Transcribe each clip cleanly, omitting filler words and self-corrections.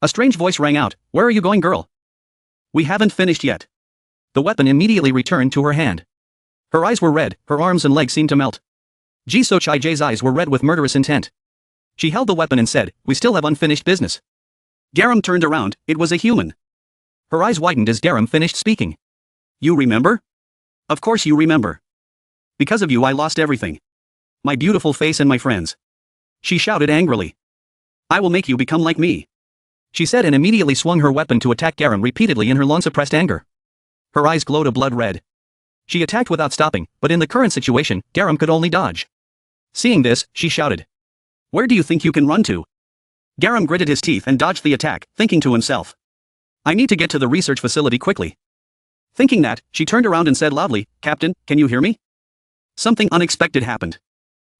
A strange voice rang out, "Where are you going, girl?" "We haven't finished yet." The weapon immediately returned to her hand. Her eyes were red, her arms and legs seemed to melt. Jisoo Chai-jae's eyes were red with murderous intent. She held the weapon and said, "We still have unfinished business." Garam turned around, it was a human. Her eyes widened as Garam finished speaking. "You remember?" "Of course you remember. Because of you I lost everything. My beautiful face and my friends." She shouted angrily. "I will make you become like me," she said, and immediately swung her weapon to attack Garam repeatedly in her long-suppressed anger. Her eyes glowed a blood red. She attacked without stopping, but in the current situation, Garam could only dodge. Seeing this, she shouted, "Where do you think you can run to?" Garam gritted his teeth and dodged the attack, thinking to himself, "I need to get to the research facility quickly." Thinking that, she turned around and said loudly, "Captain, can you hear me?" Something unexpected happened.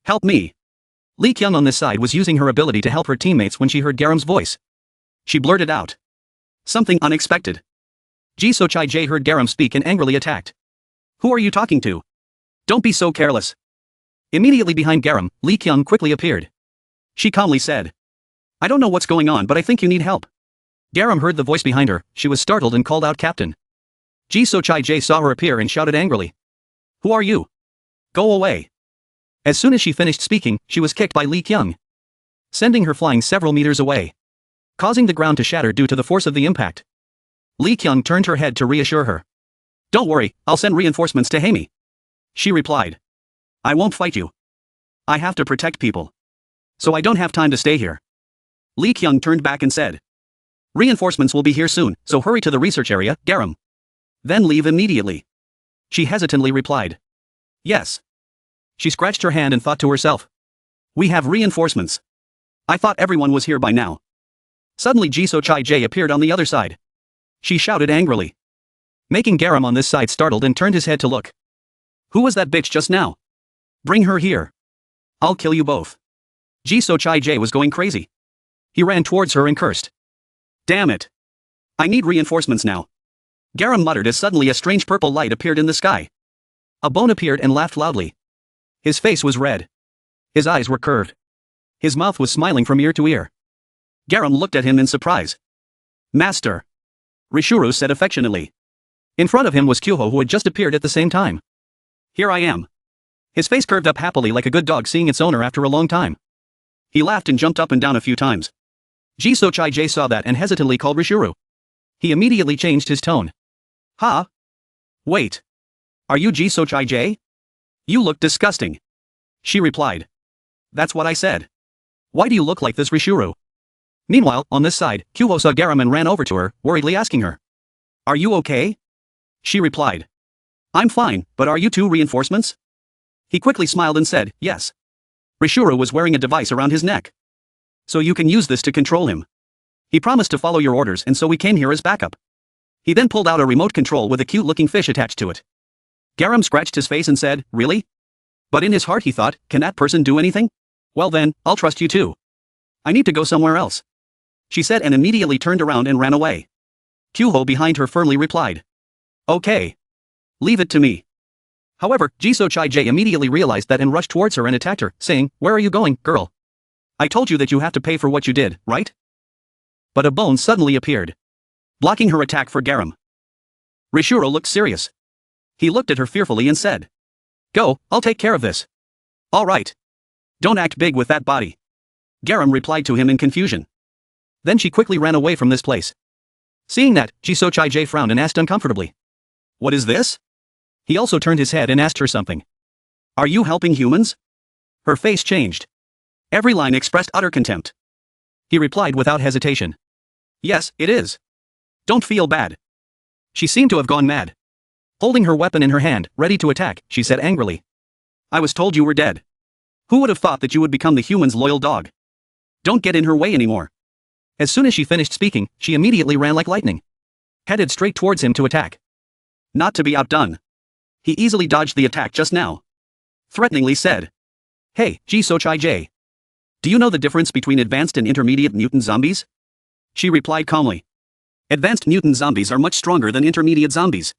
"Help me." Lee Kyung on this side was using her ability to help her teammates when she heard Garam's voice. She blurted out, "Something unexpected." Jisoo Chai-jae heard Garam speak and angrily attacked. "Who are you talking to? Don't be so careless." Immediately behind Garam, Lee Kyung quickly appeared. She calmly said, "I don't know what's going on, but I think you need help." Garam heard the voice behind her, she was startled and called out, "Captain." Jisoo Chai-jae saw her appear and shouted angrily, "Who are you? Go away." As soon as she finished speaking, she was kicked by Lee Kyung, sending her flying several meters away, causing the ground to shatter due to the force of the impact. Lee Kyung turned her head to reassure her. "Don't worry, I'll send reinforcements to Haemi," she replied. "I won't fight you. I have to protect people. So I don't have time to stay here." Lee Kyung turned back and said, "Reinforcements will be here soon, so hurry to the research area, Garam. Then leave immediately." She hesitantly replied, "Yes." She scratched her hand and thought to herself, "We have reinforcements. I thought everyone was here by now." Suddenly Jisoo Chai-jae appeared on the other side. She shouted angrily, making Garam on this side startled and turned his head to look. "Who was that bitch just now? Bring her here. I'll kill you both." Jisoo Chai-jae was going crazy. He ran towards her and cursed, "Damn it. I need reinforcements now." Garam muttered as suddenly a strange purple light appeared in the sky. A bone appeared and laughed loudly. His face was red. His eyes were curved. His mouth was smiling from ear to ear. Garam looked at him in surprise. "Master," Rishuru said affectionately. In front of him was Kyuho, who had just appeared at the same time. "Here I am." His face curved up happily like a good dog seeing its owner after a long time. He laughed and jumped up and down a few times. Jisoo Chai-jae saw that and hesitantly called Rishuru. He immediately changed his tone. "Huh? Wait. Are you Jisoo Chai-jae? You look disgusting." She replied, "That's what I said. Why do you look like this, Rishuru?" Meanwhile, on this side, Kyuho saw Garam and ran over to her, worriedly asking her, "Are you okay?" She replied, "I'm fine, but are you two reinforcements?" He quickly smiled and said, "Yes." Rishuru was wearing a device around his neck. "So you can use this to control him. He promised to follow your orders and so we came here as backup." He then pulled out a remote control with a cute-looking fish attached to it. Garam scratched his face and said, "Really?" But in his heart he thought, "Can that person do anything? Well then, I'll trust you too. I need to go somewhere else," she said and immediately turned around and ran away. Kyuho behind her firmly replied, "Okay. Leave it to me." However, Jisoo Chai-jae immediately realized that and rushed towards her and attacked her, saying, "Where are you going, girl? I told you that you have to pay for what you did, right?" But a bone suddenly appeared, blocking her attack for Garam. Rishuru looked serious. He looked at her fearfully and said, "Go, I'll take care of this." "All right. Don't act big with that body," Garam replied to him in confusion. Then she quickly ran away from this place. Seeing that, Jisoo Chai-jae frowned and asked uncomfortably, "What is this?" He also turned his head and asked her something. "Are you helping humans?" Her face changed. Every line expressed utter contempt. He replied without hesitation, "Yes, it is. Don't feel bad." She seemed to have gone mad. Holding her weapon in her hand, ready to attack, she said angrily, "I was told you were dead. Who would have thought that you would become the human's loyal dog? Don't get in her way anymore." As soon as she finished speaking, she immediately ran like lightning, headed straight towards him to attack. Not to be outdone, he easily dodged the attack just now. Threateningly said, "Hey, Jisoo Chai-jae. Do you know the difference between advanced and intermediate mutant zombies?" She replied calmly, "Advanced mutant zombies are much stronger than intermediate zombies."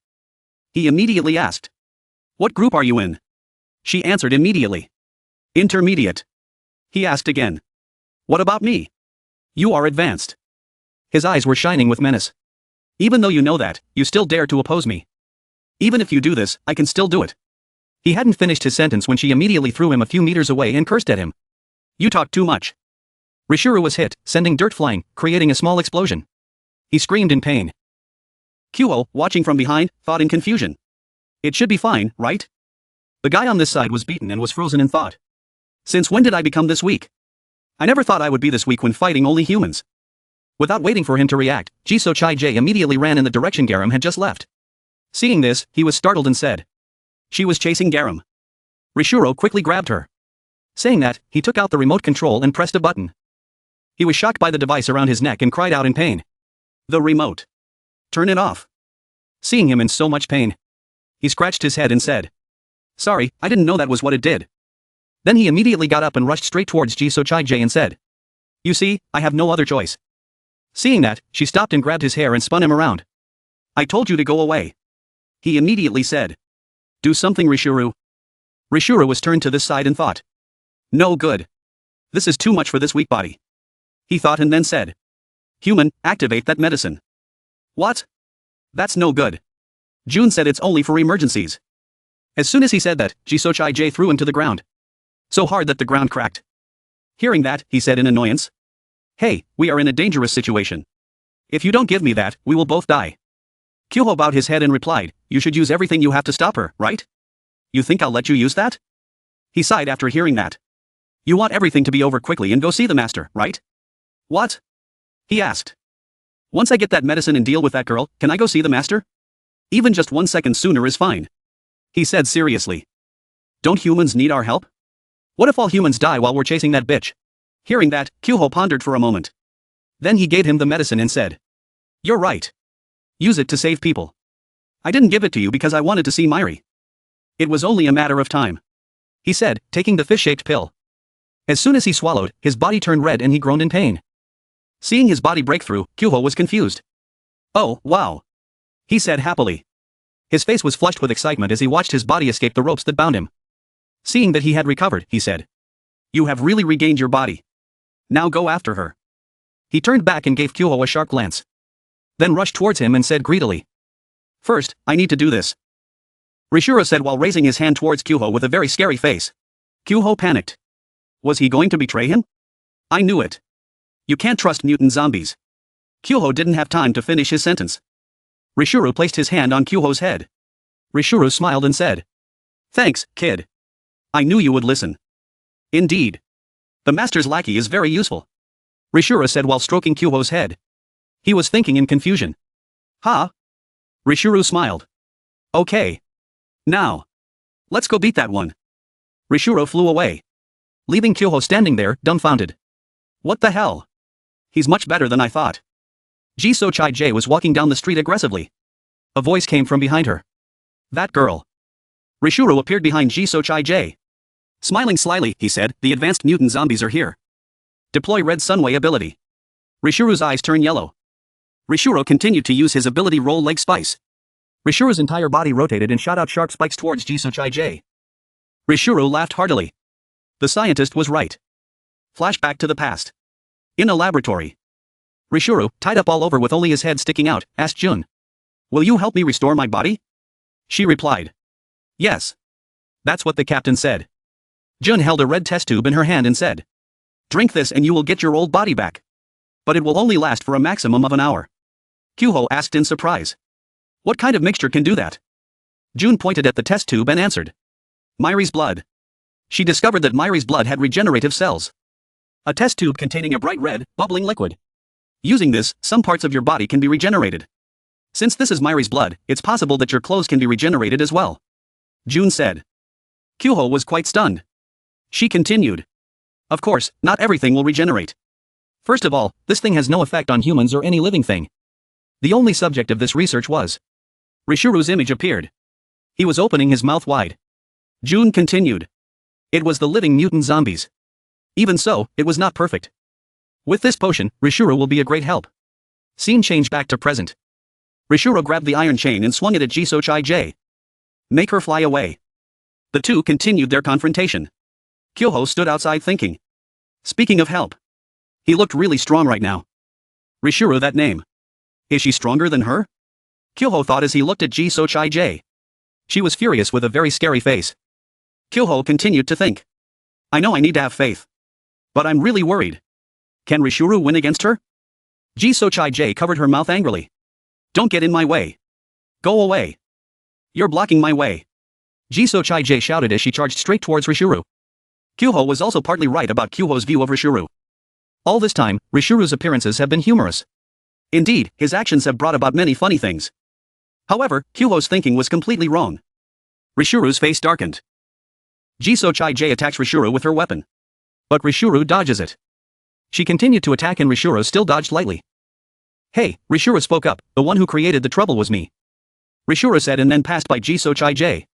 He immediately asked, "What group are you in?" She answered immediately, "Intermediate." He asked again, "What about me?" "You are advanced." His eyes were shining with menace. Even though you know that, you still dare to oppose me. Even if you do this, I can still do it. He hadn't finished his sentence when she immediately threw him a few meters away and cursed at him. You talk too much. Rishuru was hit, sending dirt flying, creating a small explosion. He screamed in pain. Kyoho, watching from behind, thought in confusion. It should be fine, right? The guy on this side was beaten and was frozen in thought. Since when did I become this weak? I never thought I would be this weak when fighting only humans. Without waiting for him to react, Jisoo Chai-jae immediately ran in the direction Garam had just left. Seeing this, he was startled and said. She was chasing Garam. Rishuro quickly grabbed her. Saying that, he took out the remote control and pressed a button. He was shocked by the device around his neck and cried out in pain. The remote. Turn it off. Seeing him in so much pain, he scratched his head and said. Sorry, I didn't know that was what it did. Then he immediately got up and rushed straight towards Jisoo Chai-jae and said. You see, I have no other choice. Seeing that, she stopped and grabbed his hair and spun him around. I told you to go away. He immediately said. Do something, Rishuru. Rishuru was turned to this side and thought. No good. This is too much for this weak body. He thought and then said. Human, activate that medicine. What? That's no good. June said it's only for emergencies. As soon as he said that, Jisoo Chai-jae threw him to the ground. So hard that the ground cracked. Hearing that, he said in annoyance. Hey, we are in a dangerous situation. If you don't give me that, we will both die. Kyoho bowed his head and replied, you should use everything you have to stop her, right? You think I'll let you use that? He sighed after hearing that. You want everything to be over quickly and go see the master, right? What? He asked. Once I get that medicine and deal with that girl, can I go see the master? Even just 1 second sooner is fine. He said seriously. Don't humans need our help? What if all humans die while we're chasing that bitch? Hearing that, Kyoho pondered for a moment. Then he gave him the medicine and said. You're right. Use it to save people. I didn't give it to you because I wanted to see Mairi. It was only a matter of time. He said, taking the fish-shaped pill. As soon as he swallowed, his body turned red and he groaned in pain. Seeing his body break through, Kyoho was confused. Oh, wow. He said happily. His face was flushed with excitement as he watched his body escape the ropes that bound him. Seeing that he had recovered, he said. You have really regained your body. Now go after her. He turned back and gave Kyoho a sharp glance. Then rushed towards him and said greedily. First, I need to do this. Rishuro said while raising his hand towards Kyoho with a very scary face. Kyoho panicked. Was he going to betray him? I knew it. You can't trust mutant zombies. Kyoho didn't have time to finish his sentence. Rishuro placed his hand on Kyoho's head. Rishuro smiled and said. Thanks, kid. I knew you would listen. Indeed. The master's lackey is very useful. Rishuro said while stroking Kyoho's head. He was thinking in confusion. Huh? Rishuro smiled. Okay. Now. Let's go beat that one. Rishuro flew away. Leaving Kyoho standing there, dumbfounded. What the hell? He's much better than I thought. Jisoo Chai-jae was walking down the street aggressively. A voice came from behind her. That girl. Rishuro appeared behind Jisoo Chai-jae. Smiling slyly, he said, the advanced mutant zombies are here. Deploy Red Sunway ability. Rishuro's eyes turned yellow. Rishuro continued to use his ability Roll Leg Spice. Rishuro's entire body rotated and shot out sharp spikes towards Jisoo Chai-jae. Rishuro laughed heartily. The scientist was right. Flashback to the past. In a laboratory. Rishuro, tied up all over with only his head sticking out, asked Jun. Will you help me restore my body? She replied. Yes. That's what the captain said. Jun held a red test tube in her hand and said. Drink this and you will get your old body back. But it will only last for a maximum of an hour. Kyoho asked in surprise. What kind of mixture can do that? Jun pointed at the test tube and answered. Mairi's blood. She discovered that Mairi's blood had regenerative cells. A test tube containing a bright red, bubbling liquid. Using this, some parts of your body can be regenerated. Since this is Mairi's blood, it's possible that your clothes can be regenerated as well. Jun said. Kyoho was quite stunned. She continued. Of course, not everything will regenerate. First of all, this thing has no effect on humans or any living thing. The only subject of this research was. Rishuru's image appeared. He was opening his mouth wide. Jun continued. It was the living mutant zombies. Even so, it was not perfect. With this potion, Rishuro will be a great help. Scene changed back to present. Rishuro grabbed the iron chain and swung it at Jisoo Chai-jae. Make her fly away. The two continued their confrontation. Kyoho stood outside thinking. Speaking of help. He looked really strong right now. Rishuru, that name. Is she stronger than her? Kyoho thought as he looked at Ji-So-Chai-J. She was furious with a very scary face. Kyoho continued to think. I know I need to have faith. But I'm really worried. Can Rishuru win against her? Ji-So-Chai-J covered her mouth angrily. Don't get in my way. Go away. You're blocking my way. Ji-So-Chai-J shouted as she charged straight towards Rishuru. Kyoho was also partly right about Kyoho's view of Rishuru. All this time, Rishuru's appearances have been humorous. Indeed, his actions have brought about many funny things. However, Kyoho's thinking was completely wrong. Rishuru's face darkened. Ji-So-Chai-J attacks Rishuru with her weapon. But Rishuru dodges it. She continued to attack and Rishuru still dodged lightly. Hey, Rishuru spoke up, the one who created the trouble was me. Rishuru said and then passed by Ji-So-Chai-J.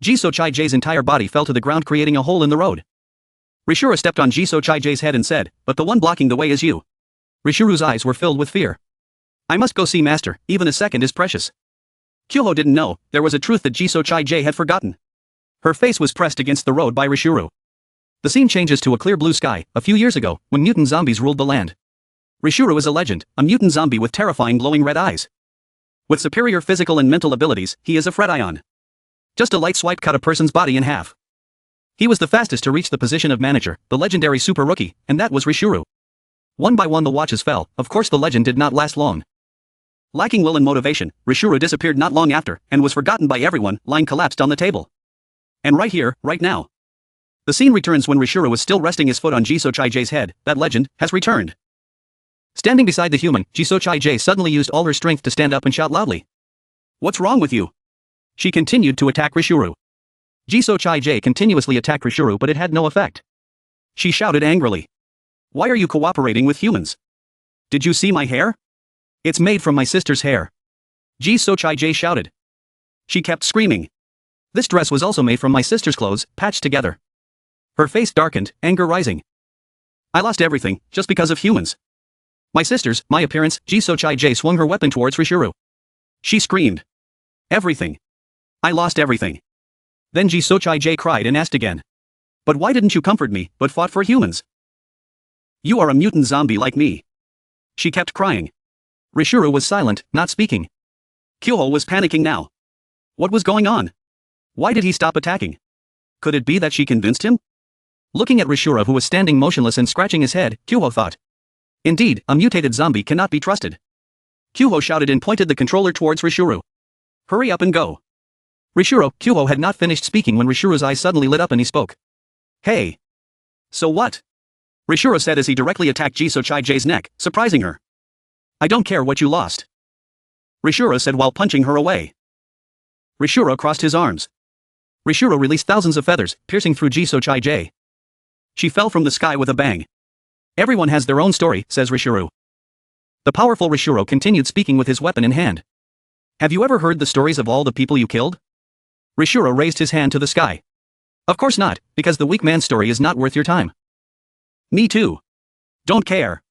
Ji-So-Chai-J's entire body fell to the ground creating a hole in the road. Rishuru stepped on Ji-So-Chai-J's head and said, but the one blocking the way is you. Rishuru's eyes were filled with fear. I must go see master, even a second is precious. Kyoho didn't know, there was a truth that Ji-So-Chai-J had forgotten. Her face was pressed against the road by Rishuru. The scene changes to a clear blue sky, a few years ago, when mutant zombies ruled the land. Rishuru is a legend, a mutant zombie with terrifying glowing red eyes. With superior physical and mental abilities, he is a Fredion. Just a light swipe cut a person's body in half. He was the fastest to reach the position of manager, the legendary super rookie, and that was Rishuru. One by one the watches fell, of course the legend did not last long. Lacking will and motivation, Rishuru disappeared not long after, and was forgotten by everyone, lying collapsed on the table. And right here, right now. The scene returns when Rishuru was still resting his foot on Ji-So-Chai-J's head, that legend, has returned. Standing beside the human, Ji-So-Chai-J suddenly used all her strength to stand up and shout loudly. What's wrong with you? She continued to attack Rishuru. Ji-So-Chai-J continuously attacked Rishuru but it had no effect. She shouted angrily. Why are you cooperating with humans? Did you see my hair? It's made from my sister's hair. Ji-So-Chai-J shouted. She kept screaming. This dress was also made from my sister's clothes, patched together. Her face darkened, anger rising. I lost everything, just because of humans. My sisters, my appearance. Ji-So-Chai-J swung her weapon towards Rishuru. She screamed. Everything. I lost everything. Then Ji-So-Chai-J cried and asked again. But why didn't you comfort me, but fought for humans? You are a mutant zombie like me. She kept crying. Rishuru was silent, not speaking. Kyoho was panicking now. What was going on? Why did he stop attacking? Could it be that she convinced him? Looking at Rishuru who was standing motionless and scratching his head, Kyoho thought. Indeed, a mutated zombie cannot be trusted. Kyoho shouted and pointed the controller towards Rishuru. Hurry up and go. Kyoho had not finished speaking when Rishuru's eyes suddenly lit up and he spoke. Hey. So what? Rishuru said as he directly attacked Ji-So-Chai-J's neck, surprising her. I don't care what you lost. Rishuru said while punching her away. Rishuru crossed his arms. Rishuru released thousands of feathers, piercing through Ji-So-Chai-J. She fell from the sky with a bang. Everyone has their own story, says Rishuru. The powerful Rishuru continued speaking with his weapon in hand. Have you ever heard the stories of all the people you killed? Rishuru raised his hand to the sky. Of course not, because the weak man's story is not worth your time. Me too. Don't care.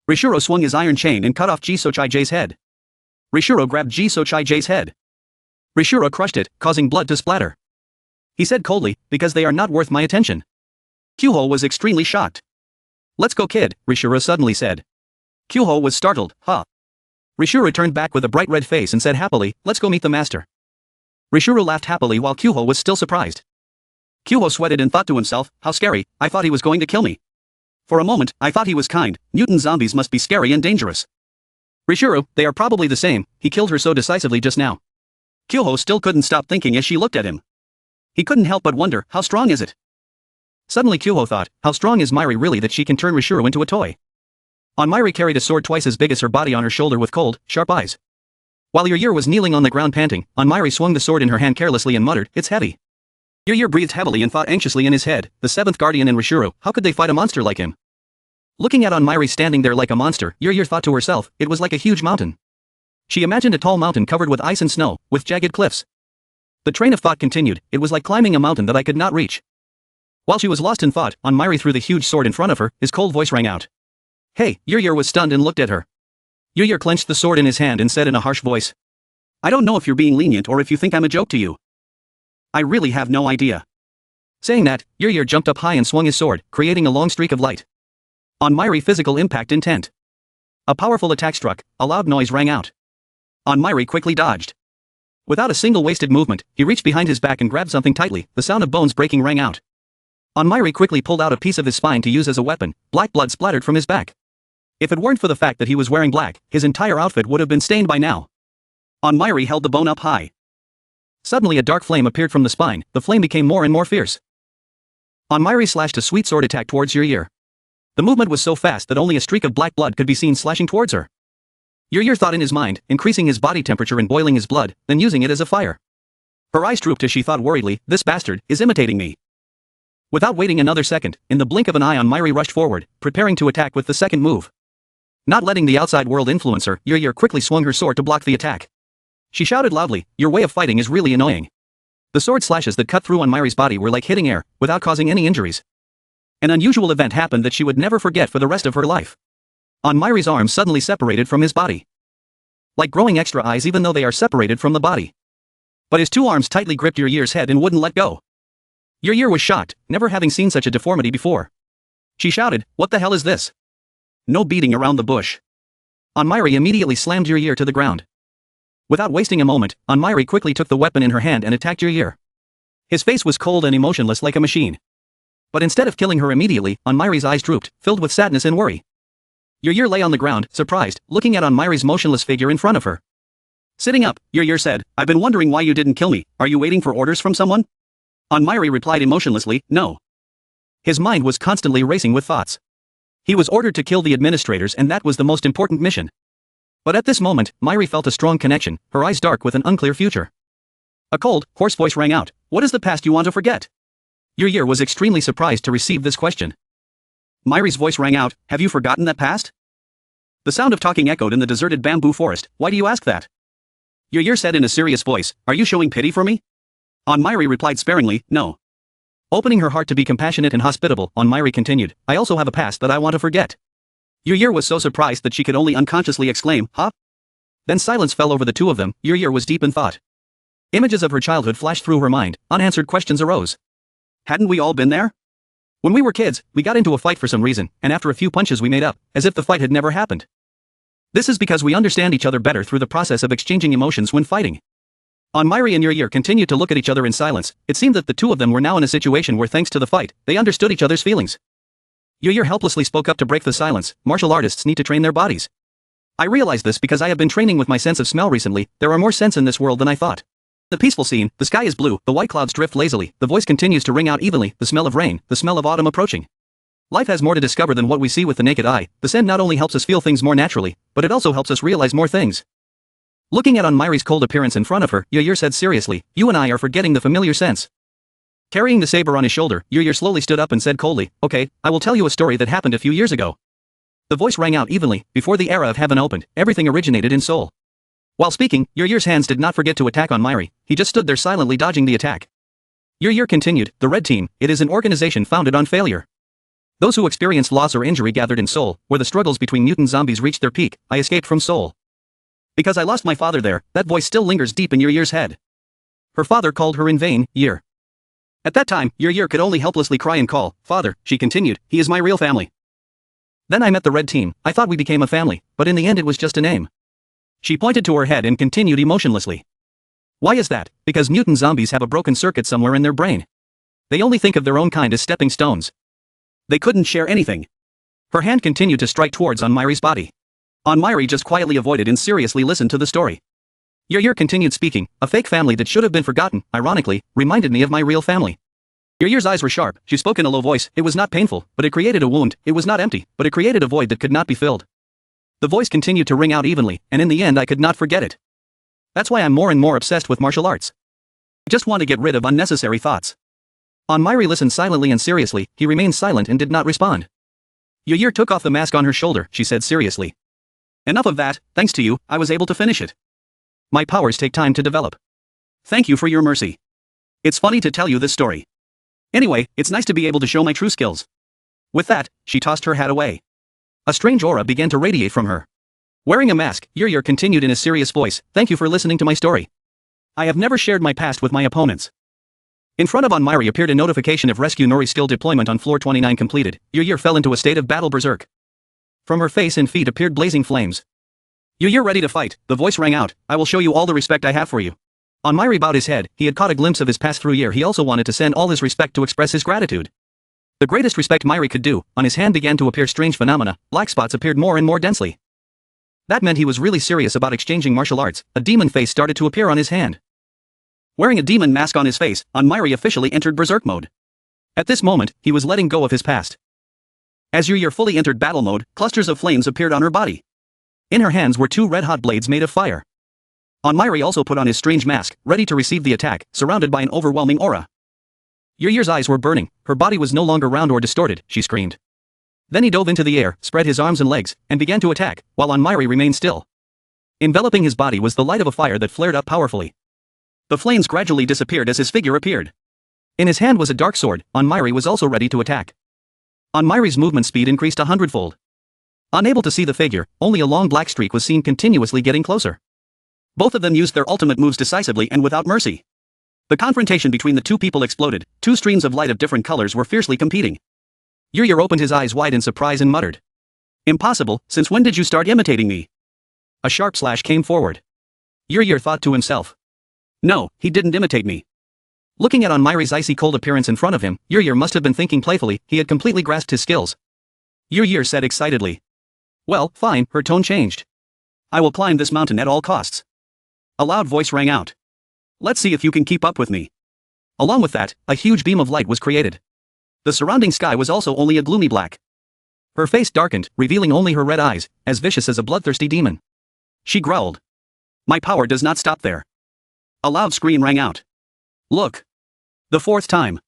Rishuru swung his iron chain and cut off Ji-So-Chai-J's head. Rishuru grabbed Ji-So-Chai-J's head. Rishuru crushed it, causing blood to splatter. He said coldly, because they are not worth my attention. Kyoho was extremely shocked. Let's go kid, Rishuru suddenly said. Kyoho was startled, huh? Rishuru turned back with a bright red face and said happily, let's go meet the master. Rishuru laughed happily while Kyoho was still surprised. Kyoho sweated and thought to himself, how scary, I thought he was going to kill me. For a moment, I thought he was kind, mutant zombies must be scary and dangerous. Rishuru, they are probably the same, he killed her so decisively just now. Kyoho still couldn't stop thinking as she looked at him. He couldn't help but wonder, how strong is it? Suddenly Kyoho thought, how strong is Mairi really that she can turn Rishuru into a toy? Mairi carried a sword twice as big as her body on her shoulder with cold, sharp eyes. While Yer was kneeling on the ground panting, Mairi swung the sword in her hand carelessly and muttered, it's heavy. Yer breathed heavily and thought anxiously in his head, the seventh guardian and Rishuru, how could they fight a monster like him? Looking at Mairi standing there like a monster, Yer thought to herself, it was like a huge mountain. She imagined a tall mountain covered with ice and snow, with jagged cliffs. The train of thought continued, it was like climbing a mountain that I could not reach. While she was lost in thought, Mairi threw the huge sword in front of her, his cold voice rang out. Hey, Yer was stunned and looked at her. Yer clenched the sword in his hand and said in a harsh voice. I don't know if you're being lenient or if you think I'm a joke to you. I really have no idea. Saying that, Yer jumped up high and swung his sword, creating a long streak of light. Mairi physical impact intent. A powerful attack struck, a loud noise rang out. Anmairi quickly dodged. Without a single wasted movement, he reached behind his back and grabbed something tightly, the sound of bones breaking rang out. Anmairi quickly pulled out a piece of his spine to use as a weapon, black blood splattered from his back. If it weren't for the fact that he was wearing black, his entire outfit would have been stained by now. Anmairi held the bone up high. Suddenly a dark flame appeared from the spine, the flame became more and more fierce. Anmairi slashed a sweet sword attack towards Yer. The movement was so fast that only a streak of black blood could be seen slashing towards her. Yer thought in his mind, increasing his body temperature and boiling his blood, then using it as a fire. Her eyes drooped as she thought worriedly, this bastard is imitating me. Without waiting another second, in the blink of an eye Anmairi rushed forward, preparing to attack with the second move. Not letting the outside world influence her, Yer quickly swung her sword to block the attack. She shouted loudly, your way of fighting is really annoying. The sword slashes that cut through Anmairi's body were like hitting air, without causing any injuries. An unusual event happened that she would never forget for the rest of her life. Anmairi's arms suddenly separated from his body. Like growing extra eyes even though they are separated from the body. But his two arms tightly gripped Yer's head and wouldn't let go. Yer was shocked, never having seen such a deformity before. She shouted, what the hell is this? No beating around the bush. Anmairi immediately slammed Yer to the ground. Without wasting a moment, Anmairi quickly took the weapon in her hand and attacked Yer. His face was cold and emotionless like a machine. But instead of killing her immediately, Anmairi's eyes drooped, filled with sadness and worry. Yer lay on the ground, surprised, looking at Anmairi's motionless figure in front of her. Sitting up, Yer said, I've been wondering why you didn't kill me, are you waiting for orders from someone? Anmairi replied emotionlessly, no. His mind was constantly racing with thoughts. He was ordered to kill the administrators and that was the most important mission. But at this moment, Mairi felt a strong connection, her eyes dark with an unclear future. A cold, hoarse voice rang out, what is the past you want to forget? Yer was extremely surprised to receive this question. Mairi's voice rang out, have you forgotten that past? The sound of talking echoed in the deserted bamboo forest, why do you ask that? Yer said in a serious voice, are you showing pity for me? Mairi replied sparingly, no. Opening her heart to be compassionate and hospitable, Mairi continued, I also have a past that I want to forget. Yer was so surprised that she could only unconsciously exclaim, huh? Then silence fell over the two of them, Yer was deep in thought. Images of her childhood flashed through her mind, unanswered questions arose. Hadn't we all been there? When we were kids, we got into a fight for some reason, and after a few punches we made up, as if the fight had never happened. This is because we understand each other better through the process of exchanging emotions when fighting. Mairi and Yer continued to look at each other in silence, it seemed that the two of them were now in a situation where thanks to the fight, they understood each other's feelings. Yer helplessly spoke up to break the silence, martial artists need to train their bodies. I realize this because I have been training with my sense of smell recently, there are more scents in this world than I thought. The peaceful scene, the sky is blue, the white clouds drift lazily, the voice continues to ring out evenly, the smell of rain, the smell of autumn approaching. Life has more to discover than what we see with the naked eye, the scent not only helps us feel things more naturally, but it also helps us realize more things. Looking at Mairi's cold appearance in front of her, Yer said seriously, you and I are forgetting the familiar scents. Carrying the saber on his shoulder, Yer slowly stood up and said coldly, okay, I will tell you a story that happened a few years ago. The voice rang out evenly, before the era of heaven opened, everything originated in Seoul. While speaking, Yer's hands did not forget to attack Mairi, he just stood there silently dodging the attack. Yer continued, the Red Team, it is an organization founded on failure. Those who experienced loss or injury gathered in Seoul, where the struggles between mutant zombies reached their peak, I escaped from Seoul. Because I lost my father there, that voice still lingers deep in Yer's head. Her father called her in vain, Yer. At that time, Yer could only helplessly cry and call, Father, she continued, he is my real family. Then I met the Red Team, I thought we became a family, but in the end it was just a name. She pointed to her head and continued emotionlessly. Why is that? Because mutant zombies have a broken circuit somewhere in their brain. They only think of their own kind as stepping stones. They couldn't share anything. Her hand continued to strike towards Mairi's body. Mairi just quietly avoided and seriously listened to the story. Yer continued speaking, a fake family that should have been forgotten, ironically, reminded me of my real family. Yer's eyes were sharp, she spoke in a low voice, it was not painful, but it created a wound, it was not empty, but it created a void that could not be filled. The voice continued to ring out evenly, and in the end I could not forget it. That's why I'm more and more obsessed with martial arts. I just want to get rid of unnecessary thoughts. Mairi listened silently and seriously, he remained silent and did not respond. Yer took off the mask on her shoulder, she said seriously. Enough of that, thanks to you, I was able to finish it. My powers take time to develop. Thank you for your mercy. It's funny to tell you this story. Anyway, it's nice to be able to show my true skills. With that, she tossed her hat away. A strange aura began to radiate from her. Wearing a mask, Yer continued in a serious voice, thank you for listening to my story. I have never shared my past with my opponents. In front of Mairi appeared a notification of Rescue Nori skill deployment on floor 29 completed. Yer fell into a state of battle berserk. From her face and feet appeared blazing flames. You're ready to fight, the voice rang out. I will show you all the respect I have for you. Onmyri bowed his head. He had caught a glimpse of his past through year. He also wanted to send all his respect to express his gratitude. The greatest respect Myri could do. On his hand began to appear strange phenomena. Black spots appeared more and more densely. That meant he was really serious about exchanging martial arts. A demon face started to appear on his hand. Wearing a demon mask on his face, Onmyri officially entered berserk mode. At this moment, he was letting go of his past. As Yuryur fully entered battle mode, clusters of flames appeared on her body. In her hands were two red-hot blades made of fire. Onmyri also put on his strange mask, ready to receive the attack, surrounded by an overwhelming aura. Yuryur's eyes were burning. Her body was no longer round or distorted, she screamed. Then he dove into the air, spread his arms and legs, and began to attack, while Onmyri remained still. Enveloping his body was the light of a fire that flared up powerfully. The flames gradually disappeared as his figure appeared. In his hand was a dark sword. Onmyri was also ready to attack. Onmyri's movement speed increased 100-fold. Unable to see the figure, only a long black streak was seen continuously getting closer. Both of them used their ultimate moves decisively and without mercy. The confrontation between the two people exploded. Two streams of light of different colors were fiercely competing. Yuryur opened his eyes wide in surprise and muttered. Impossible, since when did you start imitating me? A sharp slash came forward. Yuryur thought to himself. No, he didn't imitate me. Looking at Onmyri's icy cold appearance in front of him, Yuryur must have been thinking playfully. He had completely grasped his skills. Yuryur said excitedly. Well, fine, her tone changed. I will climb this mountain at all costs. A loud voice rang out. Let's see if you can keep up with me. Along with that, a huge beam of light was created. The surrounding sky was also only a gloomy black. Her face darkened, revealing only her red eyes, as vicious as a bloodthirsty demon. She growled. My power does not stop there. A loud scream rang out. Look. The fourth time.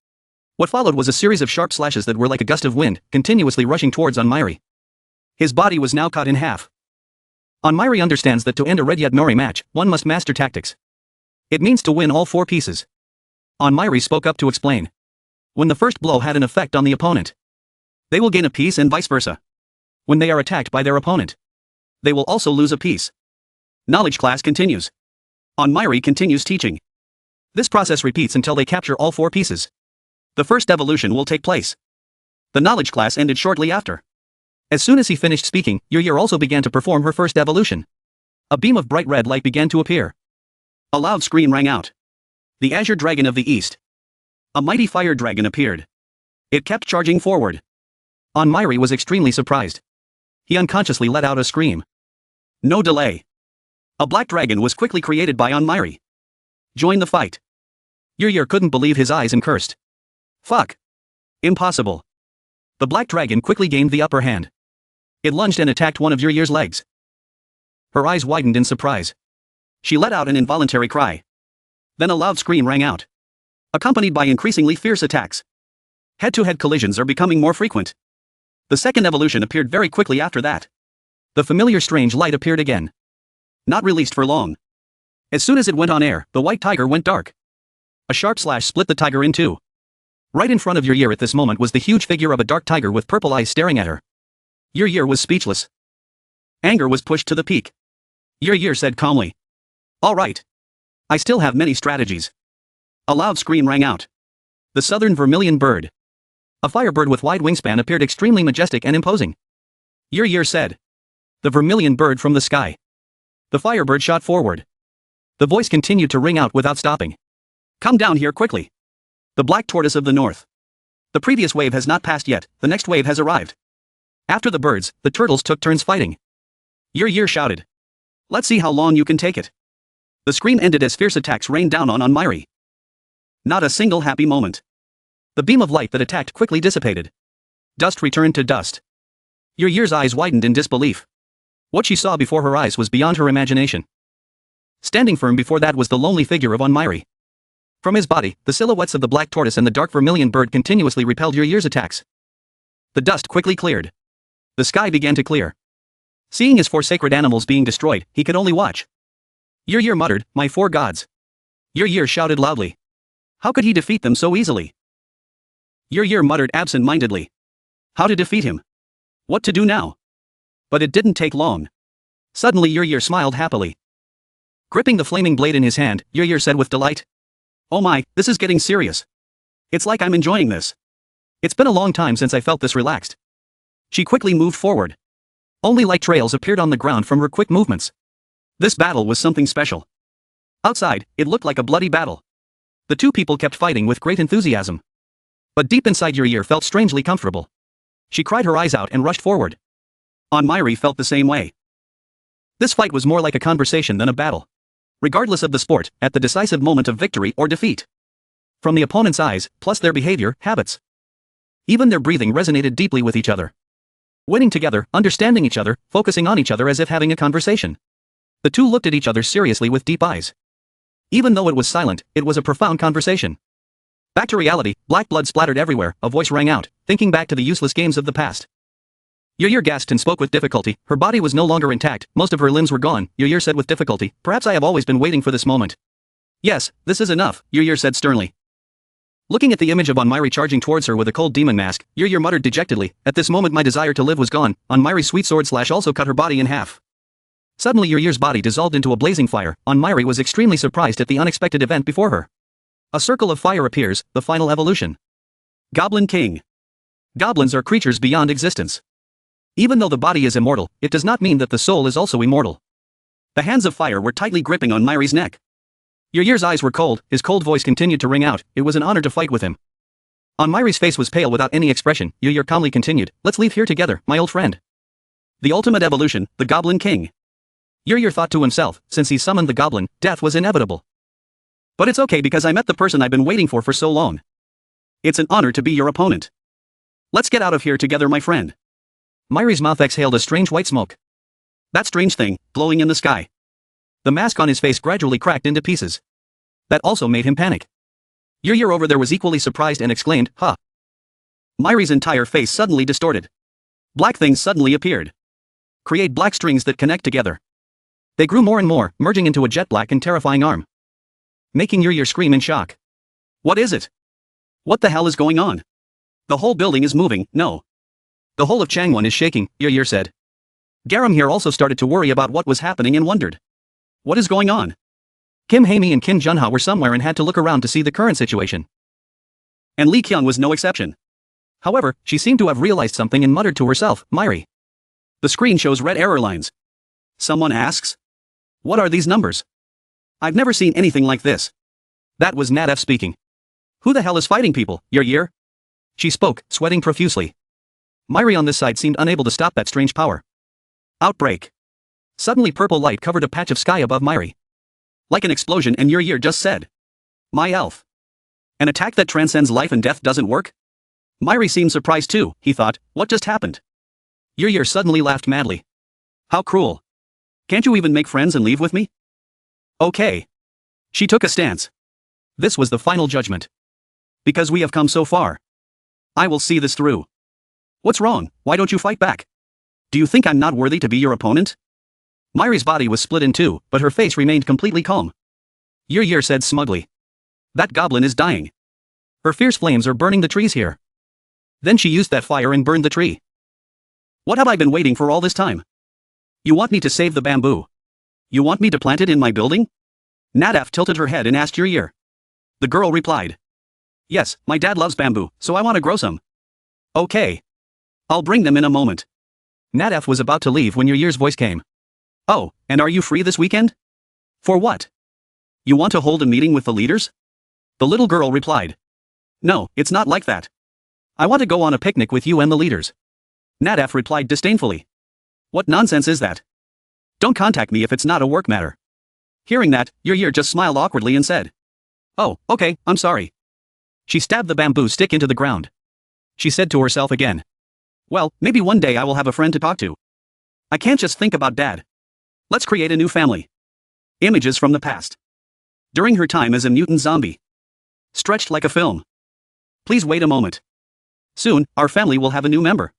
What followed was a series of sharp slashes that were like a gust of wind, continuously rushing towards Onmyri. His body was now cut in half. Onmyri understands that to end a Red Yatmori match, one must master tactics. It means to win all four pieces. Onmyri spoke up to explain. When the first blow had an effect on the opponent, they will gain a piece and vice versa. When they are attacked by their opponent, they will also lose a piece. Knowledge class continues. Onmyri continues teaching. This process repeats until they capture all four pieces. The first evolution will take place. The knowledge class ended shortly after. As soon as he finished speaking, Yuryur also began to perform her first evolution. A beam of bright red light began to appear. A loud scream rang out. The Azure Dragon of the East. A mighty fire dragon appeared. It kept charging forward. Onmyri was extremely surprised. He unconsciously let out a scream. No delay. A black dragon was quickly created by Onmyri. Join the fight. Yuryur couldn't believe his eyes and cursed. Fuck. Impossible. The black dragon quickly gained the upper hand. It lunged and attacked one of Yuryur's legs. Her eyes widened in surprise. She let out an involuntary cry. Then a loud scream rang out, accompanied by increasingly fierce attacks. Head-to-head collisions are becoming more frequent. The second evolution appeared very quickly after that. The familiar strange light appeared again. Not released for long. As soon as it went on air, the white tiger went dark. A sharp slash split the tiger in two. Right in front of Yuryur at this moment was the huge figure of a dark tiger with purple eyes staring at her. Yuryur was speechless. Anger was pushed to the peak. Yuryur said calmly. All right. I still have many strategies. A loud scream rang out. The southern vermilion bird. A firebird with wide wingspan appeared extremely majestic and imposing. Yuryur said. The vermilion bird from the sky. The firebird shot forward. The voice continued to ring out without stopping. Come down here quickly. The black tortoise of the north. The previous wave has not passed yet, the next wave has arrived. After the birds, the turtles took turns fighting. Yuryur shouted. Let's see how long you can take it. The scream ended as fierce attacks rained down on Onmyri. Not a single happy moment. The beam of light that attacked quickly dissipated. Dust returned to dust. Yuryur's eyes widened in disbelief. What she saw before her eyes was beyond her imagination. Standing firm before that was the lonely figure of Onmyri. From his body, the silhouettes of the black tortoise and the dark vermilion bird continuously repelled Yuryur's attacks. The dust quickly cleared. The sky began to clear. Seeing his four sacred animals being destroyed, he could only watch. Yuryur muttered, my four gods. Yuryur shouted loudly. How could he defeat them so easily? Yuryur muttered absent-mindedly. How to defeat him? What to do now? But it didn't take long. Suddenly Yuryur smiled happily. Gripping the flaming blade in his hand, Yuryur said with delight. Oh my, this is getting serious. It's like I'm enjoying this. It's been a long time since I felt this relaxed. She quickly moved forward. Only light trails appeared on the ground from her quick movements. This battle was something special. Outside, it looked like a bloody battle. The two people kept fighting with great enthusiasm. But deep inside your ear felt strangely comfortable. She cried her eyes out and rushed forward. Mairi felt the same way. This fight was more like a conversation than a battle. Regardless of the sport, at the decisive moment of victory or defeat. From the opponent's eyes, plus their behavior, habits. Even their breathing resonated deeply with each other. Winning together, understanding each other, focusing on each other as if having a conversation. The two looked at each other seriously with deep eyes. Even though it was silent, it was a profound conversation. Back to reality, black blood splattered everywhere, a voice rang out, thinking back to the useless games of the past. Yer gasped and spoke with difficulty, her body was no longer intact, most of her limbs were gone. Yer said with difficulty, perhaps I have always been waiting for this moment. Yes, this is enough, Yer said sternly. Looking at the image of Mairi charging towards her with a cold demon mask, Yer muttered dejectedly, at this moment my desire to live was gone. Mairi's sweet sword slash also cut her body in half. Suddenly Yer's body dissolved into a blazing fire. Mairi was extremely surprised at the unexpected event before her. A circle of fire appears, the final evolution. Goblin King. Goblins are creatures beyond existence. Even though the body is immortal, it does not mean that the soul is also immortal. The hands of fire were tightly gripping on Mairi's neck. Yer's eyes were cold, his cold voice continued to ring out, it was an honor to fight with him. Mairi's face was pale without any expression. Yer calmly continued, let's leave here together, my old friend. The ultimate evolution, the Goblin King. Yer thought to himself, since he summoned the goblin, death was inevitable. But it's okay because I met the person I've been waiting for so long. It's an honor to be your opponent. Let's get out of here together, my friend. Mairi's mouth exhaled a strange white smoke. That strange thing, blowing in the sky. The mask on his face gradually cracked into pieces. That also made him panic. Yer over there was equally surprised and exclaimed, huh. Mairi's entire face suddenly distorted. Black things suddenly appeared. Create black strings that connect together. They grew more and more, merging into a jet black and terrifying arm. Making Yer scream in shock. What is it? What the hell is going on? The whole building is moving, no. The whole of Changwon is shaking, Yer said. Garam here also started to worry about what was happening and wondered. What is going on? Kim Haemi and Kim Junha were somewhere and had to look around to see the current situation. And Lee Kyung was no exception. However, she seemed to have realized something and muttered to herself, Mairi. The screen shows red error lines. Someone asks? What are these numbers? I've never seen anything like this. That was Nadef speaking. Who the hell is fighting people, Yer? She spoke, sweating profusely. Mairi on this side seemed unable to stop that strange power. Outbreak. Suddenly purple light covered a patch of sky above Mairi. Like an explosion, and Yer just said. My elf. An attack that transcends life and death doesn't work? Mairi seemed surprised too, he thought, what just happened? Yer suddenly laughed madly. How cruel. Can't you even make friends and leave with me? Okay. She took a stance. This was the final judgment. Because we have come so far. I will see this through. What's wrong? Why don't you fight back? Do you think I'm not worthy to be your opponent? Mairi's body was split in two, but her face remained completely calm. Yer said smugly. That goblin is dying. Her fierce flames are burning the trees here. Then she used that fire and burned the tree. What have I been waiting for all this time? You want me to save the bamboo? You want me to plant it in my building? Nadef tilted her head and asked Yer. The girl replied. Yes, my dad loves bamboo, so I want to grow some. Okay. I'll bring them in a moment. Nadef was about to leave when Yer's voice came. Oh, and are you free this weekend? For what? You want to hold a meeting with the leaders? The little girl replied. No, it's not like that. I want to go on a picnic with you and the leaders. Nadef replied disdainfully. What nonsense is that? Don't contact me if it's not a work matter. Hearing that, Yer just smiled awkwardly and said. Oh, okay, I'm sorry. She stabbed the bamboo stick into the ground. She said to herself again. Well, maybe one day I will have a friend to talk to. I can't just think about dad. Let's create a new family. Images from the past. During her time as a mutant zombie. Stretched like a film. Please wait a moment. Soon, our family will have a new member.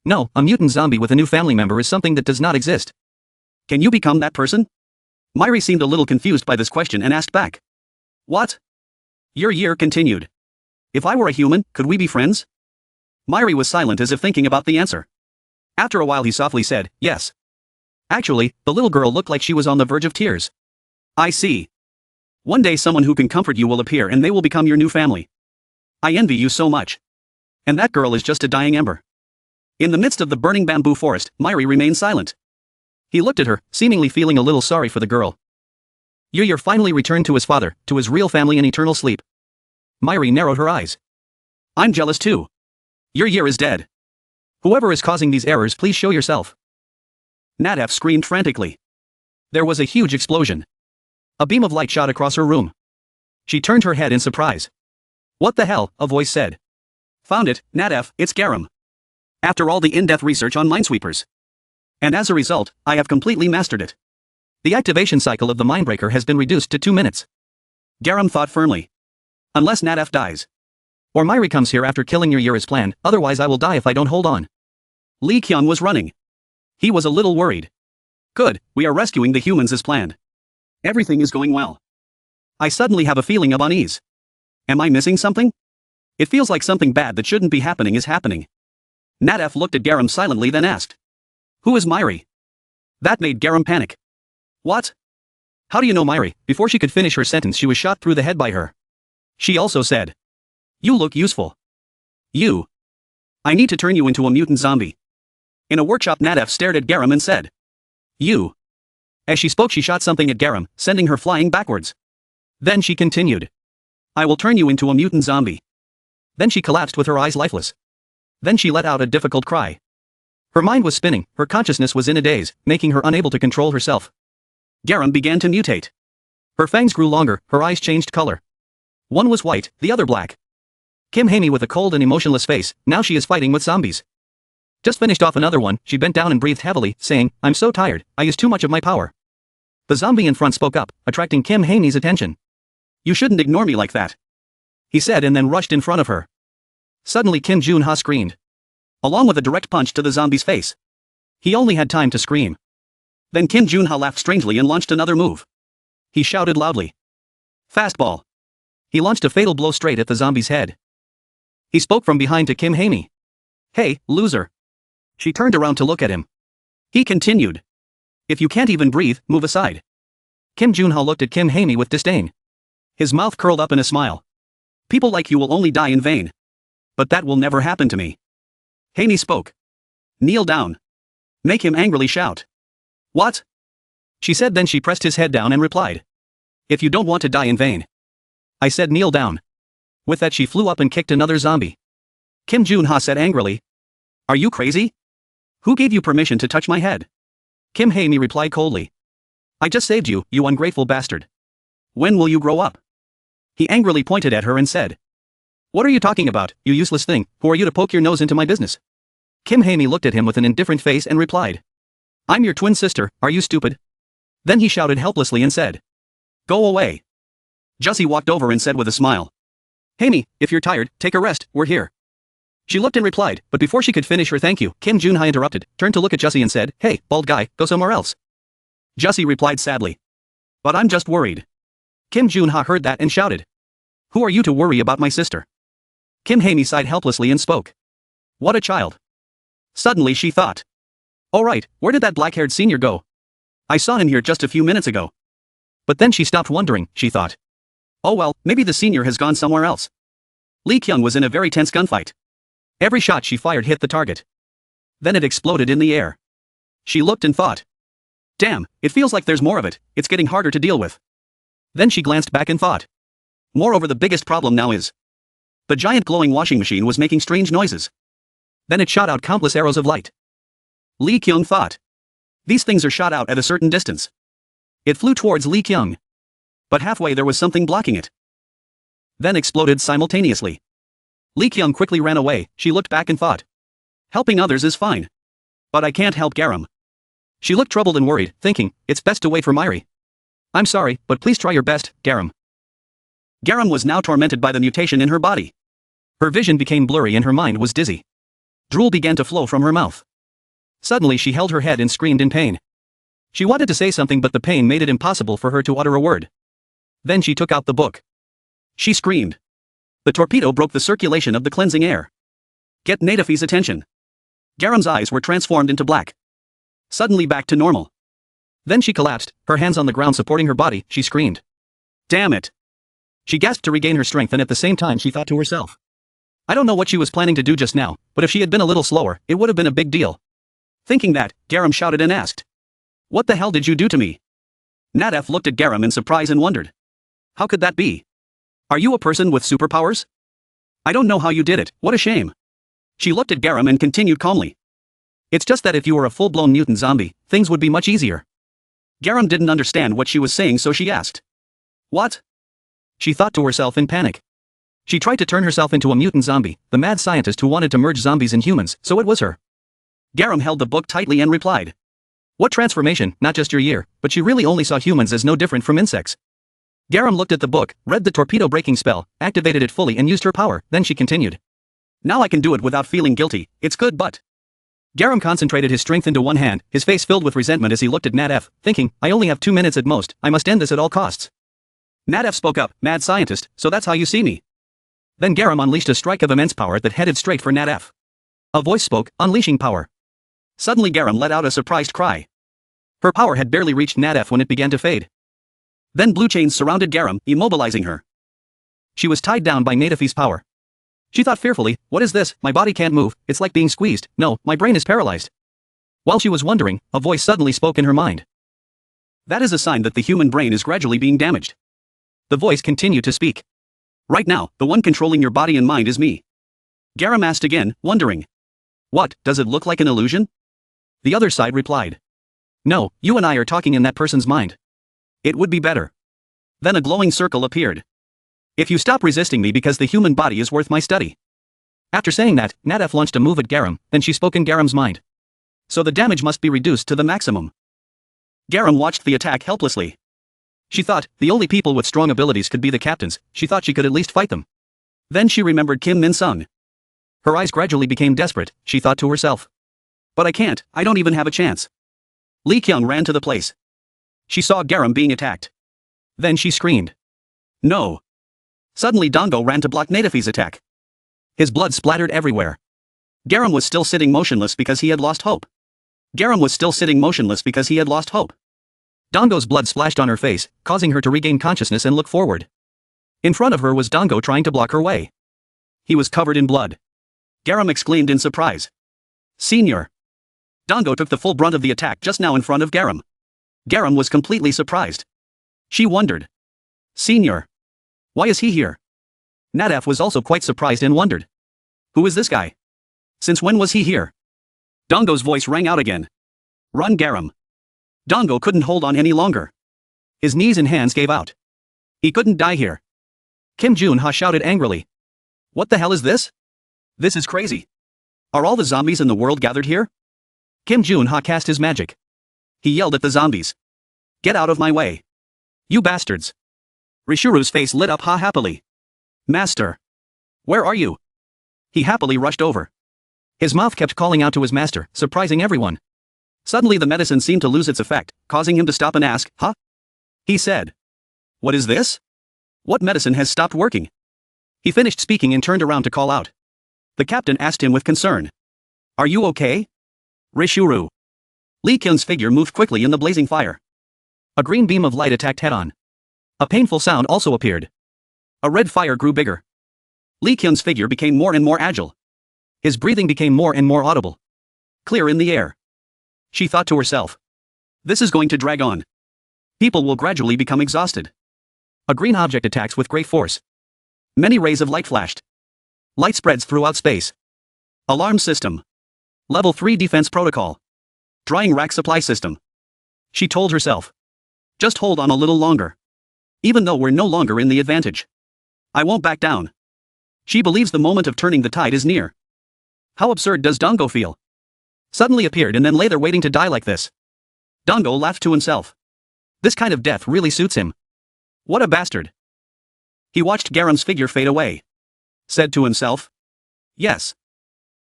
No, a mutant zombie with a new family member is something that does not exist. Can you become that person? Mairi seemed a little confused by this question and asked back. What? Yer continued. If I were a human, could we be friends? Mairi was silent as if thinking about the answer. After a while he softly said, yes. Actually, the little girl looked like she was on the verge of tears. I see. One day someone who can comfort you will appear and they will become your new family. I envy you so much. And that girl is just a dying ember. In the midst of the burning bamboo forest, Myri remained silent. He looked at her, seemingly feeling a little sorry for the girl. Yu finally returned to his father, to his real family in eternal sleep. Myri narrowed her eyes. I'm jealous too. Yu is dead. Whoever is causing these errors, please show yourself. Nadef screamed frantically. There was a huge explosion. A beam of light shot across her room. She turned her head in surprise. What the hell, a voice said. Found it, Nadef, it's Garam. After all the in-depth research on minesweepers. And as a result, I have completely mastered it. The activation cycle of the Mindbreaker has been reduced to 2 minutes. Garam thought firmly. Unless Nadef dies. Or Myri comes here after killing Yu as planned, otherwise I will die if I don't hold on. Lee Kyung was running. He was a little worried. Good, we are rescuing the humans as planned. Everything is going well. I suddenly have a feeling of unease. Am I missing something? It feels like something bad that shouldn't be happening is happening. Nadef looked at Garam silently then asked. Who is Myri? That made Garam panic. What? How do you know Myri? Before she could finish her sentence she was shot through the head by her. She also said. You look useful. You. I need to turn you into a mutant zombie. In a workshop Nadef stared at Garam and said. You. As she spoke she shot something at Garam, sending her flying backwards. Then she continued. I will turn you into a mutant zombie. Then she collapsed with her eyes lifeless. Then she let out a difficult cry. Her mind was spinning, her consciousness was in a daze, making her unable to control herself. Garam began to mutate. Her fangs grew longer, her eyes changed color. One was white, the other black. Kim Hae-mi with a cold and emotionless face, now she is fighting with zombies. Just finished off another one, she bent down and breathed heavily, saying, I'm so tired, I used too much of my power. The zombie in front spoke up, attracting Kim Hae-mi's attention. You shouldn't ignore me like that. He said and then rushed in front of her. Suddenly Kim Jun-ha screamed. Along with a direct punch to the zombie's face. He only had time to scream. Then Kim Jun-ha laughed strangely and launched another move. He shouted loudly. Fastball. He launched a fatal blow straight at the zombie's head. He spoke from behind to Kim Hae-mi. Hey, loser. She turned around to look at him. He continued. If you can't even breathe, move aside. Kim Jun-ha looked at Kim Hae-mi with disdain. His mouth curled up in a smile. People like you will only die in vain. But that will never happen to me. Hae-mi spoke. Kneel down. Make him angrily shout. What? She said then she pressed his head down and replied. If you don't want to die in vain. I said kneel down. With that she flew up and kicked another zombie. Kim Jun-ha said angrily. Are you crazy? Who gave you permission to touch my head? Kim Hae-mi replied coldly. I just saved you, you ungrateful bastard. When will you grow up? He angrily pointed at her and said. What are you talking about, you useless thing, who are you to poke your nose into my business? Kim Hae-mi looked at him with an indifferent face and replied. I'm your twin sister, are you stupid? Then he shouted helplessly and said. Go away. Jussie walked over and said with a smile. Hae-mi, if you're tired, take a rest, we're here. She looked and replied, but before she could finish her thank you, Kim Jun-ha interrupted, turned to look at Jussie and said, Hey, bald guy, go somewhere else. Jussie replied sadly. But I'm just worried. Kim Jun-ha heard that and shouted. Who are you to worry about my sister? Kim Hae-mi sighed helplessly and spoke. What a child. Suddenly she thought. Oh right, where did that black-haired senior go? I saw him here just a few minutes ago. But then she stopped wondering, she thought. Oh well, maybe the senior has gone somewhere else. Lee Kyung was in a very tense gunfight. Every shot she fired hit the target. Then it exploded in the air. She looked and thought. Damn, it feels like there's more of it, it's getting harder to deal with. Then she glanced back and thought. Moreover, the biggest problem now is. The giant glowing washing machine was making strange noises. Then it shot out countless arrows of light. Lee Kyung thought. These things are shot out at a certain distance. It flew towards Lee Kyung. But halfway there was something blocking it. Then exploded simultaneously. Lee Kyung quickly ran away, she looked back and thought. Helping others is fine. But I can't help Garam. She looked troubled and worried, thinking, it's best to wait for Myri. I'm sorry, but please try your best, Garam. Garam was now tormented by the mutation in her body. Her vision became blurry and her mind was dizzy. Drool began to flow from her mouth. Suddenly she held her head and screamed in pain. She wanted to say something but the pain made it impossible for her to utter a word. Then she took out the book. She screamed. The torpedo broke the circulation of the cleansing air. Get Natafi's attention. Garam's eyes were transformed into black. Suddenly back to normal. Then she collapsed, her hands on the ground supporting her body, she screamed. Damn it. She gasped to regain her strength and at the same time she thought to herself. I don't know what she was planning to do just now, but if she had been a little slower, it would have been a big deal. Thinking that, Garam shouted and asked. What the hell did you do to me? Nadef looked at Garam in surprise and wondered. How could that be? Are you a person with superpowers? I don't know how you did it, what a shame. She looked at Garam and continued calmly. It's just that if you were a full-blown mutant zombie, things would be much easier. Garam didn't understand what she was saying, so she asked. What? She thought to herself in panic. She tried to turn herself into a mutant zombie, the mad scientist who wanted to merge zombies and humans, so it was her. Garam held the book tightly and replied. What transformation, not just your year, but she really only saw humans as no different from insects. Garam looked at the book, read the torpedo-breaking spell, activated it fully and used her power, then she continued. Now I can do it without feeling guilty, it's good but... Garam concentrated his strength into one hand, his face filled with resentment as he looked at Nadef, thinking, I only have 2 minutes at most, I must end this at all costs. Nadef spoke up, mad scientist, so that's how you see me. Then Garam unleashed a strike of immense power that headed straight for Nadef. A voice spoke, unleashing power. Suddenly Garam let out a surprised cry. Her power had barely reached Nadef when it began to fade. Then blue chains surrounded Garam, immobilizing her. She was tied down by Nadef's power. She thought fearfully, what is this, my body can't move, it's like being squeezed, no, my brain is paralyzed. While she was wondering, a voice suddenly spoke in her mind. That is a sign that the human brain is gradually being damaged. The voice continued to speak. Right now, the one controlling your body and mind is me. Garam asked again, wondering. What, does it look like an illusion? The other side replied. No, you and I are talking in that person's mind. It would be better. Then a glowing circle appeared. If you stop resisting me because the human body is worth my study. After saying that, Nadef launched a move at Garam, then she spoke in Garam's mind. So the damage must be reduced to the maximum. Garam watched the attack helplessly. She thought, the only people with strong abilities could be the captains, she thought she could at least fight them. Then she remembered Kim Min-sung. Her eyes gradually became desperate, she thought to herself. But I can't, I don't even have a chance. Lee Kyung ran to the place. She saw Garam being attacked. Then she screamed. No. Suddenly Dango ran to block Nadef's attack. His blood splattered everywhere. Garam was still sitting motionless because he had lost hope. Garam was still sitting motionless because he had lost hope. Dango's blood splashed on her face, causing her to regain consciousness and look forward. In front of her was Dango trying to block her way. He was covered in blood. Garam exclaimed in surprise. Senior. Dango took the full brunt of the attack just now in front of Garam. Garam was completely surprised. She wondered. Senior. Why is he here? Nadef was also quite surprised and wondered. Who is this guy? Since when was he here? Dango's voice rang out again. Run Garam. Dango couldn't hold on any longer. His knees and hands gave out. He couldn't die here. Kim Jun-ha shouted angrily. What the hell is this? This is crazy. Are all the zombies in the world gathered here? Kim Jun-ha cast his magic. He yelled at the zombies. Get out of my way. You bastards. Rishuru's face lit up happily. Master. Where are you? He happily rushed over. His mouth kept calling out to his master, surprising everyone. Suddenly the medicine seemed to lose its effect, causing him to stop and ask, huh? He said. What is this? What medicine has stopped working? He finished speaking and turned around to call out. The captain asked him with concern. Are you okay? Rishuru. Lee Kyung's figure moved quickly in the blazing fire. A green beam of light attacked head-on. A painful sound also appeared. A red fire grew bigger. Lee Kyung's figure became more and more agile. His breathing became more and more audible. Clear in the air. She thought to herself. This is going to drag on. People will gradually become exhausted. A green object attacks with great force. Many rays of light flashed. Light spreads throughout space. Alarm system. Level 3 defense protocol. Drying rack supply system. She told herself. Just hold on a little longer. Even though we're no longer in the advantage. I won't back down. She believes the moment of turning the tide is near. How absurd does Dango feel? Suddenly appeared and then lay there waiting to die like this. Dango laughed to himself. This kind of death really suits him. What a bastard. He watched Garam's figure fade away. Said to himself. Yes.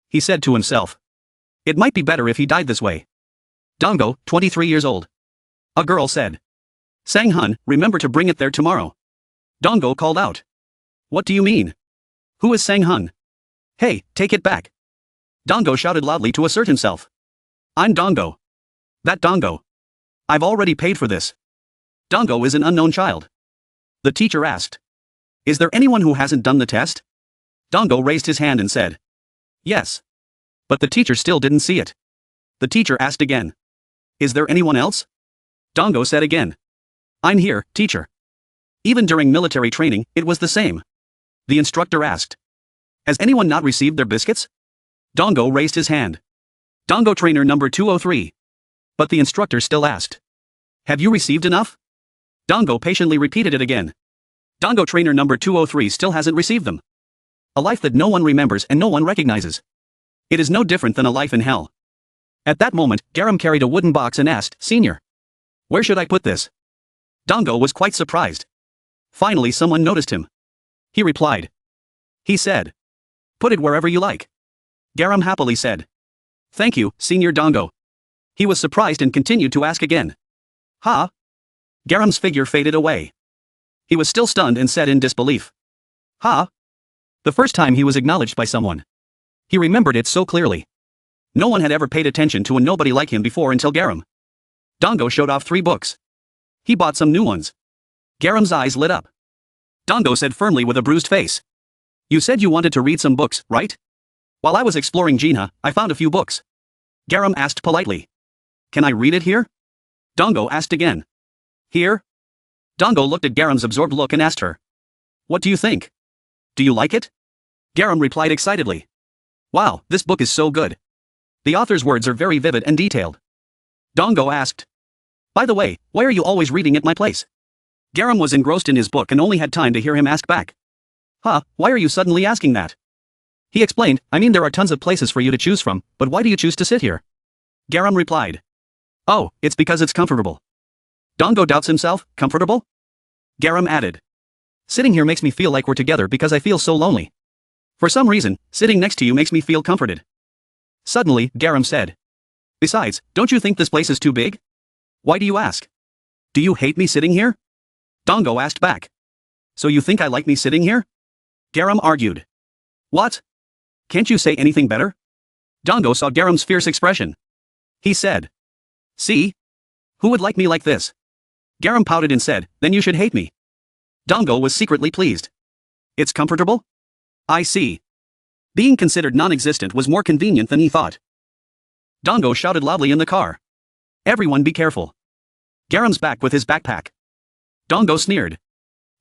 He said to himself. It might be better if he died this way. Dango, 23 years old. A girl said. Sang-hun, remember to bring it there tomorrow. Dango called out. What do you mean? Who is Sang-hun? Hey, take it back. Dango shouted loudly to assert himself. I'm Dango. That Dango. I've already paid for this. Dango is an unknown child. The teacher asked. Is there anyone who hasn't done the test? Dongo raised his hand and said. Yes. But the teacher still didn't see it. The teacher asked again. Is there anyone else? Dongo said again. I'm here, teacher. Even during military training, it was the same. The instructor asked. Has anyone not received their biscuits? Dongo raised his hand. Dongo trainer number 203. But the instructor still asked. Have you received enough? Dongo patiently repeated it again. Dongo trainer number 203 still hasn't received them. A life that no one remembers and no one recognizes. It is no different than a life in hell. At that moment, Garam carried a wooden box and asked, Senior. Where should I put this? Dongo was quite surprised. Finally someone noticed him. He replied. He said. Put it wherever you like. Garam happily said. Thank you, Senior Dongo. He was surprised and continued to ask again. Huh? Garam's figure faded away. He was still stunned and said in disbelief. Huh? The first time he was acknowledged by someone. He remembered it so clearly. No one had ever paid attention to a nobody like him before until Garam. Dongo showed off 3 books. He bought some new ones. Garam's eyes lit up. Dongo said firmly with a bruised face. You said you wanted to read some books, right? While I was exploring Jinha, I found a few books. Garam asked politely. Can I read it here? Dongo asked again. Here? Dongo looked at Garam's absorbed look and asked her. What do you think? Do you like it? Garam replied excitedly. Wow, this book is so good. The author's words are very vivid and detailed. Dongo asked. By the way, why are you always reading at my place? Garam was engrossed in his book and only had time to hear him ask back. Huh, why are you suddenly asking that? He explained, I mean there are tons of places for you to choose from, but why do you choose to sit here? Garam replied. Oh, it's because it's comfortable. Dongo doubts himself, comfortable? Garam added. Sitting here makes me feel like we're together because I feel so lonely. For some reason, sitting next to you makes me feel comforted. Suddenly, Garam said. Besides, don't you think this place is too big? Why do you ask? Do you hate me sitting here? Dongo asked back. So you think I like me sitting here? Garam argued. What? Can't you say anything better? Dongo saw Garam's fierce expression. He said. See? Who would like me like this? Garam pouted and said, then you should hate me. Dongo was secretly pleased. It's comfortable? I see. Being considered non-existent was more convenient than he thought. Dongo shouted loudly in the car. Everyone be careful. Garam's back with his backpack. Dongo sneered.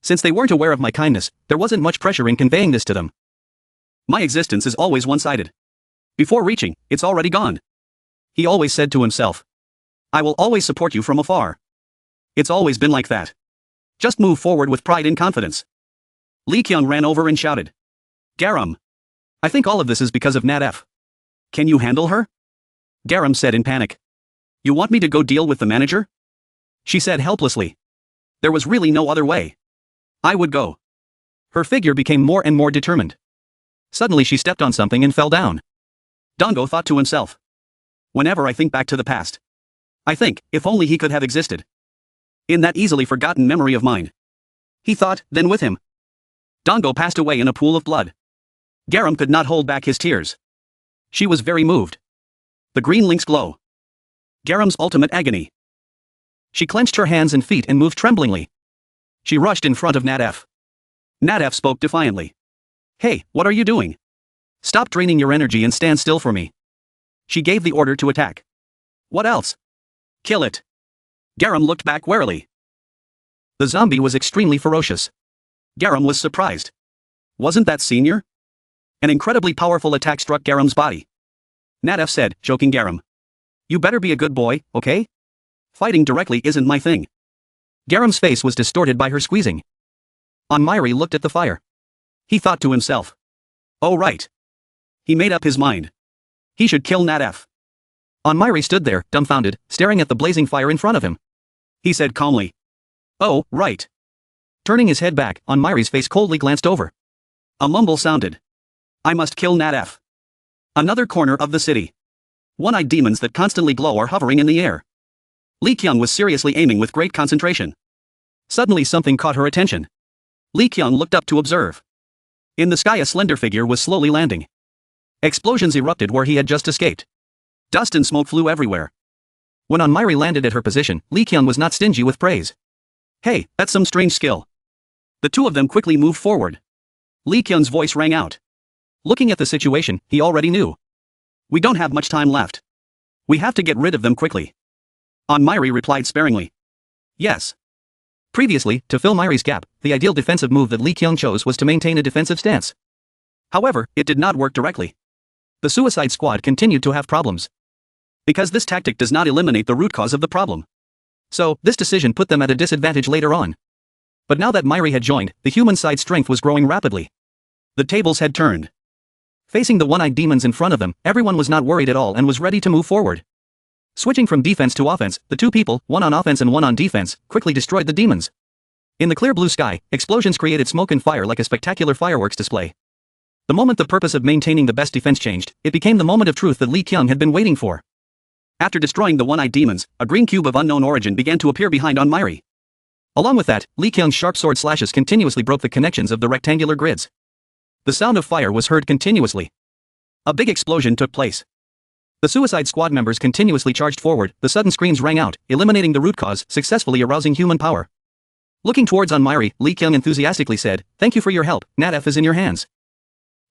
Since they weren't aware of my kindness, there wasn't much pressure in conveying this to them. My existence is always one-sided. Before reaching, it's already gone. He always said to himself. I will always support you from afar. It's always been like that. Just move forward with pride and confidence. Lee Kyung ran over and shouted. Garam. I think all of this is because of Nat F. Can you handle her? Garam said in panic. You want me to go deal with the manager? She said helplessly. There was really no other way. I would go. Her figure became more and more determined. Suddenly she stepped on something and fell down. Dongo thought to himself. Whenever I think back to the past, I think, if only he could have existed. In that easily forgotten memory of mine. He thought, then with him. Dongo passed away in a pool of blood. Garam could not hold back his tears. She was very moved. The green link's glow. Garam's ultimate agony. She clenched her hands and feet and moved tremblingly. She rushed in front of Nat F. Nat F spoke defiantly. Hey, what are you doing? Stop draining your energy and stand still for me. She gave the order to attack. What else? Kill it. Garam looked back warily. The zombie was extremely ferocious. Garam was surprised. Wasn't that Senior? An incredibly powerful attack struck Garam's body. Nat F said, joking Garam. You better be a good boy, okay? Fighting directly isn't my thing. Garam's face was distorted by her squeezing. Onmiri looked at the fire. He thought to himself. Oh right. He made up his mind. He should kill Nat F. Onmiri stood there, dumbfounded, staring at the blazing fire in front of him. He said calmly. Oh, right. Turning his head back, Onmiri's face coldly glanced over. A mumble sounded. I must kill Nat F. Another corner of the city. One-eyed demons that constantly glow are hovering in the air. Lee Kyung was seriously aiming with great concentration. Suddenly something caught her attention. Lee Kyung looked up to observe. In the sky a slender figure was slowly landing. Explosions erupted where he had just escaped. Dust and smoke flew everywhere. When Onmiri landed at her position, Lee Kyung was not stingy with praise. Hey, that's some strange skill. The two of them quickly moved forward. Lee Kyung's voice rang out. Looking at the situation, he already knew. We don't have much time left. We have to get rid of them quickly. Mairi replied sparingly. Yes. Previously, to fill Mairi's gap, the ideal defensive move that Lee Kyung chose was to maintain a defensive stance. However, it did not work directly. The Suicide Squad continued to have problems. Because this tactic does not eliminate the root cause of the problem. So, this decision put them at a disadvantage later on. But now that Mairi had joined, the human side strength was growing rapidly. The tables had turned. Facing the one-eyed demons in front of them, everyone was not worried at all and was ready to move forward. Switching from defense to offense, the two people, one on offense and one on defense, quickly destroyed the demons. In the clear blue sky, explosions created smoke and fire like a spectacular fireworks display. The moment the purpose of maintaining the best defense changed, it became the moment of truth that Lee Kyung had been waiting for. After destroying the one-eyed demons, a green cube of unknown origin began to appear behind Mairi. Along with that, Lee Kyung's sharp sword slashes continuously broke the connections of the rectangular grids. The sound of fire was heard continuously. A big explosion took place. The Suicide Squad members continuously charged forward, the sudden screams rang out, eliminating the root cause, successfully arousing human power. Looking towards Mairi, Lee Kyung enthusiastically said, "Thank you for your help, NATF is in your hands."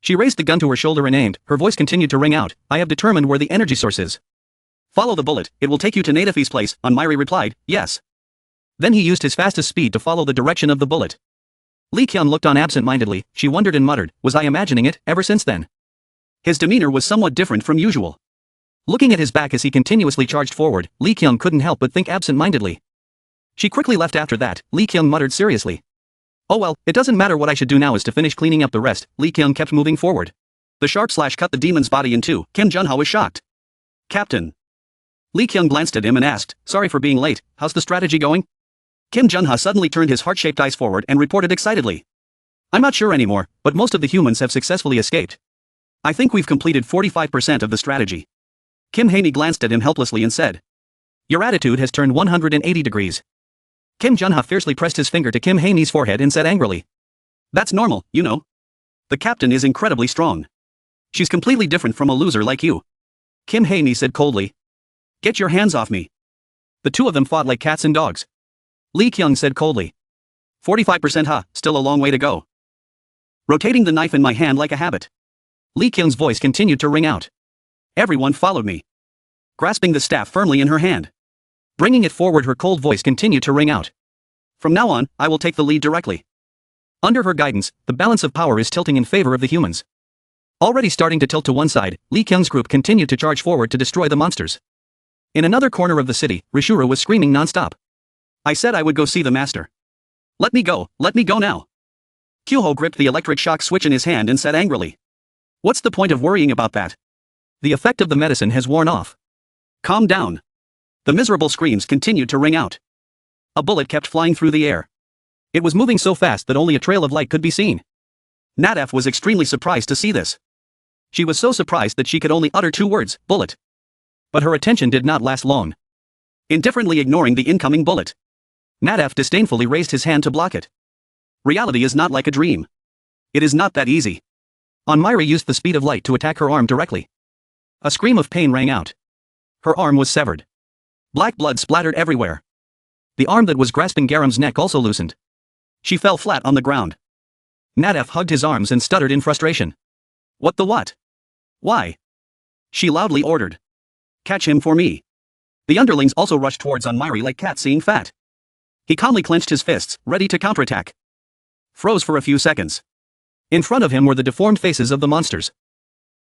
She raised the gun to her shoulder and aimed, her voice continued to ring out, "I have determined where the energy source is. Follow the bullet, it will take you to Nataf's place," Mairi replied, "Yes." Then he used his fastest speed to follow the direction of the bullet. Lee Kyung looked on absent-mindedly, she wondered and muttered, "Was I imagining it, ever since then?" His demeanor was somewhat different from usual. Looking at his back as he continuously charged forward, Lee Kyung couldn't help but think absent-mindedly. She quickly left after that, Lee Kyung muttered seriously. "Oh well, it doesn't matter, what I should do now is to finish cleaning up the rest." Lee Kyung kept moving forward. The sharp slash cut the demon's body in two. Kim Junha was shocked. "Captain." Lee Kyung glanced at him and asked, "Sorry for being late, how's the strategy going?" Kim Junha suddenly turned his heart-shaped eyes forward and reported excitedly. "I'm not sure anymore, but most of the humans have successfully escaped. I think we've completed 45% of the strategy." Kim Haney glanced at him helplessly and said, "Your attitude has turned 180 degrees. Kim Junha fiercely pressed his finger to Kim Haney's forehead and said angrily, "That's normal, you know. The captain is incredibly strong. She's completely different from a loser like you." Kim Haney said coldly, "Get your hands off me." The two of them fought like cats and dogs. Lee Kyung said coldly, 45%, huh, still a long way to go. Rotating the knife in my hand like a habit. Lee Kyung's voice continued to ring out. Everyone followed me. Grasping the staff firmly in her hand. Bringing it forward, her cold voice continued to ring out. "From now on, I will take the lead directly." Under her guidance, the balance of power is tilting in favor of the humans. Already starting to tilt to one side, Lee Kyung's group continued to charge forward to destroy the monsters. In another corner of the city, Rishura was screaming non-stop. "I said I would go see the master. Let me go now." Kyuho gripped the electric shock switch in his hand and said angrily, "What's the point of worrying about that? The effect of the medicine has worn off. Calm down." The miserable screams continued to ring out. A bullet kept flying through the air. It was moving so fast that only a trail of light could be seen. Nataf was extremely surprised to see this. She was so surprised that she could only utter two words, "bullet." But her attention did not last long. Indifferently ignoring the incoming bullet, Nataf disdainfully raised his hand to block it. Reality is not like a dream. It is not that easy. Mairi used the speed of light to attack her arm directly. A scream of pain rang out. Her arm was severed. Black blood splattered everywhere. The arm that was grasping Garam's neck also loosened. She fell flat on the ground. Nataf hugged his arms and stuttered in frustration. "What the what? Why?" She loudly ordered. "Catch him for me." The underlings also rushed towards Mairi like cats seeing fat. He calmly clenched his fists, ready to counterattack. Froze for a few seconds. In front of him were the deformed faces of the monsters.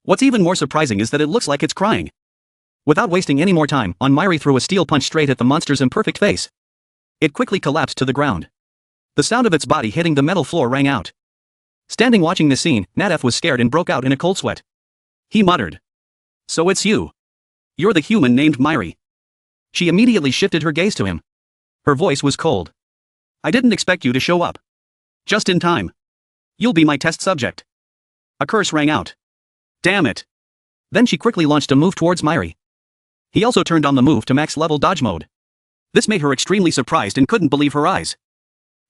What's even more surprising is that it looks like it's crying. Without wasting any more time, Mairi threw a steel punch straight at the monster's imperfect face. It quickly collapsed to the ground. The sound of its body hitting the metal floor rang out. Standing watching the scene, Nataf was scared and broke out in a cold sweat. He muttered, "So it's you. You're the human named Mairi." She immediately shifted her gaze to him. Her voice was cold. "I didn't expect you to show up. Just in time. You'll be my test subject." A curse rang out. "Damn it." Then she quickly launched a move towards Mairi. He also turned on the move to max-level dodge mode. This made her extremely surprised and couldn't believe her eyes.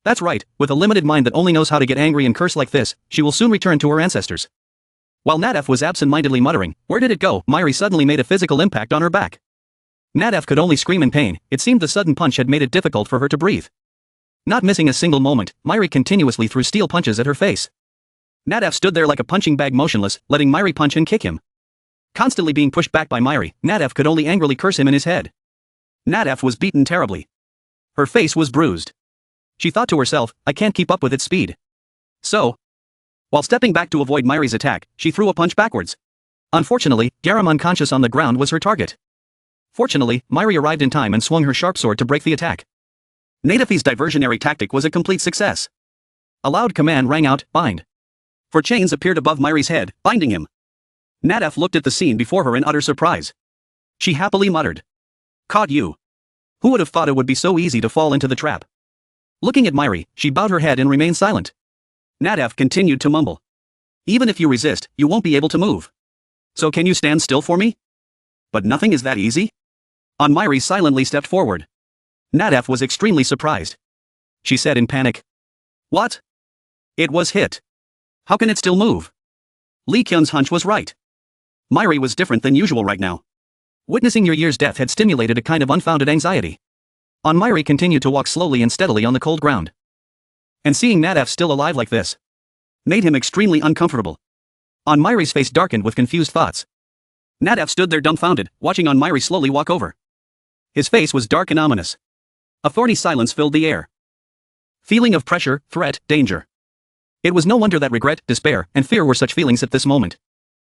That's right, with a limited mind that only knows how to get angry and curse like this, she will soon return to her ancestors. While Nataf was absent-mindedly muttering, "Where did it go?" Mairi suddenly made a physical impact on her back. Nataf could only scream in pain. It seemed the sudden punch had made it difficult for her to breathe. Not missing a single moment, Mairi continuously threw steel punches at her face. Nadef stood there like a punching bag motionless, letting Myri punch and kick him. Constantly being pushed back by Myri, Nadef could only angrily curse him in his head. Nadef was beaten terribly. Her face was bruised. She thought to herself, I can't keep up with its speed. So, while stepping back to avoid Myri's attack, she threw a punch backwards. Unfortunately, Garam unconscious on the ground was her target. Fortunately, Myri arrived in time and swung her sharp sword to break the attack. Nadef's diversionary tactic was a complete success. A loud command rang out, bind. For chains appeared above Myri's head, binding him. Nadef looked at the scene before her in utter surprise. She happily muttered. Caught you. Who would have thought it would be so easy to fall into the trap? Looking at Myri, she bowed her head and remained silent. Nadef continued to mumble. Even if you resist, you won't be able to move. So can you stand still for me? But nothing is that easy? Myri silently stepped forward. Nadef was extremely surprised. She said in panic. What? It was hit. How can it still move? Lee Kyun's hunch was right. Myri was different than usual right now. Witnessing Year's death had stimulated a kind of unfounded anxiety. Myri continued to walk slowly and steadily on the cold ground. And seeing Nadef still alive like this made him extremely uncomfortable. Myri's face darkened with confused thoughts. Nadef stood there dumbfounded, watching Myri slowly walk over. His face was dark and ominous. A thorny silence filled the air. Feeling of pressure, threat, danger. It was no wonder that regret, despair, and fear were such feelings at this moment.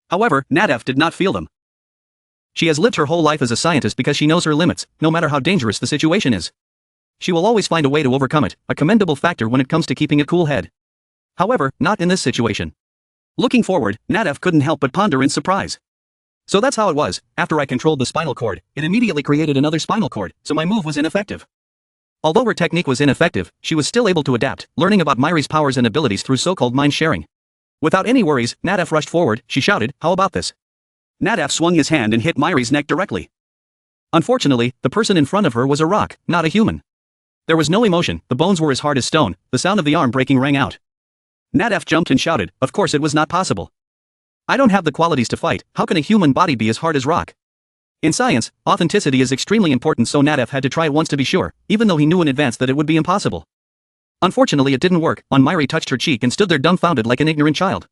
However, Nadef did not feel them. She has lived her whole life as a scientist because she knows her limits, no matter how dangerous the situation is. She will always find a way to overcome it, a commendable factor when it comes to keeping a cool head. However, not in this situation. Looking forward, Nadef couldn't help but ponder in surprise. So that's how it was. After I controlled the spinal cord, it immediately created another spinal cord, so my move was ineffective. Although her technique was ineffective, she was still able to adapt, learning about Myri's powers and abilities through so-called mind sharing. Without any worries, Nadef rushed forward. She shouted, how about this? Nadef swung his hand and hit Myri's neck directly. Unfortunately, the person in front of her was a rock, not a human. There was no emotion, the bones were as hard as stone, the sound of the arm breaking rang out. Nadef jumped and shouted, of course it was not possible. I don't have the qualities to fight, how can a human body be as hard as rock? In science, authenticity is extremely important, so Nadef had to try it once to be sure, even though he knew in advance that it would be impossible. Unfortunately it didn't work. Myri touched her cheek and stood there dumbfounded like an ignorant child.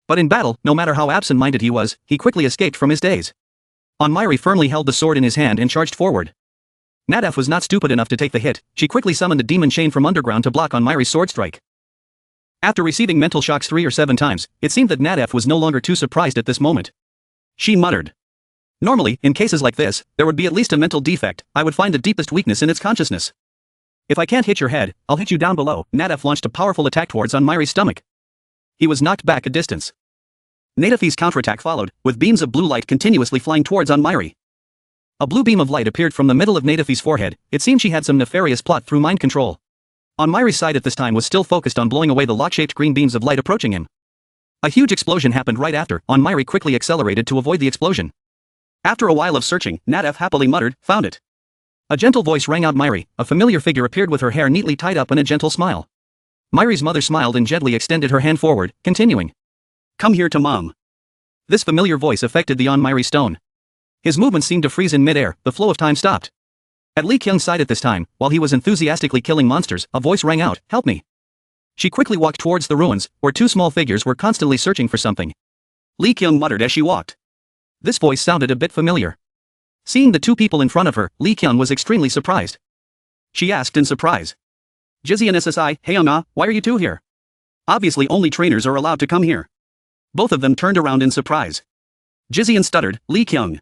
But in battle, no matter how absent-minded he was, he quickly escaped from his daze. Myri firmly held the sword in his hand and charged forward. Nadef was not stupid enough to take the hit. She quickly summoned a demon chain from underground to block Myri's sword strike. After receiving mental shocks 3 or 7 times, it seemed that Nadef was no longer too surprised at this moment. She muttered. Normally, in cases like this, there would be at least a mental defect. I would find the deepest weakness in its consciousness. If I can't hit your head, I'll hit you down below. Nadef launched a powerful attack towards Myri's stomach. He was knocked back a distance. Nadef's counterattack followed, with beams of blue light continuously flying towards Myri. A blue beam of light appeared from the middle of Nadef's forehead. It seemed she had some nefarious plot through mind control. Myri's side at this time was still focused on blowing away the lock-shaped green beams of light approaching him. A huge explosion happened right after. Myri quickly accelerated to avoid the explosion. After a while of searching, Nadef happily muttered, found it. A gentle voice rang out Myri. A familiar figure appeared with her hair neatly tied up and a gentle smile. Myri's mother smiled and gently extended her hand forward, continuing. Come here to mom. This familiar voice affected the Myri stone. His movements seemed to freeze in midair, the flow of time stopped. At Lee Kyung's side at this time, while he was enthusiastically killing monsters, a voice rang out, help me. She quickly walked towards the ruins, where 2 small figures were constantly searching for something. Lee Kyung muttered as she walked. This voice sounded a bit familiar. Seeing the 2 people in front of her, Lee Kyung was extremely surprised. She asked in surprise. Jizzy and SSI, hey why are you 2 here? Obviously only trainers are allowed to come here. Both of them turned around in surprise. Jizzy and stuttered, Lee Kyung.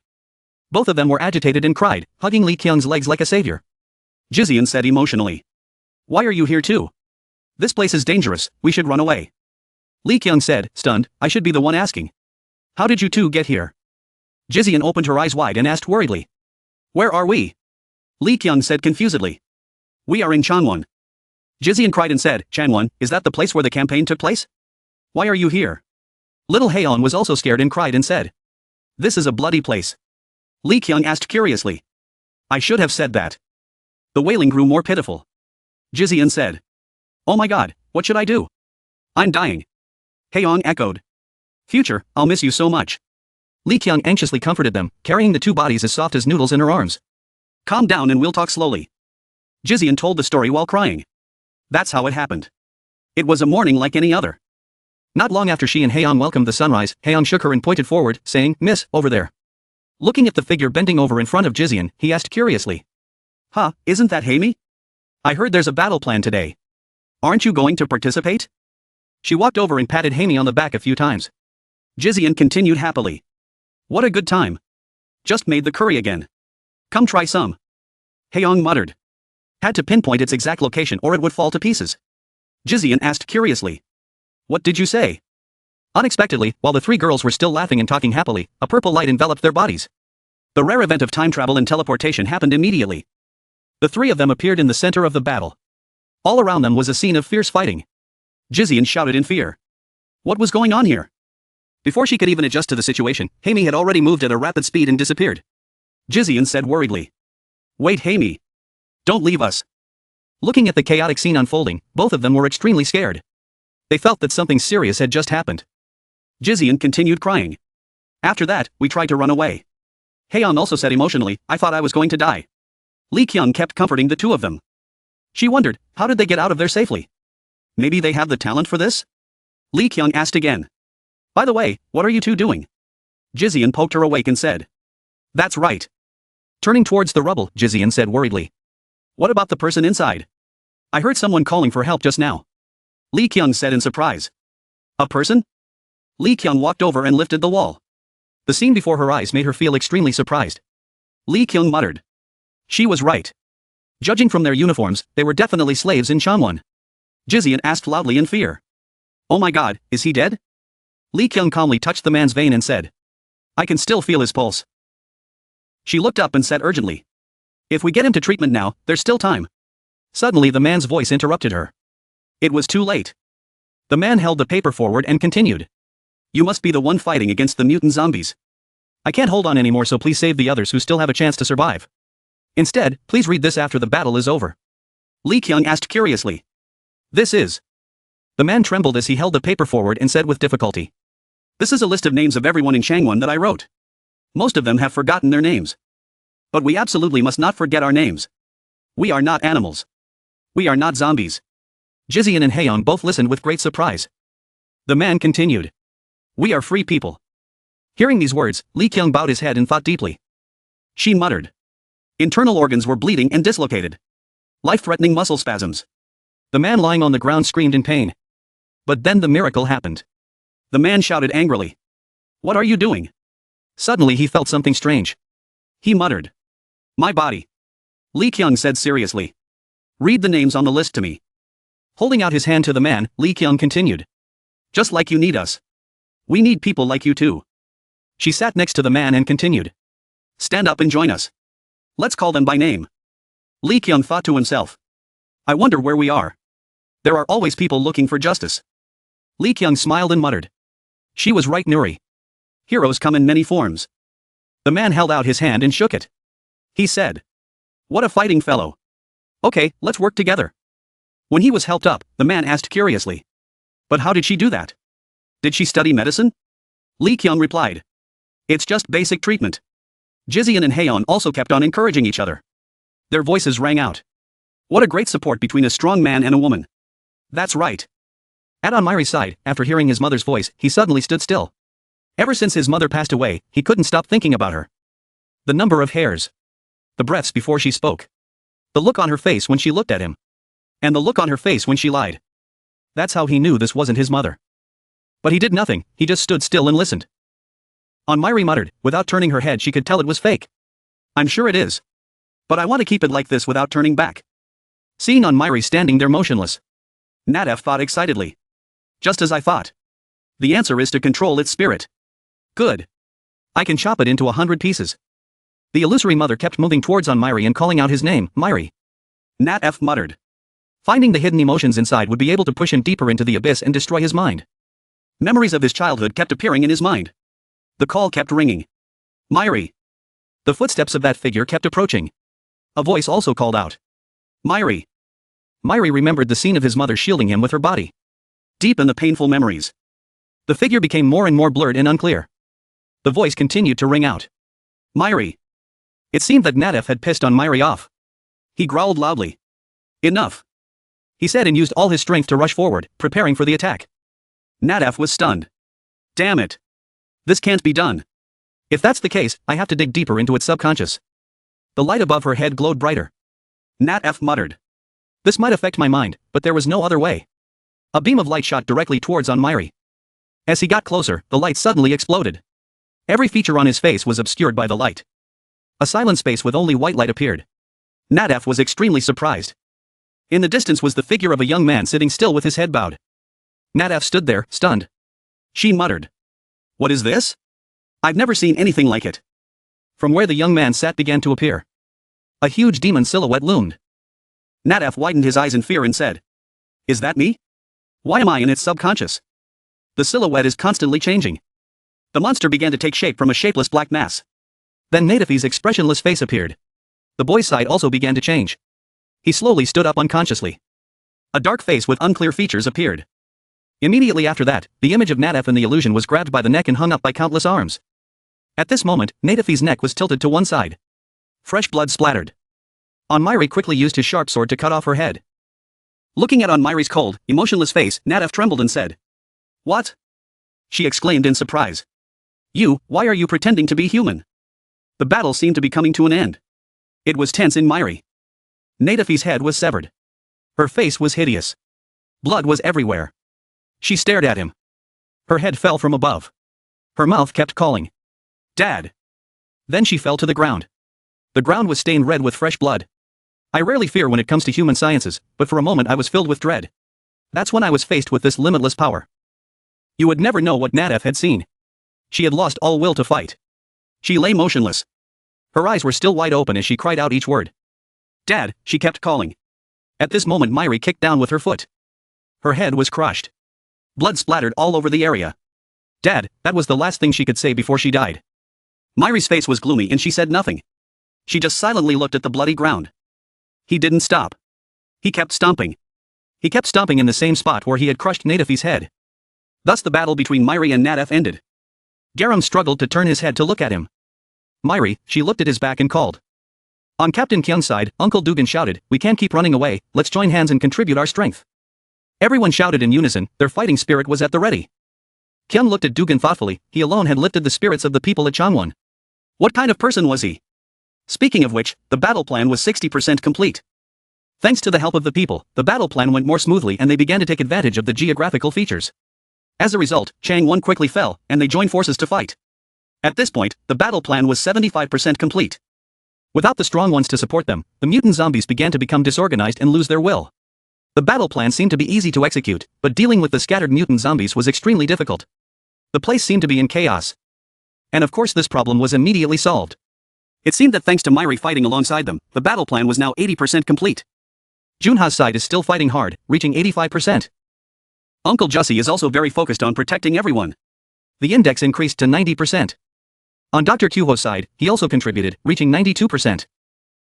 Both of them were agitated and cried, hugging Lee Kyung's legs like a savior. Jizzian said emotionally. Why are you here too? This place is dangerous, we should run away. Lee Kyung said, stunned, I should be the one asking. How did you 2 get here? Jizzian opened her eyes wide and asked worriedly. Where are we? Lee Kyung said confusedly. We are in Changwon. Jizzian cried and said, Changwon, is that the place where the campaign took place? Why are you here? Little Haeon was also scared and cried and said. This is a bloody place. Lee Kyung asked curiously. I should have said that. The wailing grew more pitiful. Jizzian said. Oh my god, what should I do? I'm dying. Haeon echoed. Future, I'll miss you so much. Lee Kyung anxiously comforted them, carrying the 2 bodies as soft as noodles in her arms. Calm down and we'll talk slowly. Jizzian told the story while crying. That's how it happened. It was a morning like any other. Not long after she and Haeyoung welcomed the sunrise, Haeyoung shook her and pointed forward, saying, "Miss, over there." Looking at the figure bending over in front of Jizeon, he asked curiously. "Huh, isn't that Haemi? I heard there's a battle planned today. Aren't you going to participate?" She walked over and patted Haemi on the back a few times. Jizeon continued happily. "What a good time. Just made the curry again. Come try some." Haeyoung muttered. Had to pinpoint its exact location or it would fall to pieces. Jizeon asked curiously. "What did you say?" Unexpectedly, while the three girls were still laughing and talking happily, a purple light enveloped their bodies. The rare event of time travel and teleportation happened immediately. The three of them appeared in the center of the battle. All around them was a scene of fierce fighting. Jizeon shouted in fear. What was going on here? Before she could even adjust to the situation, Haemi had already moved at a rapid speed and disappeared. Jizeon said worriedly. "Wait, Haemi. Don't leave us." Looking at the chaotic scene unfolding, both of them were extremely scared. They felt that something serious had just happened. Jizeon continued crying. "After that, we tried to run away." Haeyoung also said emotionally, "I thought I was going to die." Lee Kyung kept comforting the two of them. She wondered, how did they get out of there safely? Maybe they have the talent for this? Lee Kyung asked again. "By the way, what are you two doing?" Jizeon poked her awake and said. "That's right." Turning towards the rubble, Jizeon said worriedly. "What about the person inside? I heard someone calling for help just now." Lee Kyung said in surprise. "A person?" Lee Kyung walked over and lifted the wall. The scene before her eyes made her feel extremely surprised. Lee Kyung muttered. She was right. Judging from their uniforms, they were definitely slaves in Changwon. Jizeon asked loudly in fear. "Oh my god, is he dead?" Lee Kyung calmly touched the man's vein and said. "I can still feel his pulse." She looked up and said urgently. "If we get him to treatment now, there's still time." Suddenly the man's voice interrupted her. It was too late. The man held the paper forward and continued. "You must be the one fighting against the mutant zombies. I can't hold on anymore, so please save the others who still have a chance to survive. Instead, please read this after the battle is over." Lee Kyung asked curiously. "This is..." The man trembled as he held the paper forward and said with difficulty. "This is a list of names of everyone in Changwon that I wrote. Most of them have forgotten their names. But we absolutely must not forget our names. We are not animals. We are not zombies." Jizeon and Haeyoung both listened with great surprise. The man continued. "We are free people." Hearing these words, Lee Kyung bowed his head and thought deeply. She muttered. Internal organs were bleeding and dislocated. Life-threatening muscle spasms. The man lying on the ground screamed in pain. But then the miracle happened. The man shouted angrily. "What are you doing?" Suddenly he felt something strange. He muttered. "My body." Lee Kyung said seriously. "Read the names on the list to me." Holding out his hand to the man, Lee Kyung continued. "Just like you need us. We need people like you too." She sat next to the man and continued. "Stand up and join us. Let's call them by name." Lee Kyung thought to himself. "I wonder where we are. There are always people looking for justice." Lee Kyung smiled and muttered. She was right, Nuri. Heroes come in many forms. The man held out his hand and shook it. He said. "What a fighting fellow. Okay, let's work together." When he was helped up, the man asked curiously. "But how did she do that? Did she study medicine?" Lee Kyung replied. "It's just basic treatment." Jizeon and Haeyeon also kept on encouraging each other. Their voices rang out. What a great support between a strong man and a woman. That's right. At Onmiri's side, after hearing his mother's voice, he suddenly stood still. Ever since his mother passed away, he couldn't stop thinking about her. The number of hairs. The breaths before she spoke. The look on her face when she looked at him. And the look on her face when she lied. That's how he knew this wasn't his mother. But he did nothing, he just stood still and listened. Onmiri muttered, without turning her head she could tell it was fake. "I'm sure it is. But I want to keep it like this without turning back." Seeing Onmiri standing there motionless, Nadef thought excitedly. Just as I thought. The answer is to control its spirit. Good. I can chop it into 100 pieces. The illusory mother kept moving towards Onmiri and calling out his name, Miri. Nadef muttered. Finding the hidden emotions inside would be able to push him deeper into the abyss and destroy his mind. Memories of his childhood kept appearing in his mind. The call kept ringing. Miri. The footsteps of that figure kept approaching. A voice also called out. Miri. Miri remembered the scene of his mother shielding him with her body. Deep in the painful memories. The figure became more and more blurred and unclear. The voice continued to ring out. Miri. It seemed that Nadef had pissed Miri off. He growled loudly. Enough. He said and used all his strength to rush forward, preparing for the attack. Nadef was stunned. Damn it. This can't be done. If that's the case, I have to dig deeper into its subconscious. The light above her head glowed brighter. Nadef muttered. This might affect my mind, but there was no other way. A beam of light shot directly towards Onmiri. As he got closer, the light suddenly exploded. Every feature on his face was obscured by the light. A silent space with only white light appeared. Nadef was extremely surprised. In the distance was the figure of a young man sitting still with his head bowed. Nadef stood there, stunned. She muttered. What is this? I've never seen anything like it. From where the young man sat began to appear. A huge demon silhouette loomed. Nadef widened his eyes in fear and said. Is that me? Why am I in its subconscious? The silhouette is constantly changing. The monster began to take shape from a shapeless black mass. Then Nadef's expressionless face appeared. The boy's side also began to change. He slowly stood up unconsciously. A dark face with unclear features appeared. Immediately after that, the image of Nadef in the illusion was grabbed by the neck and hung up by countless arms. At this moment, Nadef's neck was tilted to one side. Fresh blood splattered. Onmiri quickly used his sharp sword to cut off her head. Looking at Onmiri's cold, emotionless face, Nadef trembled and said. What? She exclaimed in surprise. Why are you pretending to be human? The battle seemed to be coming to an end. It was tense in Miri. Nadef's head was severed. Her face was hideous. Blood was everywhere. She stared at him. Her head fell from above. Her mouth kept calling. Dad. Then she fell to the ground. The ground was stained red with fresh blood. I rarely fear when it comes to human sciences, but for a moment I was filled with dread. That's when I was faced with this limitless power. You would never know what Nadef had seen. She had lost all will to fight. She lay motionless. Her eyes were still wide open as she cried out each word. Dad, she kept calling. At this moment Miri kicked down with her foot. Her head was crushed. Blood splattered all over the area. Dad, that was the last thing she could say before she died. Miri's face was gloomy and she said nothing. She just silently looked at the bloody ground. He didn't stop. He kept stomping. He kept stomping in the same spot where he had crushed Nadef's head. Thus the battle between Miri and Nadef ended. Garam struggled to turn his head to look at him. Miri, she looked at his back and called. On Captain Kyung's side, Uncle Dugan shouted, we can't keep running away, let's join hands and contribute our strength. Everyone shouted in unison, their fighting spirit was at the ready. Kyung looked at Dugan thoughtfully, he alone had lifted the spirits of the people at Changwon. What kind of person was he? Speaking of which, the battle plan was 60% complete. Thanks to the help of the people, the battle plan went more smoothly and they began to take advantage of the geographical features. As a result, Changwon quickly fell, and they joined forces to fight. At this point, the battle plan was 75% complete. Without the strong ones to support them, the mutant zombies began to become disorganized and lose their will. The battle plan seemed to be easy to execute, but dealing with the scattered mutant zombies was extremely difficult. The place seemed to be in chaos. And of course this problem was immediately solved. It seemed that thanks to Miri fighting alongside them, the battle plan was now 80% complete. Junha's side is still fighting hard, reaching 85%. Uncle Jussie is also very focused on protecting everyone. The index increased to 90%. On Dr. Kyuho's side, he also contributed, reaching 92%.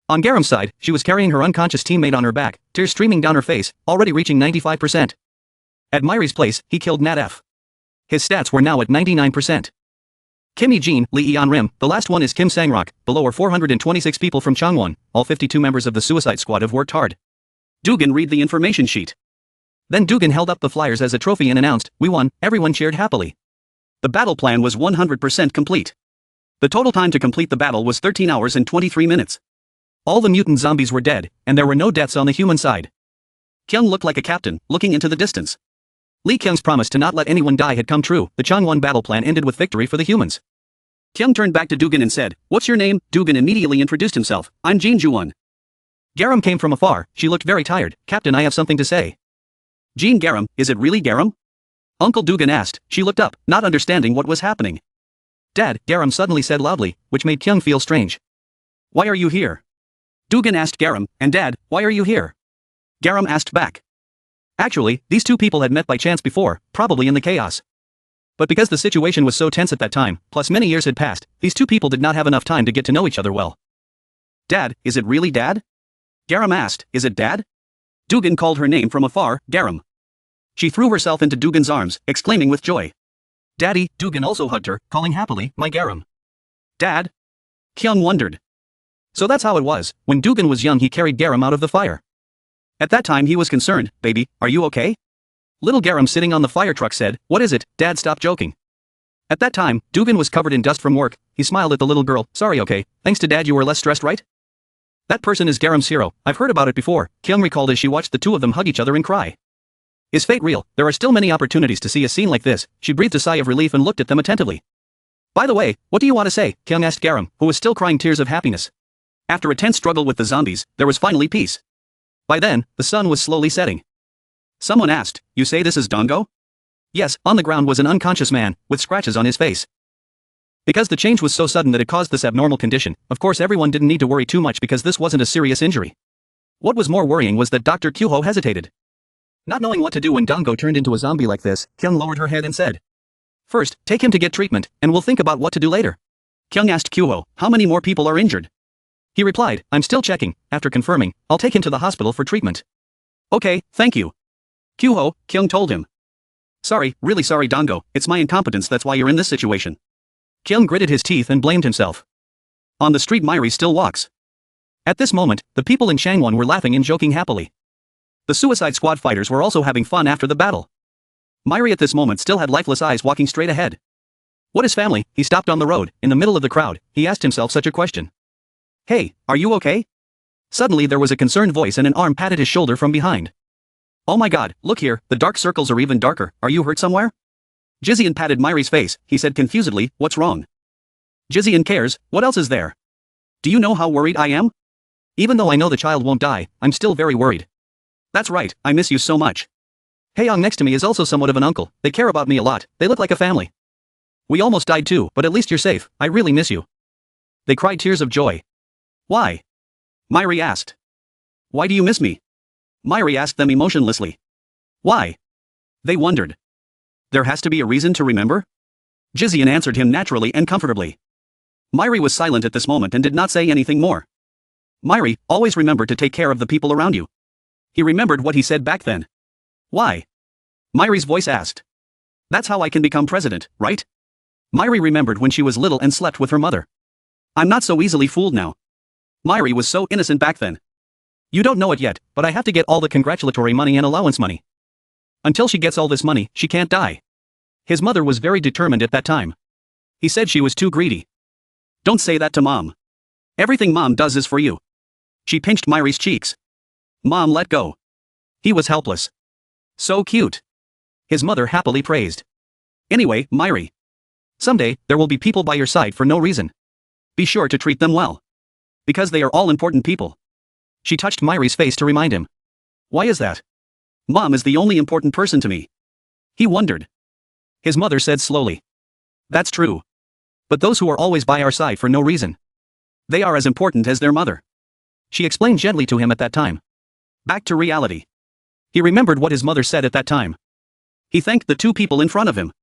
On Garam's side, she was carrying her unconscious teammate on her back, tears streaming down her face, already reaching 95%. At Miri's place, he killed Nadef. His stats were now at 99%. Kim Yi-jin, Lee Eon-rim, the last one is Kim Sang-rok, below are 426 people from Changwon, all 52 members of the Suicide Squad have worked hard. Dugan read the information sheet. Then Dugan held up the flyers as a trophy and announced, we won, everyone cheered happily. The battle plan was 100% complete. The total time to complete the battle was 13 hours and 23 minutes. All the mutant zombies were dead, and there were no deaths on the human side. Kyung looked like a captain, looking into the distance. Lee Kyung's promise to not let anyone die had come true, the Changwon battle plan ended with victory for the humans. Kyung turned back to Dugan and said, what's your name? Dugan immediately introduced himself, I'm Jin Ju-won. Garam came from afar, she looked very tired, Captain I have something to say. Jean Garam, is it really Garam? Uncle Dugan asked, she looked up, not understanding what was happening. Dad, Garam suddenly said loudly, which made Kyung feel strange. Why are you here? Dugan asked Garam, and Dad, why are you here? Garam asked back. Actually, these two people had met by chance before, probably in the chaos. But because the situation was so tense at that time, plus many years had passed, these two people did not have enough time to get to know each other well. Dad, is it really Dad? Garam asked, is it Dad? Dugan called her name from afar, Garam. She threw herself into Dugan's arms, exclaiming with joy. Daddy, Dugan also hugged her, calling happily, my Garam. Dad? Kyung wondered. So that's how it was, when Dugan was young he carried Garam out of the fire. At that time he was concerned, baby, are you okay? Little Garam sitting on the fire truck said, "What is it, Dad, stop joking." At that time, Dugan was covered in dust from work. He smiled at the little girl. "Sorry, okay, thanks to Dad you were less stressed, right?" "That person is Garam's hero, I've heard about it before," Kyung recalled as she watched the two of them hug each other and cry. Is fate real? There are still many opportunities to see a scene like this. She breathed a sigh of relief and looked at them attentively. "By the way, what do you want to say?" Kyung asked Garam, who was still crying tears of happiness. After a tense struggle with the zombies, there was finally peace. By then, the sun was slowly setting. Someone asked, "You say this is Dongo?" Yes, on the ground was an unconscious man, with scratches on his face. Because the change was so sudden that it caused this abnormal condition, of course everyone didn't need to worry too much because this wasn't a serious injury. What was more worrying was that Dr. Kyuho hesitated. Not knowing what to do when Dongo turned into a zombie like this, Kyung lowered her head and said, "First, take him to get treatment, and we'll think about what to do later." Kyung asked Kyuho, "How many more people are injured?" He replied, "I'm still checking." After confirming, "I'll take him to the hospital for treatment." "Okay, thank you." "Kyuho," Kyung told him. "Sorry, really sorry Dongo, it's my incompetence that's why you're in this situation." Kyung gritted his teeth and blamed himself. On the street Myri still walks. At this moment, the people in Changwon were laughing and joking happily. The Suicide Squad fighters were also having fun after the battle. Myri at this moment still had lifeless eyes walking straight ahead. What is family? He stopped on the road, in the middle of the crowd, he asked himself such a question. "Hey, are you okay?" Suddenly there was a concerned voice and an arm patted his shoulder from behind. "Oh my god, look here, the dark circles are even darker, are you hurt somewhere?" Jizian patted Myri's face, he said confusedly, "What's wrong?" Jizian cares, what else is there? "Do you know how worried I am? Even though I know the child won't die, I'm still very worried. That's right, I miss you so much. Haeyong next to me is also somewhat of an uncle, they care about me a lot, they look like a family. We almost died too, but at least you're safe, I really miss you." They cried tears of joy. "Why?" Myri asked. "Why do you miss me?" Myri asked them emotionlessly. "Why?" They wondered. "There has to be a reason to remember?" Jizian answered him naturally and comfortably. Myri was silent at this moment and did not say anything more. "Myri, always remember to take care of the people around you." He remembered what he said back then. "Why?" Myri's voice asked. "That's how I can become president, right?" Myri remembered when she was little and slept with her mother. "I'm not so easily fooled now." Myri was so innocent back then. "You don't know it yet, but I have to get all the congratulatory money and allowance money. Until she gets all this money, she can't die." His mother was very determined at that time. He said she was too greedy. "Don't say that to Mom. Everything Mom does is for you." She pinched Myri's cheeks. Mom let go. He was helpless. "So cute." His mother happily praised. "Anyway, Myri. Someday, there will be people by your side for no reason. Be sure to treat them well. Because they are all important people." She touched Myri's face to remind him. "Why is that?" "Mom is the only important person to me." He wondered. His mother said slowly. "That's true. But those who are always by our side for no reason. They are as important as their mother." She explained gently to him at that time. Back to reality. He remembered what his mother said at that time. He thanked the two people in front of him.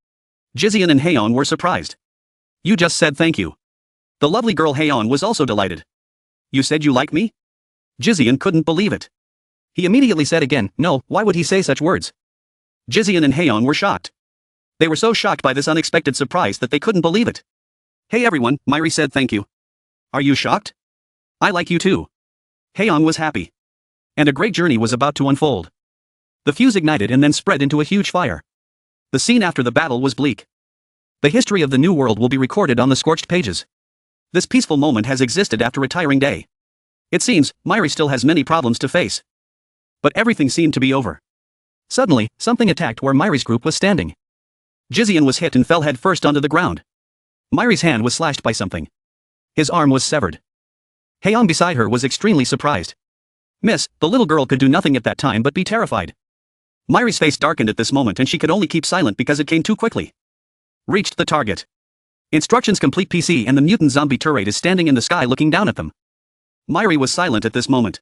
Jizian and Haeon were surprised. "You just said thank you." The lovely girl Haeon was also delighted. "You said you like me?" Jizian couldn't believe it. He immediately said again, "No, why would he say such words?" Jizian and Haeon were shocked. They were so shocked by this unexpected surprise that they couldn't believe it. "Hey everyone," Myri said, "thank you." "Are you shocked?" "I like you too." Haeon was happy. And a great journey was about to unfold. The fuse ignited and then spread into a huge fire. The scene after the battle was bleak. The history of the new world will be recorded on the scorched pages. This peaceful moment has existed after retiring day. It seems, Myri still has many problems to face. But everything seemed to be over. Suddenly, something attacked where Myri's group was standing. Jizian was hit and fell head first onto the ground. Myri's hand was slashed by something. His arm was severed. Haeon beside her was extremely surprised. "Miss," the little girl could do nothing at that time but be terrified. Myri's face darkened at this moment and she could only keep silent because it came too quickly. Reached the target. Instructions complete. PC and the mutant zombie turret is standing in the sky looking down at them. Myri was silent at this moment.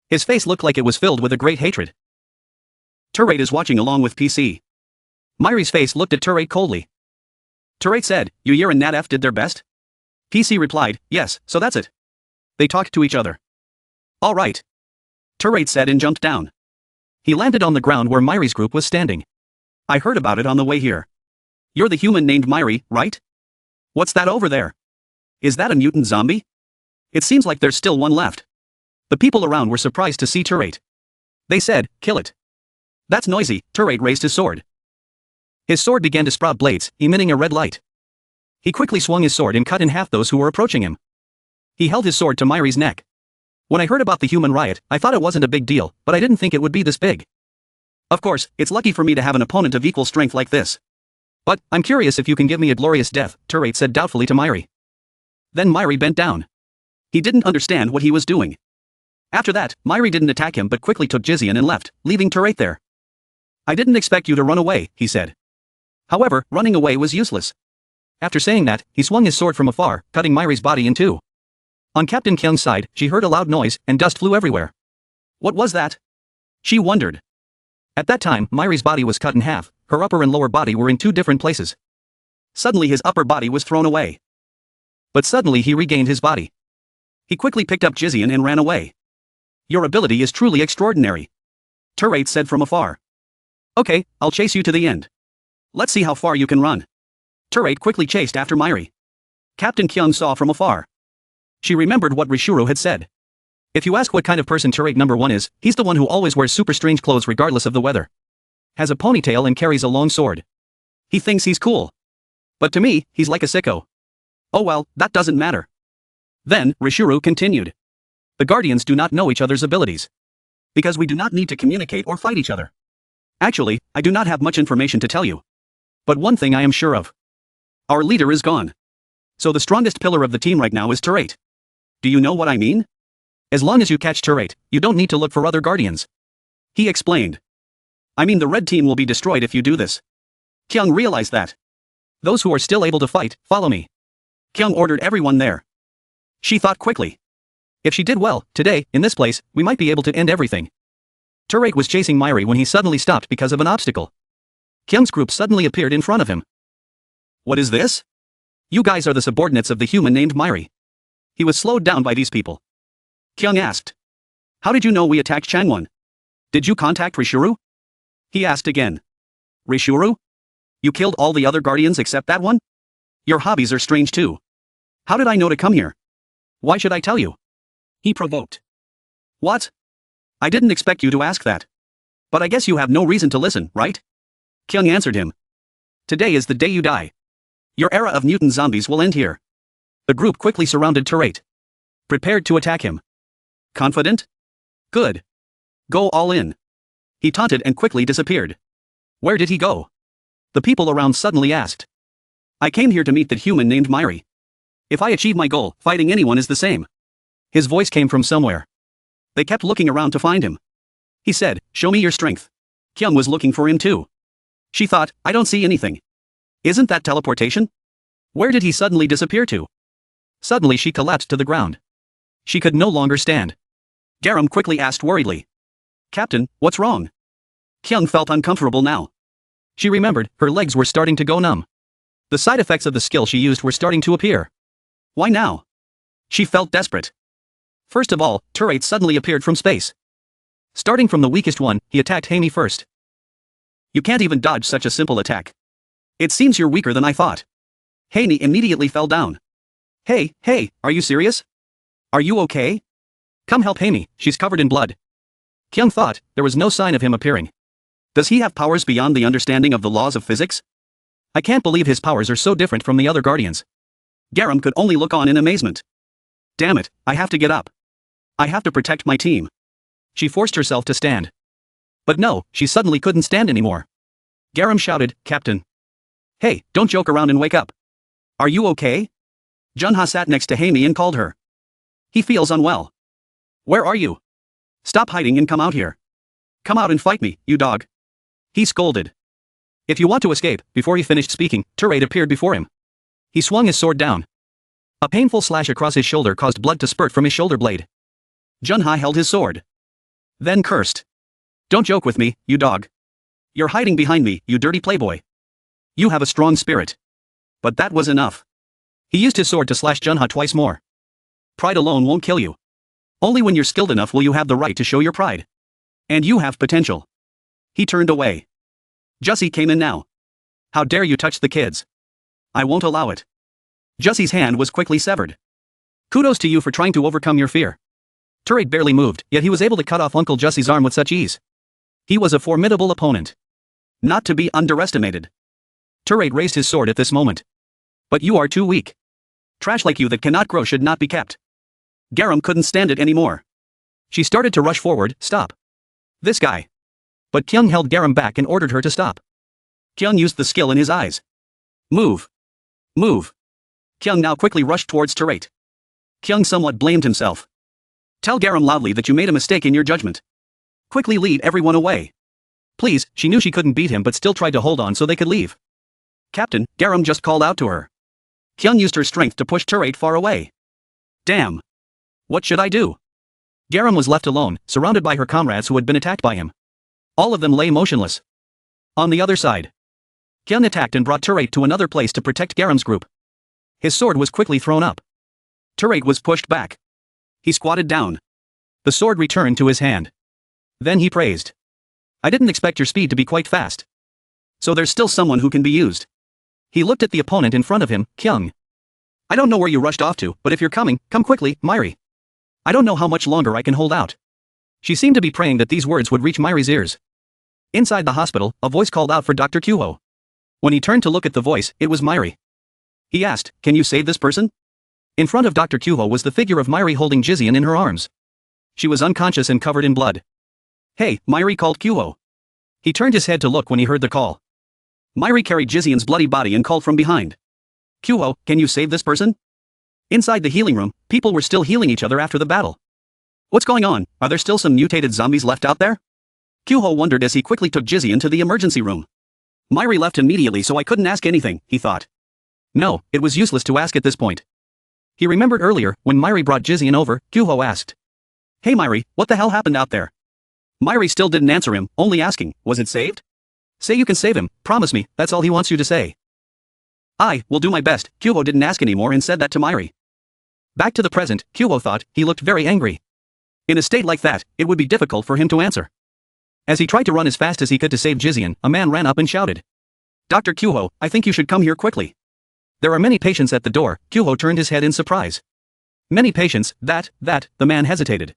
His face looked like it was filled with a great hatred. Turret is watching along with PC. Myri's face looked at Turret coldly. Turret said, "Yuyer and Nadef did their best?" PC replied, "Yes, so that's it." They talked to each other. "All right." Turret said and jumped down. He landed on the ground where Myri's group was standing. "I heard about it on the way here. You're the human named Myri, right? What's that over there? Is that a mutant zombie? It seems like there's still one left." The people around were surprised to see Turret. They said, "Kill it." That's noisy. Turret raised his sword. His sword began to sprout blades, emitting a red light. He quickly swung his sword and cut in half those who were approaching him. He held his sword to Myri's neck. When I heard about the human riot, I thought it wasn't a big deal, but I didn't think it would be this big. Of course, it's lucky for me to have an opponent of equal strength like this. But, I'm curious if you can give me a glorious death, Turret said doubtfully to Myri. Then Myri bent down. He didn't understand what he was doing. After that, Myri didn't attack him but quickly took Jizian and left, leaving Turret there. I didn't expect you to run away, he said. However, running away was useless. After saying that, he swung his sword from afar, cutting Myri's body in two. On Captain Kyung's side, she heard a loud noise, and dust flew everywhere. What was that? She wondered. At that time, Myri's body was cut in half, her upper and lower body were in two different places. Suddenly his upper body was thrown away. But suddenly he regained his body. He quickly picked up Jizian and ran away. Your ability is truly extraordinary. Turret said from afar. Okay, I'll chase you to the end. Let's see how far you can run. Turret quickly chased after Myri. Captain Kyung saw from afar. She remembered what Rishuru had said. If you ask what kind of person Turret number 1 is, he's the one who always wears super strange clothes regardless of the weather. Has a ponytail and carries a long sword. He thinks he's cool. But to me, he's like a sicko. Oh well, that doesn't matter. Then, Rishuru continued. The Guardians do not know each other's abilities. Because we do not need to communicate or fight each other. Actually, I do not have much information to tell you. But one thing I am sure of. Our leader is gone. So the strongest pillar of the team right now is Turret. Do you know what I mean? As long as you catch Turret, you don't need to look for other Guardians. He explained. I mean the red team will be destroyed if you do this. Kyung realized that. Those who are still able to fight, follow me. Kyung ordered everyone there. She thought quickly. If she did well, today, in this place, we might be able to end everything. Turret was chasing Myri when he suddenly stopped because of an obstacle. Kyung's group suddenly appeared in front of him. What is this? You guys are the subordinates of the human named Myri. He was slowed down by these people. Kyung asked. How did you know we attacked Changwon? Did you contact Rishuru? He asked again. Rishuru? You killed all the other guardians except that one? Your hobbies are strange too. How did I know to come here? Why should I tell you? He provoked. What? I didn't expect you to ask that. But I guess you have no reason to listen, right? Kyung answered him. Today is the day you die. Your era of mutant zombies will end here. The group quickly surrounded Turret. Prepared to attack him. Confident? Good. Go all in. He taunted and quickly disappeared. Where did he go? The people around suddenly asked. I came here to meet that human named Myri. If I achieve my goal, fighting anyone is the same. His voice came from somewhere. They kept looking around to find him. He said, show me your strength. Kyung was looking for him too. She thought, I don't see anything. Isn't that teleportation? Where did he suddenly disappear to? Suddenly she collapsed to the ground. She could no longer stand. Garam quickly asked worriedly. Captain, what's wrong? Kyung felt uncomfortable now. She remembered, her legs were starting to go numb. The side effects of the skill she used were starting to appear. Why now? She felt desperate. First of all, Turret suddenly appeared from space. Starting from the weakest one, he attacked Haimi first. You can't even dodge such a simple attack. It seems you're weaker than I thought. Haimi immediately fell down. Hey, are you serious? Are you okay? Come help Haimi, she's covered in blood. Kyung thought, there was no sign of him appearing. Does he have powers beyond the understanding of the laws of physics? I can't believe his powers are so different from the other guardians. Garam could only look on in amazement. Damn it, I have to get up. I have to protect my team. She forced herself to stand. But no, she suddenly couldn't stand anymore. Garam shouted, Captain. Hey, don't joke around and wake up. Are you okay? Junha sat next to Haimi and called her. He feels unwell. Where are you? Stop hiding and come out here. Come out and fight me, you dog. He scolded. If you want to escape, before he finished speaking, Turret appeared before him. He swung his sword down. A painful slash across his shoulder caused blood to spurt from his shoulder blade. Junha held his sword. Then cursed. Don't joke with me, you dog. You're hiding behind me, you dirty playboy. You have a strong spirit. But that was enough. He used his sword to slash Junha twice more. Pride alone won't kill you. Only when you're skilled enough will you have the right to show your pride. And you have potential. He turned away. Jussie came in now. How dare you touch the kids? I won't allow it. Jussie's hand was quickly severed. Kudos to you for trying to overcome your fear. Turret barely moved, yet he was able to cut off Uncle Jussie's arm with such ease. He was a formidable opponent. Not to be underestimated. Turate raised his sword at this moment. But you are too weak. Trash like you that cannot grow should not be kept. Garam couldn't stand it anymore. She started to rush forward. Stop. This guy. But Kyung held Garam back and ordered her to stop. Kyung used the skill in his eyes. Move. Move. Kyung now quickly rushed towards Turate. Kyung somewhat blamed himself. Tell Garam loudly that you made a mistake in your judgment. Quickly lead everyone away. Please, she knew she couldn't beat him but still tried to hold on so they could leave. Captain, Garam just called out to her. Kyung used her strength to push Turate far away. Damn. What should I do? Garam was left alone, surrounded by her comrades who had been attacked by him. All of them lay motionless. On the other side, Kyung attacked and brought Turate to another place to protect Garam's group. His sword was quickly thrown up. Turate was pushed back. He squatted down. The sword returned to his hand. Then he praised. I didn't expect your speed to be quite fast. So there's still someone who can be used. He looked at the opponent in front of him, Kyung. I don't know where you rushed off to, but if you're coming, come quickly, Myri. I don't know how much longer I can hold out. She seemed to be praying that these words would reach Myri's ears. Inside the hospital, a voice called out for Dr. Kyuho. When he turned to look at the voice, it was Myri. He asked, can you save this person? In front of Dr. Kyuho was the figure of Myri holding Jizian in her arms. She was unconscious and covered in blood. Hey, Myri called Kyuho. He turned his head to look when he heard the call. Myri carried Jizian's bloody body and called from behind. Kyuho, can you save this person? Inside the healing room, people were still healing each other after the battle. What's going on? Are there still some mutated zombies left out there? Kyuho wondered as he quickly took Jizian to the emergency room. Myri left immediately so I couldn't ask anything, he thought. No, it was useless to ask at this point. He remembered earlier, when Myri brought Jizian over, Kyuho asked. Hey Myri, what the hell happened out there? Myri still didn't answer him, only asking, was it saved? Say you can save him, promise me, that's all he wants you to say. I will do my best, Kyuho didn't ask anymore and said that to Myri. Back to the present, Kyuho thought, he looked very angry. In a state like that, it would be difficult for him to answer. As he tried to run as fast as he could to save Jizian, a man ran up and shouted. Dr. Kyuho, I think you should come here quickly. There are many patients at the door. Kyuho turned his head in surprise. Many patients, the man hesitated.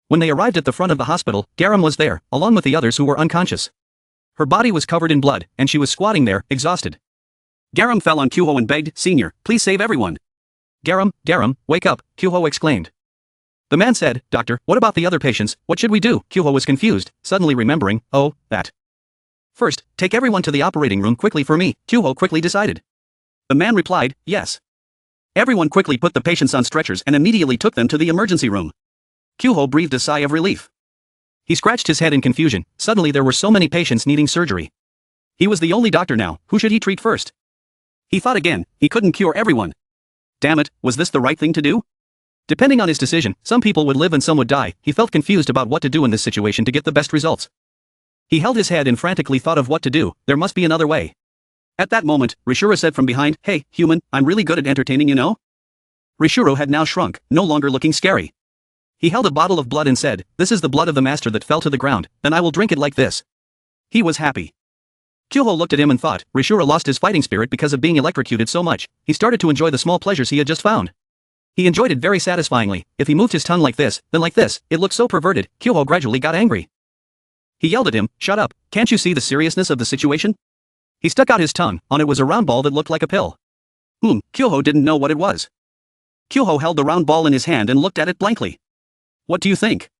When they arrived at the front of the hospital, Garam was there, along with the others who were unconscious. Her body was covered in blood, and she was squatting there, exhausted. Garam fell on Kyuho and begged, Senior, please save everyone. Garam, wake up, Kyuho exclaimed. The man said, Doctor, what about the other patients, what should we do? Kyuho was confused, suddenly remembering, oh, that. First, take everyone to the operating room quickly for me, Kyuho quickly decided. The man replied, yes. Everyone quickly put the patients on stretchers and immediately took them to the emergency room. Kyuho breathed a sigh of relief. He scratched his head in confusion, suddenly there were so many patients needing surgery. He was the only doctor now, who should he treat first? He thought again, he couldn't cure everyone. Damn it, was this the right thing to do? Depending on his decision, some people would live and some would die. He felt confused about what to do in this situation to get the best results. He held his head and frantically thought of what to do, there must be another way. At that moment, Rishura said from behind, hey, human, I'm really good at entertaining you know? Rishuro had now shrunk, no longer looking scary. He held a bottle of blood and said, this is the blood of the master that fell to the ground, then I will drink it like this. He was happy. Kyuho looked at him and thought, Rishura lost his fighting spirit because of being electrocuted so much, he started to enjoy the small pleasures he had just found. He enjoyed it very satisfyingly. If he moved his tongue like this, then like this, it looked so perverted. Kyuho gradually got angry. He yelled at him, shut up, can't you see the seriousness of the situation? He stuck out his tongue, on it was a round ball that looked like a pill. Kyuho didn't know what it was. Kyuho held the round ball in his hand and looked at it blankly. What do you think?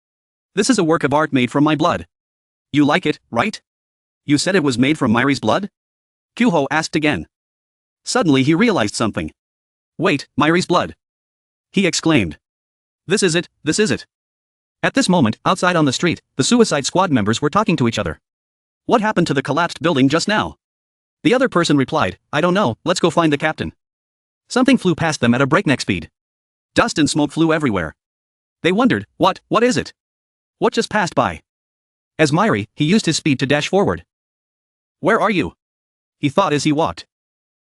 This is a work of art made from my blood. You like it, right? You said it was made from Myri's blood? Kyuho asked again. Suddenly he realized something. Wait, Myri's blood. He exclaimed. This is it, this is it. At this moment, outside on the street, the Suicide Squad members were talking to each other. What happened to the collapsed building just now? The other person replied, I don't know, let's go find the captain. Something flew past them at a breakneck speed. Dust and smoke flew everywhere. They wondered, what is it? What just passed by? As Myri, he used his speed to dash forward. Where are you? He thought as he walked.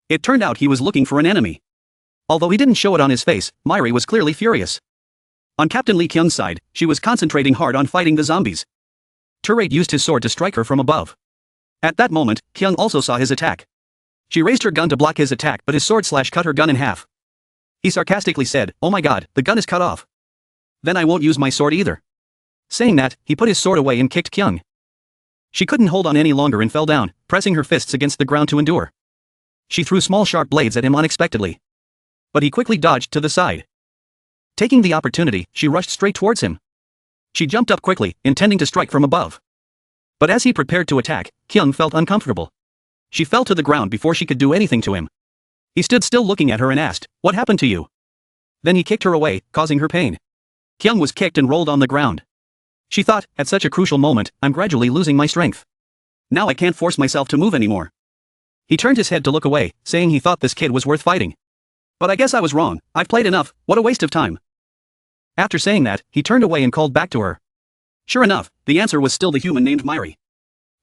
It turned out he was looking for an enemy. Although he didn't show it on his face, Myri was clearly furious. On Captain Lee Kyung's side, she was concentrating hard on fighting the zombies. Turate used his sword to strike her from above. At that moment, Kyung also saw his attack. She raised her gun to block his attack but his sword slash cut her gun in half. He sarcastically said, oh my god, the gun is cut off. Then I won't use my sword either. Saying that, he put his sword away and kicked Kyung. She couldn't hold on any longer and fell down, pressing her fists against the ground to endure. She threw small sharp blades at him unexpectedly. But he quickly dodged to the side. Taking the opportunity, she rushed straight towards him. She jumped up quickly, intending to strike from above. But as he prepared to attack, Kyung felt uncomfortable. She fell to the ground before she could do anything to him. He stood still looking at her and asked, "What happened to you?" Then he kicked her away, causing her pain. Kyung was kicked and rolled on the ground. She thought, at such a crucial moment, I'm gradually losing my strength. Now I can't force myself to move anymore. He turned his head to look away, saying he thought this kid was worth fighting. But I guess I was wrong, I've played enough, what a waste of time. After saying that, he turned away and called back to her. Sure enough, the answer was still the human named Myri.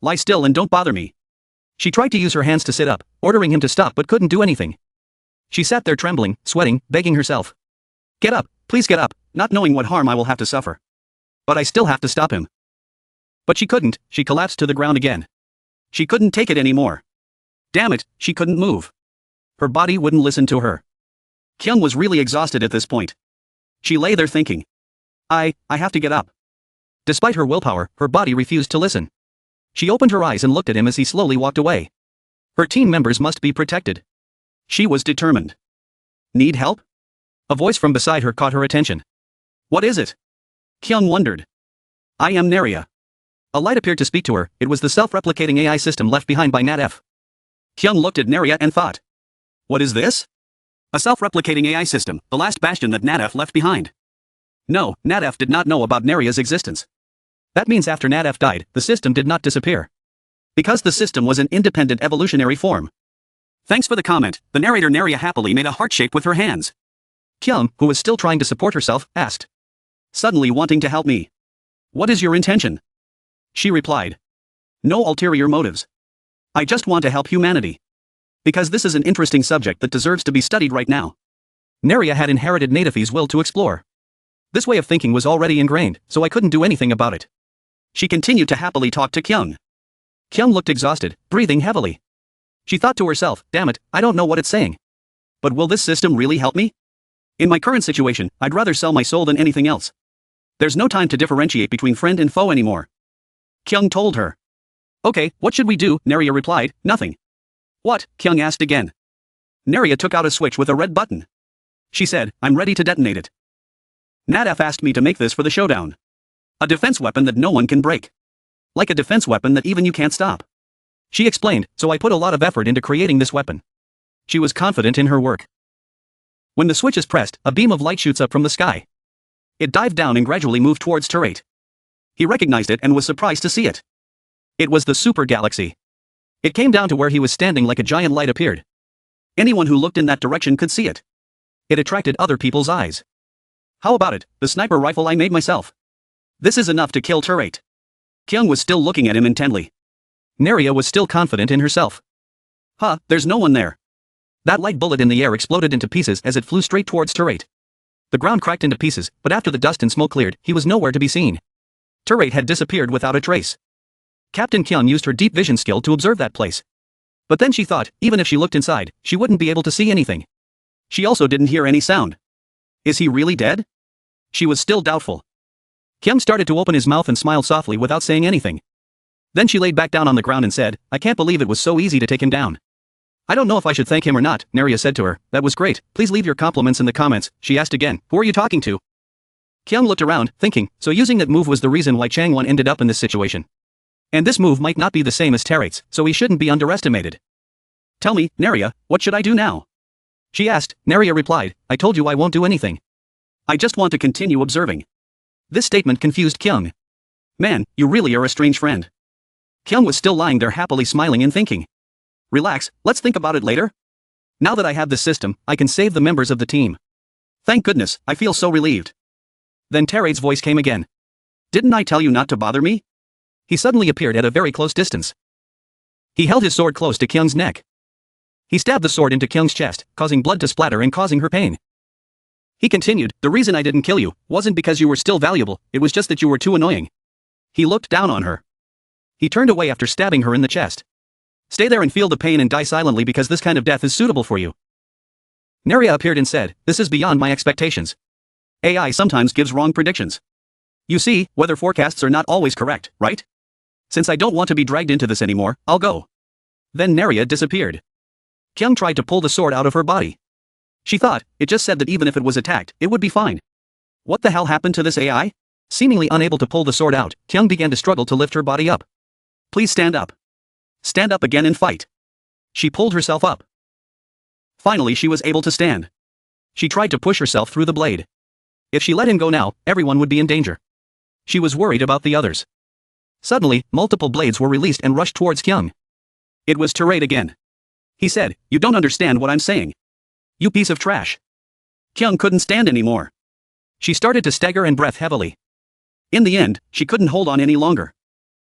Lie still and don't bother me. She tried to use her hands to sit up, ordering him to stop but couldn't do anything. She sat there trembling, sweating, begging herself. Get up, please get up, not knowing what harm I will have to suffer. But I still have to stop him. But she couldn't, she collapsed to the ground again. She couldn't take it anymore. Damn it, she couldn't move. Her body wouldn't listen to her. Kyung was really exhausted at this point. She lay there thinking. I have to get up. Despite her willpower, her body refused to listen. She opened her eyes and looked at him as he slowly walked away. Her team members must be protected. She was determined. Need help? A voice from beside her caught her attention. What is it? Kyung wondered. I am Naria. A light appeared to speak to her, it was the self-replicating AI system left behind by NatF. Kyung looked at Naria and thought. What is this? A self-replicating AI system, the last bastion that NatF left behind. No, NatF did not know about Naria's existence. That means after NatF died, the system did not disappear. Because the system was an independent evolutionary form. Thanks for the comment, the narrator Naria happily made a heart shape with her hands. Kyung, who was still trying to support herself, asked. Suddenly wanting to help me. What is your intention? She replied. No ulterior motives. I just want to help humanity. Because this is an interesting subject that deserves to be studied right now. Naria had inherited Natifi's will to explore. This way of thinking was already ingrained, so I couldn't do anything about it. She continued to happily talk to Kyung. Kyung looked exhausted, breathing heavily. She thought to herself, damn it, I don't know what it's saying. But will this system really help me? In my current situation, I'd rather sell my soul than anything else. There's no time to differentiate between friend and foe anymore. Kyung told her. Okay, what should we do? Naria replied, nothing. What? Kyung asked again. Naria took out a switch with a red button. She said, I'm ready to detonate it. NatF asked me to make this for the showdown. A defense weapon that no one can break. Like a defense weapon that even you can't stop. She explained, so I put a lot of effort into creating this weapon. She was confident in her work. When the switch is pressed, a beam of light shoots up from the sky. It dived down and gradually moved towards Turret. He recognized it and was surprised to see it. It was the super galaxy. It came down to where he was standing like a giant light appeared. Anyone who looked in that direction could see it. It attracted other people's eyes. How about it, the sniper rifle I made myself? This is enough to kill Turret. Kyung was still looking at him intently. Naria was still confident in herself. Huh, there's no one there. That light bullet in the air exploded into pieces as it flew straight towards Turret. The ground cracked into pieces, but after the dust and smoke cleared, he was nowhere to be seen. Turret had disappeared without a trace. Captain Kyung used her deep vision skill to observe that place. But then she thought, even if she looked inside, she wouldn't be able to see anything. She also didn't hear any sound. Is he really dead? She was still doubtful. Kyung started to open his mouth and smiled softly without saying anything. Then she laid back down on the ground and said, I can't believe it was so easy to take him down. I don't know if I should thank him or not, Naria said to her. That was great, please leave your compliments in the comments. She asked again, who are you talking to? Kyung looked around, thinking, so using that move was the reason why Changwon ended up in this situation. And this move might not be the same as Turret's, so he shouldn't be underestimated. Tell me, Naria, what should I do now? She asked. Naria replied, I told you I won't do anything. I just want to continue observing. This statement confused Kyung. Man, you really are a strange friend. Kyung was still lying there happily smiling and thinking. Relax, let's think about it later. Now that I have this system, I can save the members of the team. Thank goodness, I feel so relieved. Then Turret's voice came again. Didn't I tell you not to bother me? He suddenly appeared at a very close distance. He held his sword close to Kyung's neck. He stabbed the sword into Kyung's chest, causing blood to splatter and causing her pain. He continued, the reason I didn't kill you wasn't because you were still valuable, it was just that you were too annoying. He looked down on her. He turned away after stabbing her in the chest. Stay there and feel the pain and die silently because this kind of death is suitable for you. Naria appeared and said, this is beyond my expectations. AI sometimes gives wrong predictions. You see, weather forecasts are not always correct, right? Since I don't want to be dragged into this anymore, I'll go. Then Naria disappeared. Kyung tried to pull the sword out of her body. She thought, it just said that even if it was attacked, it would be fine. What the hell happened to this AI? Seemingly unable to pull the sword out, Kyung began to struggle to lift her body up. Please stand up. Stand up again and fight. She pulled herself up. Finally she was able to stand. She tried to push herself through the blade. If she let him go now, everyone would be in danger. She was worried about the others. Suddenly, multiple blades were released and rushed towards Kyung. It was Terate again. He said, "You don't understand what I'm saying. You piece of trash." Kyung couldn't stand anymore. She started to stagger and breath heavily. In the end, she couldn't hold on any longer.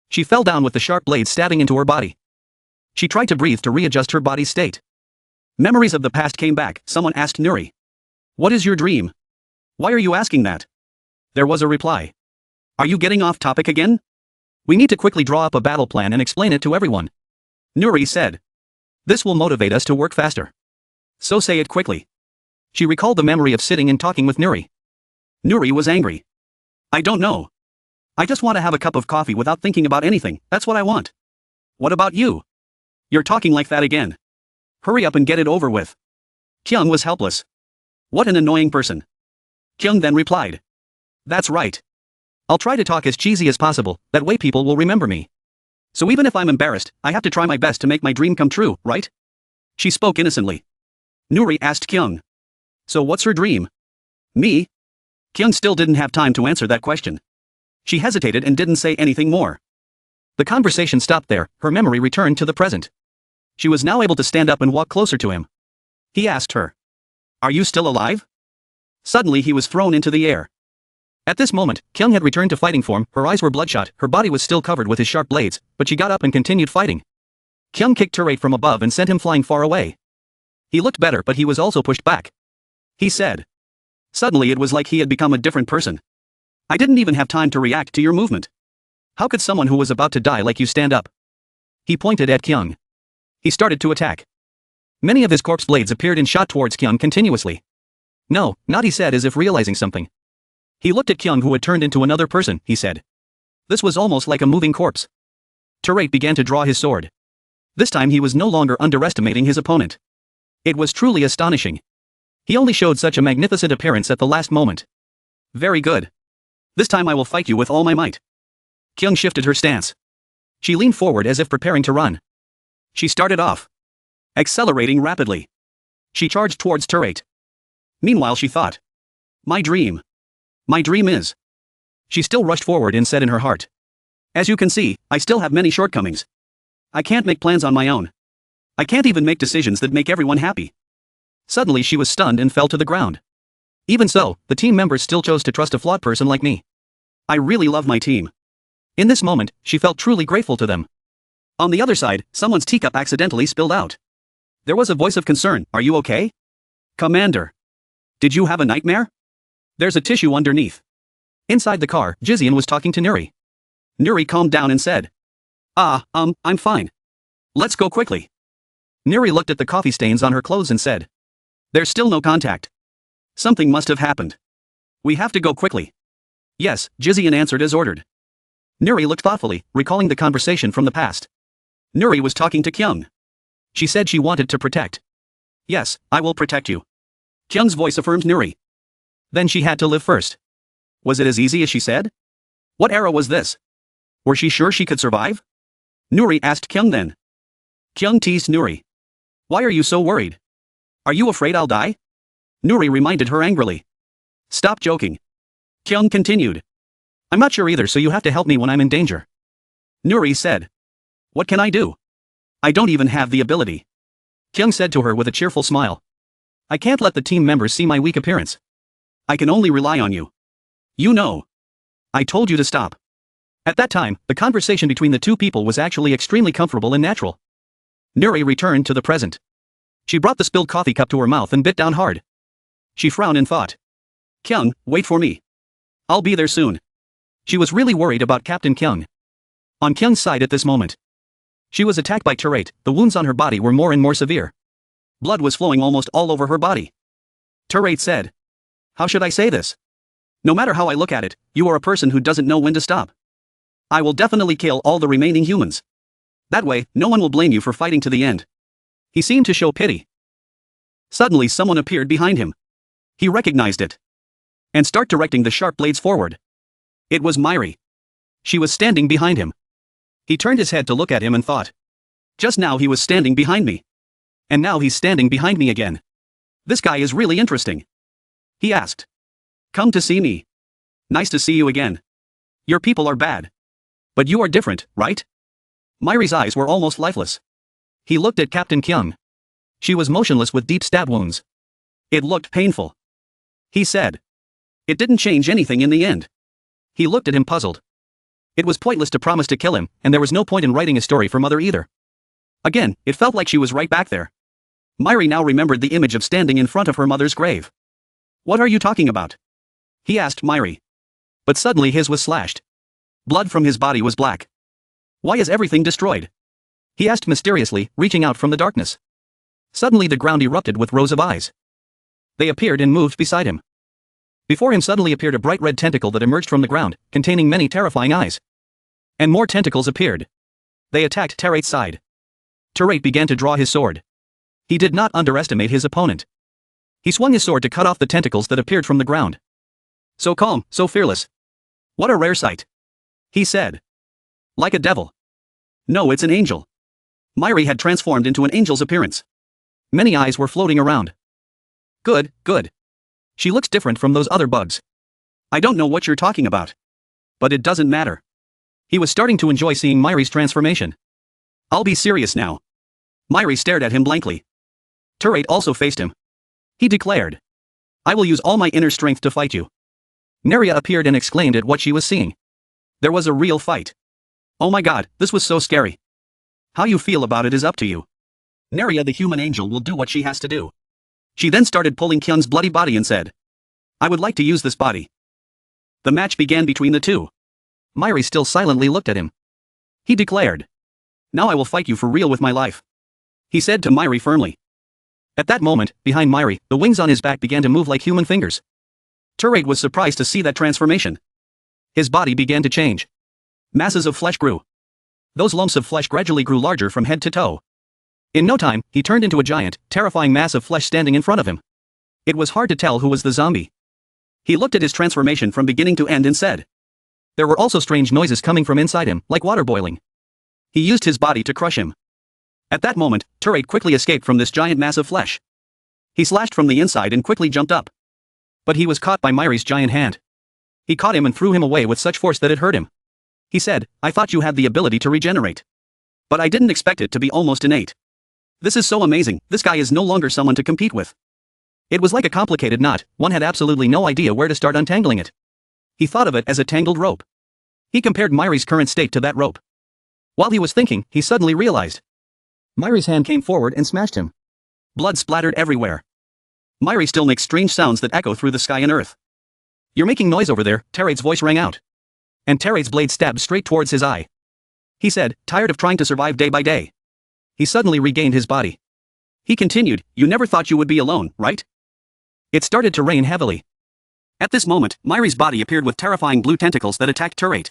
She fell down with the sharp blade stabbing into her body. She tried to breathe to readjust her body's state. Memories of the past came back. Someone asked Nuri. "What is your dream? Why are you asking that?" There was a reply. "Are you getting off topic again? We need to quickly draw up a battle plan and explain it to everyone." Nuri said. "This will motivate us to work faster. So say it quickly." She recalled the memory of sitting and talking with Nuri. Nuri was angry. "I don't know. I just want to have a cup of coffee without thinking about anything, that's what I want. What about you? You're talking like that again. Hurry up and get it over with." Kyung was helpless. What an annoying person. Kyung then replied. "That's right. I'll try to talk as cheesy as possible, that way people will remember me. So even if I'm embarrassed, I have to try my best to make my dream come true, right?" She spoke innocently. Nuri asked Kyung. "So what's her dream?" "Me?" Kyung still didn't have time to answer that question. She hesitated and didn't say anything more. The conversation stopped there, her memory returned to the present. She was now able to stand up and walk closer to him. He asked her. "Are you still alive?" Suddenly he was thrown into the air. At this moment, Kyung had returned to fighting form, her eyes were bloodshot, her body was still covered with his sharp blades, but she got up and continued fighting. Kyung kicked Terate from above and sent him flying far away. He looked better but he was also pushed back. He said. Suddenly it was like he had become a different person. "I didn't even have time to react to your movement. How could someone who was about to die like you stand up?" He pointed at Kyung. He started to attack. Many of his corpse blades appeared and shot towards Kyung continuously. "No, not," he said as if realizing something. He looked at Kyung who had turned into another person, he said. This was almost like a moving corpse. Terate began to draw his sword. This time he was no longer underestimating his opponent. It was truly astonishing. He only showed such a magnificent appearance at the last moment. "Very good. This time I will fight you with all my might." Kyung shifted her stance. She leaned forward as if preparing to run. She started off. Accelerating rapidly. She charged towards Terate. Meanwhile she thought. My dream is. She still rushed forward and said in her heart. "As you can see, I still have many shortcomings. I can't make plans on my own. I can't even make decisions that make everyone happy." Suddenly she was stunned and fell to the ground. Even so, the team members still chose to trust a flawed person like me. I really love my team. In this moment, she felt truly grateful to them. On the other side, someone's teacup accidentally spilled out. There was a voice of concern. "Are you okay? Commander. Did you have a nightmare? There's a tissue underneath." Inside the car, Jizian was talking to Nuri. Nuri calmed down and said. I'm fine. Let's go quickly." Nuri looked at the coffee stains on her clothes and said. "There's still no contact. Something must have happened. We have to go quickly." "Yes," Jizian answered as ordered. Nuri looked thoughtfully, recalling the conversation from the past. Nuri was talking to Kyung. She said she wanted to protect. "Yes, I will protect you." Kyung's voice affirmed Nuri. Then she had to live first. Was it as easy as she said? What era was this? Were she sure she could survive? Nuri asked Kyung then. Kyung teased Nuri. "Why are you so worried? Are you afraid I'll die?" Nuri reminded her angrily. "Stop joking." Kyung continued. "I'm not sure either, so you have to help me when I'm in danger." Nuri said. "What can I do? I don't even have the ability." Kyung said to her with a cheerful smile. "I can't let the team members see my weak appearance. I can only rely on you. You know. I told you to stop." At that time, the conversation between the two people was actually extremely comfortable and natural. Nuri returned to the present. She brought the spilled coffee cup to her mouth and bit down hard. She frowned and thought. "Kyung, wait for me. I'll be there soon." She was really worried about Captain Kyung. On Kyung's side at this moment. She was attacked by Terate, the wounds on her body were more and more severe. Blood was flowing almost all over her body. Terate said. "How should I say this? No matter how I look at it, you are a person who doesn't know when to stop. I will definitely kill all the remaining humans. That way, no one will blame you for fighting to the end. He seemed to show pity. Suddenly someone appeared behind him. He recognized it. And started directing the sharp blades forward. It was Myri. She was standing behind him. He turned his head to look at him and thought. Just now he was standing behind me. And now he's standing behind me again. This guy is really interesting. He asked. Come to see me. Nice to see you again. Your people are bad. But you are different, right? Myri's eyes were almost lifeless. He looked at Captain Kyung. She was motionless with deep stab wounds. It looked painful. He said. It didn't change anything in the end. He looked at him puzzled. It was pointless to promise to kill him, and there was no point in writing a story for Mother either. Again, it felt like she was right back there. Myri now remembered the image of standing in front of her mother's grave. What are you talking about? He asked Myri. But suddenly his was slashed. Blood from his body was black. Why is everything destroyed? He asked mysteriously, reaching out from the darkness. Suddenly the ground erupted with rows of eyes. They appeared and moved beside him. Before him suddenly appeared a bright red tentacle that emerged from the ground, containing many terrifying eyes. And more tentacles appeared. They attacked Terate's side. Terate began to draw his sword. He did not underestimate his opponent. He swung his sword to cut off the tentacles that appeared from the ground. So calm, so fearless. What a rare sight. He said. Like a devil. No, it's an angel. Myri had transformed into an angel's appearance. Many eyes were floating around. Good, good. She looks different from those other bugs. I don't know what you're talking about. But it doesn't matter. He was starting to enjoy seeing Myri's transformation. I'll be serious now. Myri stared at him blankly. Terate also faced him. He declared. I will use all my inner strength to fight you. Neria appeared and exclaimed at what she was seeing. There was a real fight. Oh my god, this was so scary. How you feel about it is up to you. Neria the human angel will do what she has to do. She then started pulling Kyun's bloody body and said. I would like to use this body. The match began between the two. Myri still silently looked at him. He declared. Now I will fight you for real with my life. He said to Myri firmly. At that moment, behind Myri, the wings on his back began to move like human fingers. Terate was surprised to see that transformation. His body began to change. Masses of flesh grew. Those lumps of flesh gradually grew larger from head to toe. In no time, he turned into a giant, terrifying mass of flesh standing in front of him. It was hard to tell who was the zombie. He looked at his transformation from beginning to end and said. There were also strange noises coming from inside him, like water boiling. He used his body to crush him. At that moment, Terate quickly escaped from this giant mass of flesh. He slashed from the inside and quickly jumped up. But he was caught by Myri's giant hand. He caught him and threw him away with such force that it hurt him. He said, I thought you had the ability to regenerate. But I didn't expect it to be almost innate. This is so amazing, this guy is no longer someone to compete with. It was like a complicated knot, one had absolutely no idea where to start untangling it. He thought of it as a tangled rope. He compared Myri's current state to that rope. While he was thinking, he suddenly realized. Myri's hand came forward and smashed him. Blood splattered everywhere. Myri still makes strange sounds that echo through the sky and earth. You're making noise over there, Terate's voice rang out. And Terate's blade stabbed straight towards his eye. He said, tired of trying to survive day by day. He suddenly regained his body. He continued, you never thought you would be alone, right? It started to rain heavily. At this moment, Myri's body appeared with terrifying blue tentacles that attacked Terate.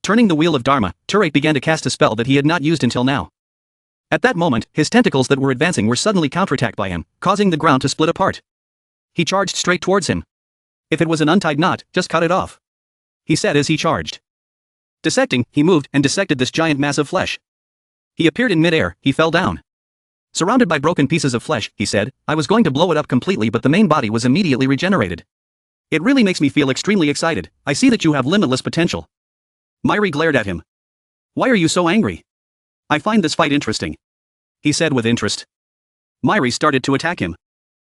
Turning the wheel of Dharma, Terate began to cast a spell that he had not used until now. At that moment, his tentacles that were advancing were suddenly counterattacked by him, causing the ground to split apart. He charged straight towards him. If it was an untied knot, just cut it off. He said as he charged. Dissecting, he moved and dissected this giant mass of flesh. He appeared in midair, he fell down. Surrounded by broken pieces of flesh, he said, I was going to blow it up completely but the main body was immediately regenerated. It really makes me feel extremely excited, I see that you have limitless potential. Myri glared at him. Why are you so angry? I find this fight interesting. He said with interest. Myri started to attack him.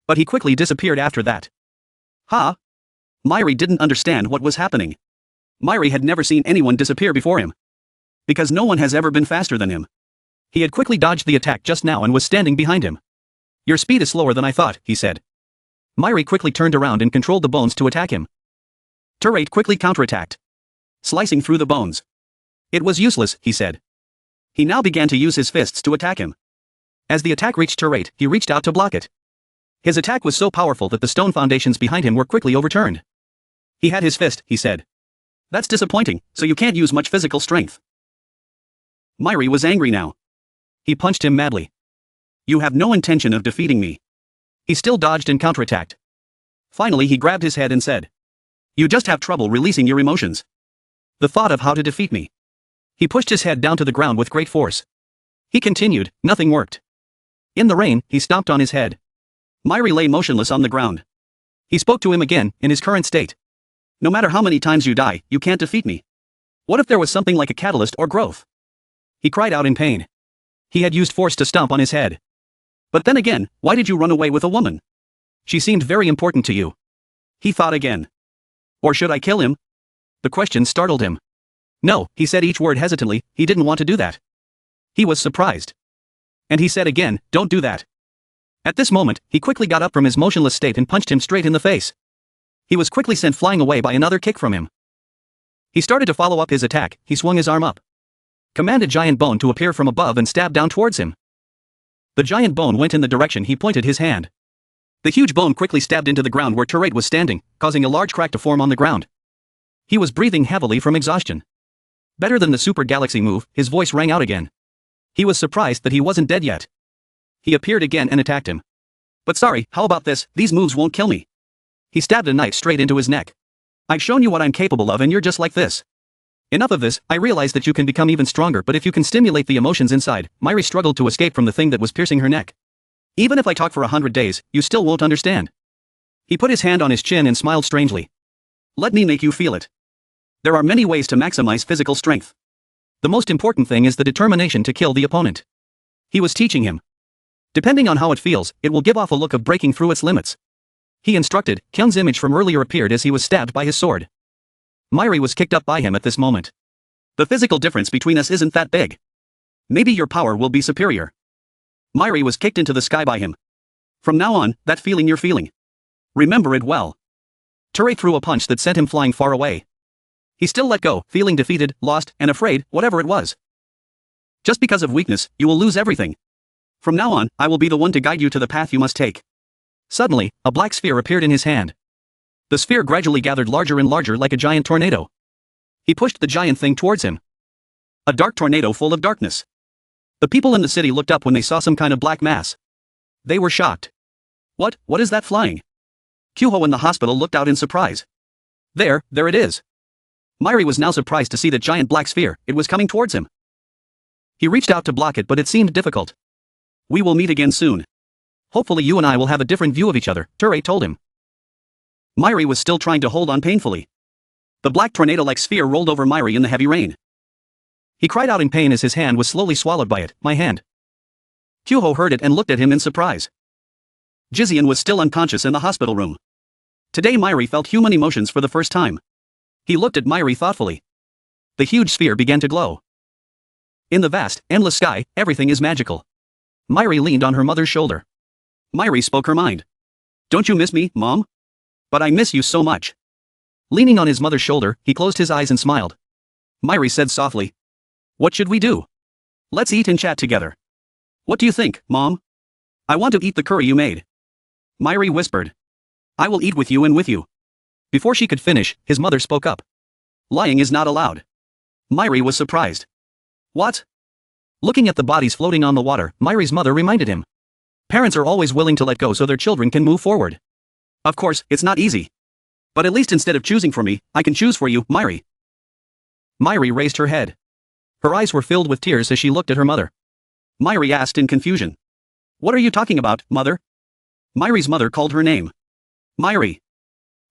But he quickly disappeared after that. Huh? Myri didn't understand what was happening. Myri had never seen anyone disappear before him. Because no one has ever been faster than him. He had quickly dodged the attack just now and was standing behind him. Your speed is slower than I thought, he said. Myri quickly turned around and controlled the bones to attack him. Terate quickly counterattacked. Slicing through the bones. It was useless, he said. He now began to use his fists to attack him. As the attack reached Terate, he reached out to block it. His attack was so powerful that the stone foundations behind him were quickly overturned. He had his fist, he said. That's disappointing, so you can't use much physical strength. Myri was angry now. He punched him madly. You have no intention of defeating me. He still dodged and counterattacked. Finally he grabbed his head and said. You just have trouble releasing your emotions. The thought of how to defeat me. He pushed his head down to the ground with great force. He continued, nothing worked. In the rain, he stomped on his head. Myri lay motionless on the ground. He spoke to him again, in his current state. No matter how many times you die, you can't defeat me. What if there was something like a catalyst or growth? He cried out in pain. He had used force to stomp on his head. But then again, why did you run away with a woman? She seemed very important to you. He thought again. Or should I kill him? The question startled him. No, he said each word hesitantly, he didn't want to do that. He was surprised. And he said again, don't do that. At this moment, he quickly got up from his motionless state and punched him straight in the face. He was quickly sent flying away by another kick from him. He started to follow up his attack, he swung his arm up. Commanded giant bone to appear from above and stabbed down towards him. The giant bone went in the direction he pointed his hand. The huge bone quickly stabbed into the ground where Turret was standing, causing a large crack to form on the ground. He was breathing heavily from exhaustion. Better than the Super Galaxy move, his voice rang out again. He was surprised that he wasn't dead yet. He appeared again and attacked him. But sorry, how about this, these moves won't kill me. He stabbed a knife straight into his neck. I've shown you what I'm capable of and you're just like this. Enough of this, I realize that you can become even stronger, but if you can stimulate the emotions inside, Myri struggled to escape from the thing that was piercing her neck. Even if I talk for 100 days, you still won't understand. He put his hand on his chin and smiled strangely. Let me make you feel it. There are many ways to maximize physical strength. The most important thing is the determination to kill the opponent. He was teaching him. Depending on how it feels, it will give off a look of breaking through its limits. He instructed. Kyung's image from earlier appeared as he was stabbed by his sword. Myri was kicked up by him at this moment. The physical difference between us isn't that big. Maybe your power will be superior. Myri was kicked into the sky by him. From now on, that feeling you're feeling. Remember it well. Ture threw a punch that sent him flying far away. He still let go, feeling defeated, lost, and afraid, whatever it was. Just because of weakness, you will lose everything. From now on, I will be the one to guide you to the path you must take. Suddenly, a black sphere appeared in his hand. The sphere gradually gathered larger and larger like a giant tornado. He pushed the giant thing towards him. A dark tornado full of darkness. The people in the city looked up when they saw some kind of black mass. They were shocked. What is that flying? Kyuho in the hospital looked out in surprise. There it is. Myri was now surprised to see that giant black sphere, it was coming towards him. He reached out to block it, but it seemed difficult. We will meet again soon. Hopefully you and I will have a different view of each other, Ture told him. Myri was still trying to hold on painfully. The black tornado-like sphere rolled over Myri in the heavy rain. He cried out in pain as his hand was slowly swallowed by it, my hand. Kyuho heard it and looked at him in surprise. Jizian was still unconscious in the hospital room. Today Myri felt human emotions for the first time. He looked at Myri thoughtfully. The huge sphere began to glow. In the vast, endless sky, everything is magical. Myri leaned on her mother's shoulder. Myri spoke her mind. Don't you miss me, Mom? But I miss you so much. Leaning on his mother's shoulder, he closed his eyes and smiled. Myri said softly. What should we do? Let's eat and chat together. What do you think, Mom? I want to eat the curry you made. Myri whispered. I will eat with you and with you. Before she could finish, his mother spoke up. Lying is not allowed. Myri was surprised. What? Looking at the bodies floating on the water, Myri's mother reminded him. Parents are always willing to let go so their children can move forward. Of course, it's not easy. But at least instead of choosing for me, I can choose for you, Myri. Myri raised her head. Her eyes were filled with tears as she looked at her mother. Myri asked in confusion. What are you talking about, mother? Myri's mother called her name. Myri.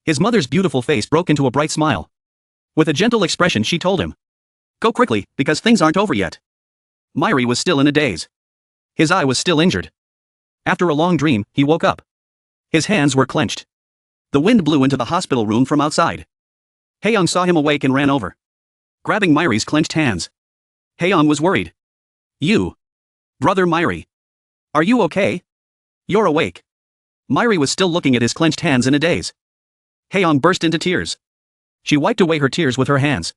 His mother's beautiful face broke into a bright smile. With a gentle expression she told him. Go quickly, because things aren't over yet. Myri was still in a daze. His eye was still injured. After a long dream, he woke up. His hands were clenched. The wind blew into the hospital room from outside. Haeyoung saw him awake and ran over. Grabbing Myri's clenched hands. Haeyoung was worried. You. Brother Myri. Are you okay? You're awake. Myri was still looking at his clenched hands in a daze. Haeyoung burst into tears. She wiped away her tears with her hands.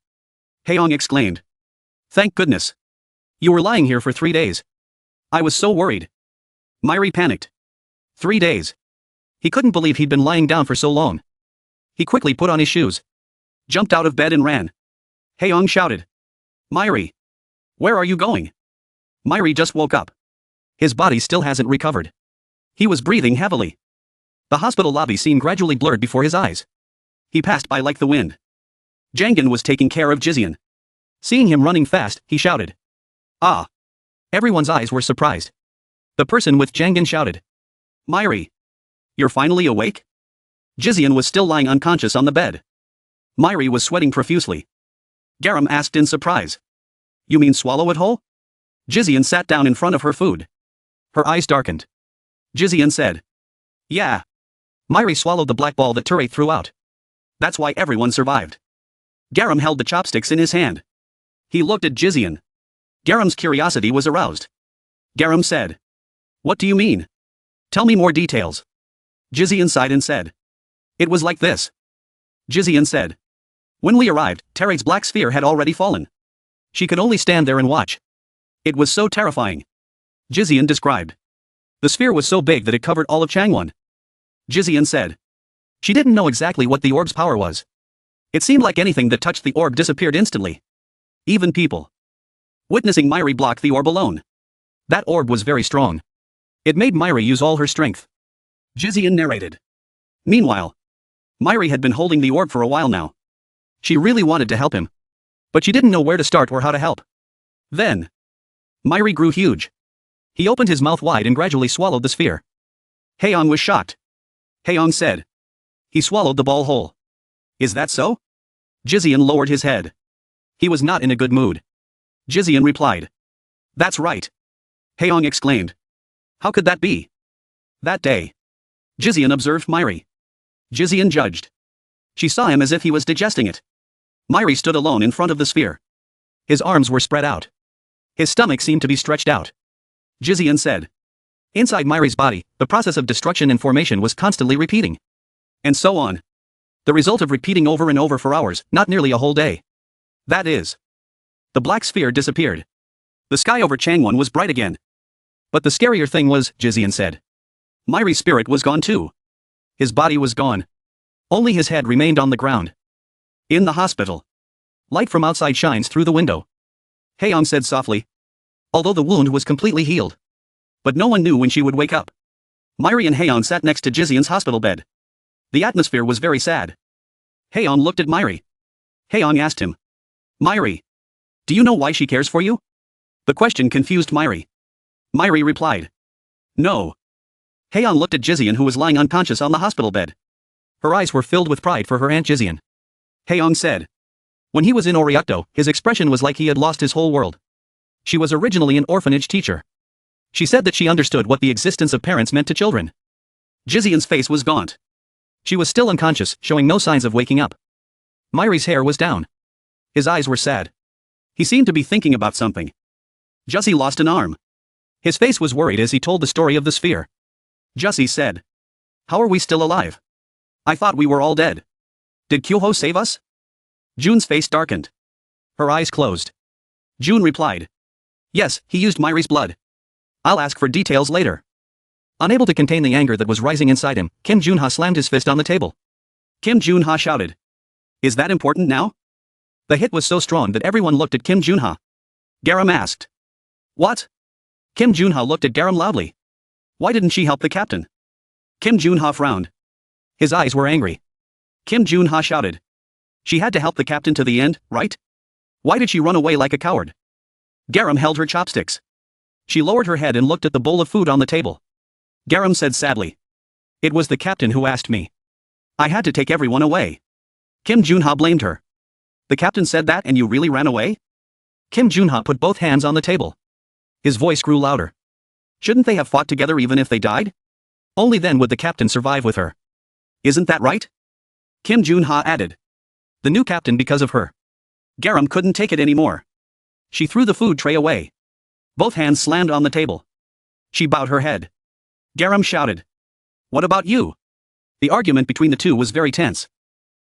Haeyoung exclaimed. Thank goodness. You were lying here for 3 days. I was so worried. Myri panicked. 3 days. He couldn't believe he'd been lying down for so long. He quickly put on his shoes. jumped out of bed and ran. Haeyoung shouted. Myri. Where are you going? Myri just woke up. His body still hasn't recovered. He was breathing heavily. The hospital lobby seemed gradually blurred before his eyes. He passed by like the wind. Jangin was taking care of Jizeon. Seeing him running fast, he shouted. Ah! Everyone's eyes were surprised. The person with Jangin shouted. Myri. You're finally awake? Jizeon was still lying unconscious on the bed. Myri was sweating profusely. Garam asked in surprise. You mean swallow it whole? Jizeon sat down in front of her food. Her eyes darkened. Jizeon said. Yeah. Myri swallowed the black ball that Turei threw out. That's why everyone survived. Garam held the chopsticks in his hand. He looked at Jizeon. Garam's curiosity was aroused. Garam said. What do you mean? Tell me more details. Jizeon sighed and said. It was like this. Jizeon said. When we arrived, Tere's black sphere had already fallen. She could only stand there and watch. It was so terrifying. Jizeon described. The sphere was so big that it covered all of Changwon. Jizeon said. She didn't know exactly what the orb's power was. It seemed like anything that touched the orb disappeared instantly. Even people. Witnessing Myri block the orb alone. That orb was very strong. It made Myri use all her strength. Jizeon narrated. Meanwhile, Myri had been holding the orb for a while now. She really wanted to help him. But she didn't know where to start or how to help. Then, Myri grew huge. He opened his mouth wide and gradually swallowed the sphere. Haeyoung was shocked. Haeyoung said. He swallowed the ball whole. Is that so? Jizeon lowered his head. He was not in a good mood. Jizeon replied. That's right. Haeyoung exclaimed. How could that be? That day. Jizeon observed Myri. Jizeon judged. She saw him as if he was digesting it. Myri stood alone in front of the sphere. His arms were spread out. His stomach seemed to be stretched out. Jizeon said. Inside Myri's body, the process of destruction and formation was constantly repeating. And so on. The result of repeating over and over for hours, not nearly a whole day. That is. The black sphere disappeared. The sky over Changwon was bright again. But the scarier thing was, Jizeon said. Myri's spirit was gone too. His body was gone. Only his head remained on the ground. In the hospital. Light from outside shines through the window. Haeyoung said softly. Although the wound was completely healed. But no one knew when she would wake up. Myri and Haeyoung sat next to Jizeon's hospital bed. The atmosphere was very sad. Haeyoung looked at Myri. Haeyoung asked him. Myri. Do you know why she cares for you? The question confused Myri. Myri replied. No. Haeyoung looked at Jizeon who was lying unconscious on the hospital bed. Her eyes were filled with pride for her aunt Jizeon. Haeyoung said. When he was in Oriakto, his expression was like he had lost his whole world. She was originally an orphanage teacher. She said that she understood what the existence of parents meant to children. Jizeon's face was gaunt. She was still unconscious, showing no signs of waking up. Myri's hair was down. His eyes were sad. He seemed to be thinking about something. Jussie lost an arm. His face was worried as he told the story of the sphere. Jussie said. How are we still alive? I thought we were all dead. Did Kyoho save us? June's face darkened. Her eyes closed. June replied. Yes, he used Myri's blood. I'll ask for details later. Unable to contain the anger that was rising inside him, Kim Junha slammed his fist on the table. Kim Junha shouted. Is that important now? The hit was so strong that everyone looked at Kim Junha. Garam asked. What? Kim Junha looked at Garam loudly. Why didn't she help the captain? Kim Junha frowned. His eyes were angry. Kim Junha shouted. She had to help the captain to the end, right? Why did she run away like a coward? Garam held her chopsticks. She lowered her head and looked at the bowl of food on the table. Garam said sadly. It was the captain who asked me. I had to take everyone away. Kim Junha blamed her. The captain said that and you really ran away? Kim Junha put both hands on the table. His voice grew louder. Shouldn't they have fought together even if they died? Only then would the captain survive with her. Isn't that right? Kim Junha added. The new captain because of her. Garam couldn't take it anymore. She threw the food tray away. Both hands slammed on the table. She bowed her head. Garam shouted. What about you? The argument between the two was very tense.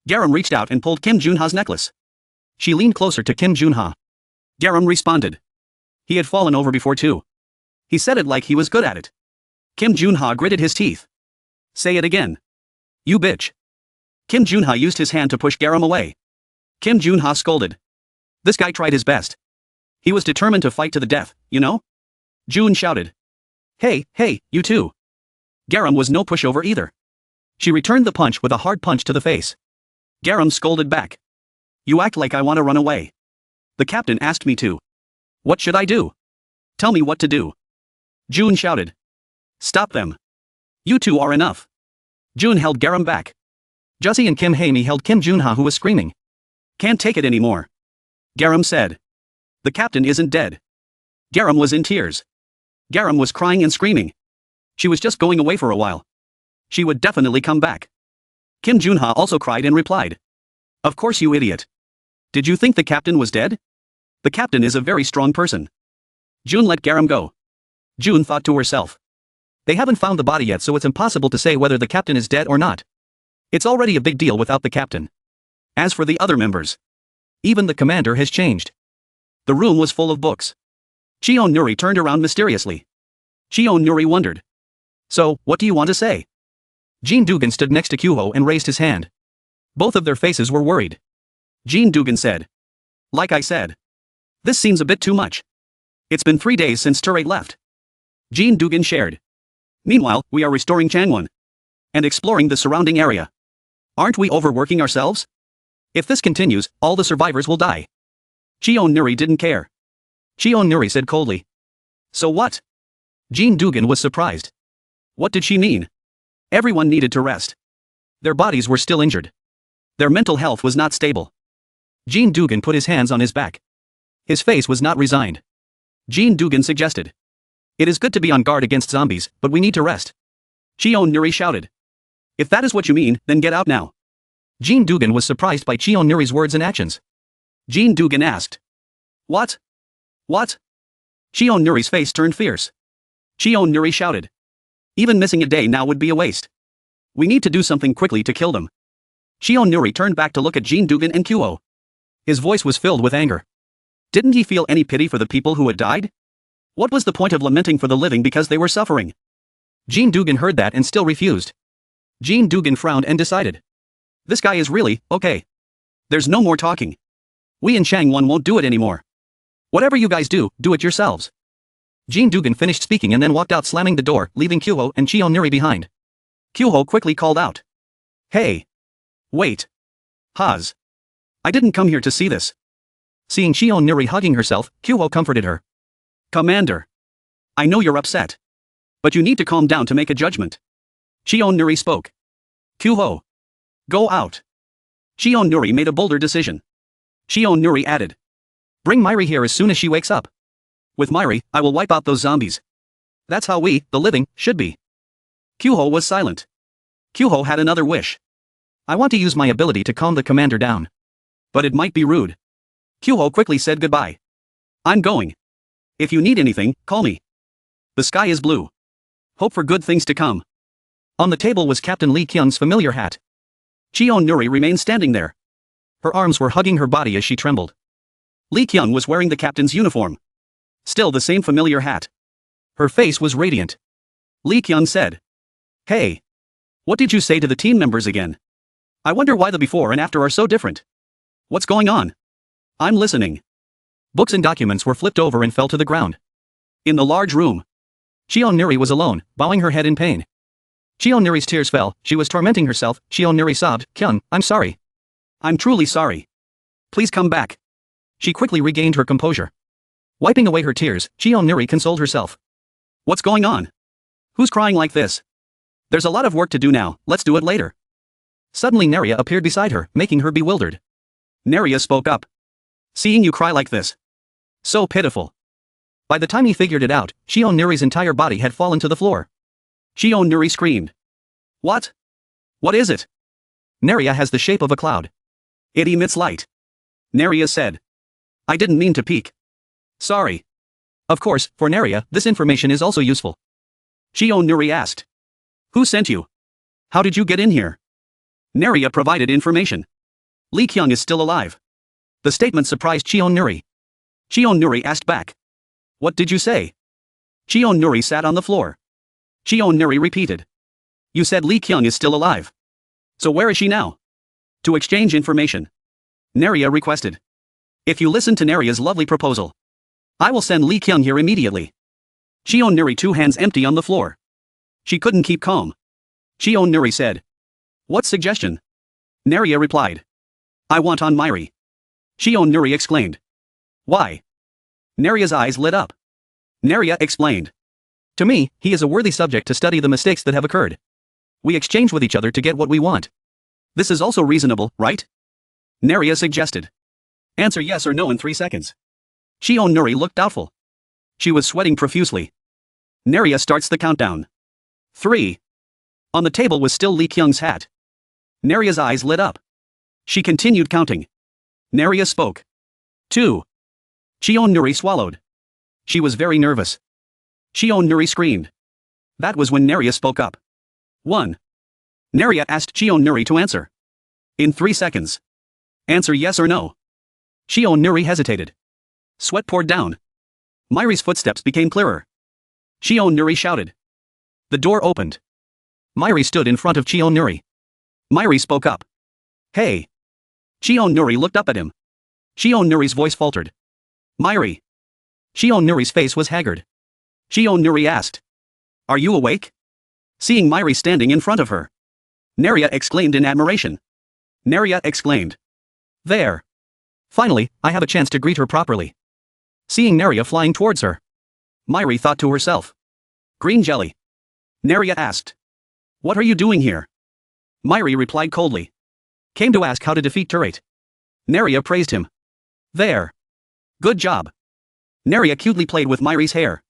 Garam reached out and pulled Kim Junha's necklace. She leaned closer to Kim Junha. Garam responded. He had fallen over before too. He said it like he was good at it. Kim Junha gritted his teeth. Say it again. You bitch. Kim Junha used his hand to push Garam away. Kim Jun-ha scolded. This guy tried his best. He was determined to fight to the death, you know? June shouted. Hey, you two. Garam was no pushover either. She returned the punch with a hard punch to the face. Garam scolded back. You act like I want to run away. The captain asked me to. What should I do? Tell me what to do. June shouted. Stop them. You two are enough. June held Garam back. Jussie and Kim Hae-mi held Kim Jun-ha, who was screaming. Can't take it anymore. Garam said. The captain isn't dead. Garam was in tears. Garam was crying and screaming. She was just going away for a while. She would definitely come back. Kim Jun-ha also cried and replied. Of course, you idiot. Did you think the captain was dead? The captain is a very strong person. June let Garam go. June thought to herself. They haven't found the body yet, so it's impossible to say whether the captain is dead or not. It's already a big deal without the captain. As for the other members, even the commander has changed. The room was full of books. Cheon Nuri turned around mysteriously. Cheon Nuri wondered. So, what do you want to say? Jin Dugan stood next to Kyuho and raised his hand. Both of their faces were worried. Jin Dugan said. Like I said. This seems a bit too much. It's been 3 days since Turate left. Jin Dugan shared. Meanwhile, we are restoring Changwon. And exploring the surrounding area. Aren't we overworking ourselves? If this continues, all the survivors will die. Cheon Nuri didn't care. Cheon Nuri said coldly. So what? Jin Dugan was surprised. What did she mean? Everyone needed to rest. Their bodies were still injured. Their mental health was not stable. Jin Dugan put his hands on his back. His face was not resigned. Jin Dugan suggested. It is good to be on guard against zombies, but we need to rest. Cheon Nuri shouted. If that is what you mean, then get out now. Jin Dugan was surprised by Cheon Nuri's words and actions. Jin Dugan asked. What? What? Cheon Nuri's face turned fierce. Cheon Nuri shouted. Even missing a day now would be a waste. We need to do something quickly to kill them. Cheon Nuri turned back to look at Jin Dugan and Kyuho. His voice was filled with anger. Didn't he feel any pity for the people who had died? What was the point of lamenting for the living because they were suffering? Jin Dugan heard that and still refused. Jin Dugan frowned and decided. This guy is really, okay. There's no more talking. We in Changwon won't do it anymore. Whatever you guys do, do it yourselves. Jin Dugan finished speaking and then walked out, slamming the door, leaving Kyuho and Cheon Nuri behind. Kyuho quickly called out. Hey. Wait. Haz. I didn't come here to see this. Seeing Cheon Nuri hugging herself, Kyuho comforted her. Commander. I know you're upset. But you need to calm down to make a judgment. Cheon Nuri spoke. Kyuho. Go out. Cheon Nuri made a bolder decision. Cheon Nuri added. Bring Myri here as soon as she wakes up. With Myri, I will wipe out those zombies. That's how we, the living, should be. Kyuho was silent. Kyuho had another wish. I want to use my ability to calm the commander down. But it might be rude. Kyuho quickly said goodbye. I'm going. If you need anything, call me. The sky is blue. Hope for good things to come. On the table was Captain Lee Kyung's familiar hat. Cheon Nuri remained standing there. Her arms were hugging her body as she trembled. Lee Kyung was wearing the captain's uniform. Still the same familiar hat. Her face was radiant. Lee Kyung said. Hey. What did you say to the team members again? I wonder why the before and after are so different. What's going on? I'm listening. Books and documents were flipped over and fell to the ground. In the large room, Cheon Nuri was alone, bowing her head in pain. Cheon Nuri's tears fell, she was tormenting herself. Cheon Nuri sobbed, Kyung, I'm sorry. I'm truly sorry. Please come back. She quickly regained her composure. Wiping away her tears, Cheon Nuri consoled herself. What's going on? Who's crying like this? There's a lot of work to do now, let's do it later. Suddenly Neria appeared beside her, making her bewildered. Neria spoke up. Seeing you cry like this. So pitiful. By the time he figured it out, Cheon Nuri's entire body had fallen to the floor. Cheon Nuri screamed. What? What is it? Neria has the shape of a cloud. It emits light. Neria said. I didn't mean to peek. Sorry. Of course, for Neria, this information is also useful. Cheon Nuri asked. Who sent you? How did you get in here? Neria provided information. Lee Kyung is still alive. The statement surprised Cheon Nuri. Cheon Nuri asked back. What did you say? Cheon Nuri sat on the floor. Cheon Nuri repeated. You said Lee Kyung is still alive. So where is she now? To exchange information. Naria requested. If you listen to Naria's lovely proposal, I will send Lee Kyung here immediately. Cheon Nuri, 2 hands empty on the floor. She couldn't keep calm. Cheon Nuri said. What suggestion? Naria replied. I want on Myri. Cheon Nuri exclaimed. Why? Naria's eyes lit up. Naria explained. To me, he is a worthy subject to study the mistakes that have occurred. We exchange with each other to get what we want. This is also reasonable, right? Naria suggested. Answer yes or no in 3 seconds. Cheon Nuri looked doubtful. She was sweating profusely. Naria starts the countdown. 3. On the table was still Lee Kyung's hat. Naria's eyes lit up. She continued counting. Naria spoke. 2. Cheon Nuri swallowed. She was very nervous. Cheon Nuri screamed. That was when Naria spoke up. 1. Naria asked Cheon Nuri to answer. In 3 seconds. Answer yes or no. Cheon Nuri hesitated. Sweat poured down. Myri's footsteps became clearer. Cheon Nuri shouted. The door opened. Myri stood in front of Cheon Nuri. Myri spoke up. Hey. Cheon Nuri looked up at him. Cheon Nuri's voice faltered. Myri. Cheon Nuri's face was haggard. Cheon Nuri asked. Are you awake? Seeing Myri standing in front of her, Naria exclaimed in admiration. Naria exclaimed. There. Finally, I have a chance to greet her properly. Seeing Naria flying towards her, Myri thought to herself. Green jelly. Naria asked. What are you doing here? Myri replied coldly. Came to ask how to defeat Turret. Naria praised him. There. Good job. Naria cutely played with Myri's hair.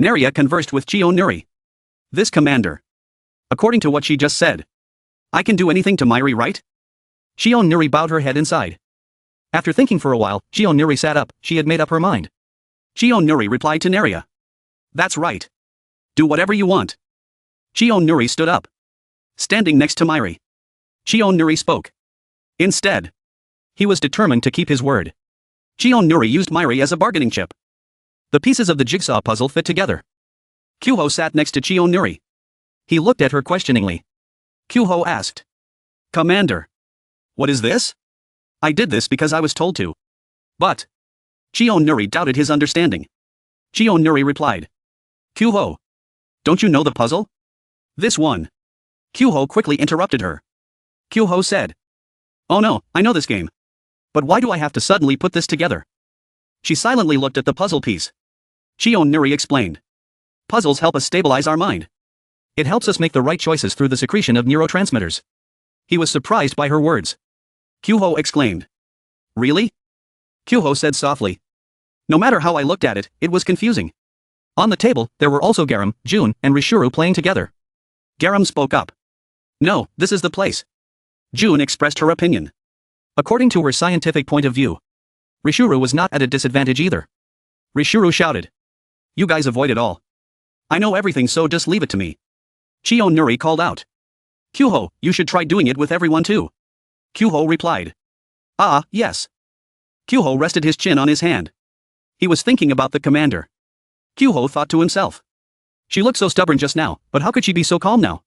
Naria conversed with Cheon Nuri. This commander. According to what she just said, I can do anything to Myri, right? Cheon Nuri bowed her head inside. After thinking for a while, Cheon Nuri sat up. She had made up her mind. Cheon Nuri replied to Naria. That's right. Do whatever you want. Cheon Nuri stood up. Standing next to Myri, Cheon Nuri spoke. Instead, he was determined to keep his word. Cheon Nuri used Myri as a bargaining chip. The pieces of the jigsaw puzzle fit together. Kyuho sat next to Cheon Nuri. He looked at her questioningly. Kyuho asked. Commander. What is this? I did this because I was told to. But. Cheon Nuri doubted his understanding. Cheon Nuri replied. Kyuho. Don't you know the puzzle? This one. Kyuho quickly interrupted her. Kyuho said. Oh no, I know this game. But why do I have to suddenly put this together? She silently looked at the puzzle piece. Cheon Nuri explained. Puzzles help us stabilize our mind. It helps us make the right choices through the secretion of neurotransmitters. He was surprised by her words. Kyuho exclaimed. Really? Kyuho said softly. No matter how I looked at it, it was confusing. On the table, there were also Garam, Jun, and Rishuru playing together. Garam spoke up. No, this is the place. Jun expressed her opinion. According to her scientific point of view, Rishuru was not at a disadvantage either. Rishuru shouted. You guys avoid it all. I know everything, so just leave it to me. Cheon Nuri called out. Kyuho, you should try doing it with everyone too. Kyuho replied. Ah, yes. Kyuho rested his chin on his hand. He was thinking about the commander. Kyuho thought to himself. She looked so stubborn just now, but how could she be so calm now?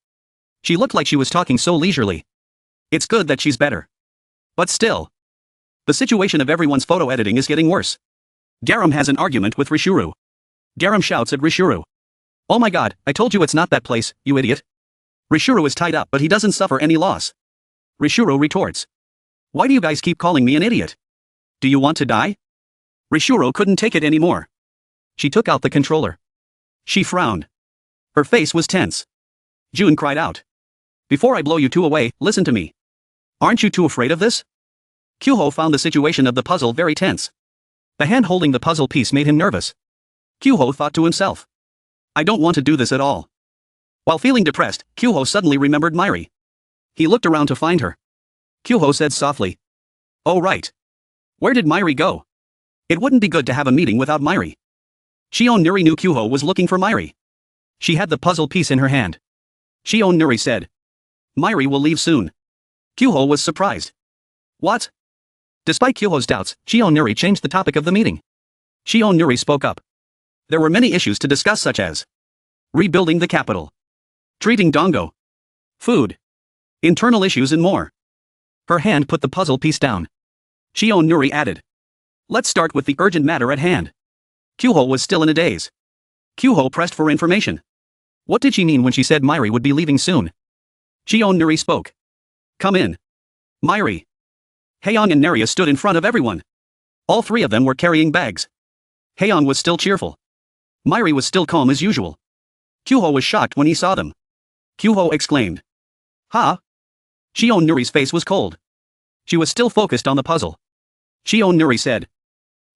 She looked like she was talking so leisurely. It's good that she's better. But still. The situation of everyone's photo editing is getting worse. Garam has an argument with Rishuru. Garam shouts at Rishuru. Oh my god, I told you it's not that place, you idiot. Rishuru is tied up but he doesn't suffer any loss. Rishuru retorts. Why do you guys keep calling me an idiot? Do you want to die? Rishuru couldn't take it anymore. She took out the controller. She frowned. Her face was tense. Jun cried out. Before I blow you two away, listen to me. Aren't you too afraid of this? Kyuho found the situation of the puzzle very tense. The hand holding the puzzle piece made him nervous. Kyuho thought to himself. I don't want to do this at all. While feeling depressed, Kyuho suddenly remembered Myri. He looked around to find her. Kyuho said softly. Oh right. Where did Myri go? It wouldn't be good to have a meeting without Myri. Cheon Nuri knew Kyuho was looking for Myri. She had the puzzle piece in her hand. Cheon Nuri said. Myri will leave soon. Kyuho was surprised. What? Despite Kyuho's doubts, Cheon Nuri changed the topic of the meeting. Cheon Nuri spoke up. There were many issues to discuss such as rebuilding the capital, treating Dongo, food, internal issues and more. Her hand put the puzzle piece down. Shion Nuri added. Let's start with the urgent matter at hand. Kyuho was still in a daze. Kyuho pressed for information. What did she mean when she said Myri would be leaving soon? Shion Nuri spoke. Come in. Myri. Haeyoung and Neria stood in front of everyone. All three of them were carrying bags. Haeyoung was still cheerful. Myri was still calm as usual. Kyuho was shocked when he saw them. Kyuho exclaimed. Ha? Shion Nuri's face was cold. She was still focused on the puzzle. Shion Nuri said.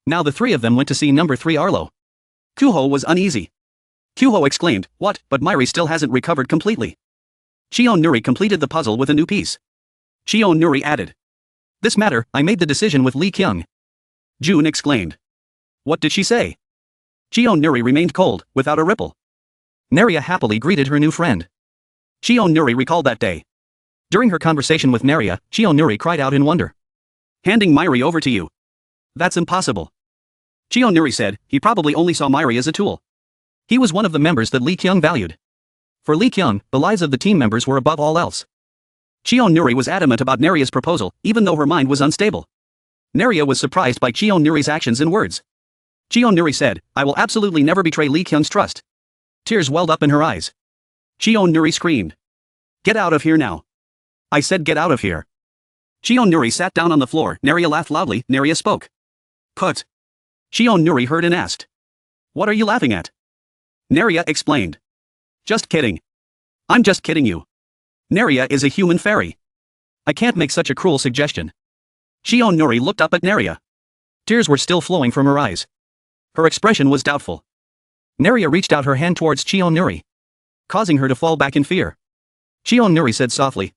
Now the three of them went to see number 3 Arlo. Kyuho was uneasy. Kyuho exclaimed, what, but Myri still hasn't recovered completely. Shion Nuri completed the puzzle with a new piece. Shion Nuri added. This matter, I made the decision with Lee Kyung. Jun exclaimed. What did she say? Shion Nuri remained cold, without a ripple. Neria happily greeted her new friend. Shion Nuri recalled that day. During her conversation with Neria, Shion Nuri cried out in wonder. Handing Myri over to you. That's impossible. Shion Nuri said, he probably only saw Myri as a tool. He was one of the members that Lee Kyung valued. For Lee Kyung, the lives of the team members were above all else. Shion Nuri was adamant about Neria's proposal, even though her mind was unstable. Neria was surprised by Shion Nuri's actions and words. Shion Nuri said, I will absolutely never betray Lee Kyung's trust. Tears welled up in her eyes. Shion Nuri screamed. Get out of here now. I said get out of here. Shion Nuri sat down on the floor. Neria laughed loudly. Neria spoke. Cut. Shion Nuri heard and asked. What are you laughing at? Neria explained. Just kidding. I'm just kidding you. Neria is a human fairy. I can't make such a cruel suggestion. Shion Nuri looked up at Neria. Tears were still flowing from her eyes. Her expression was doubtful. Neria reached out her hand towards Shion Nuri, causing her to fall back in fear. Shion Nuri said softly.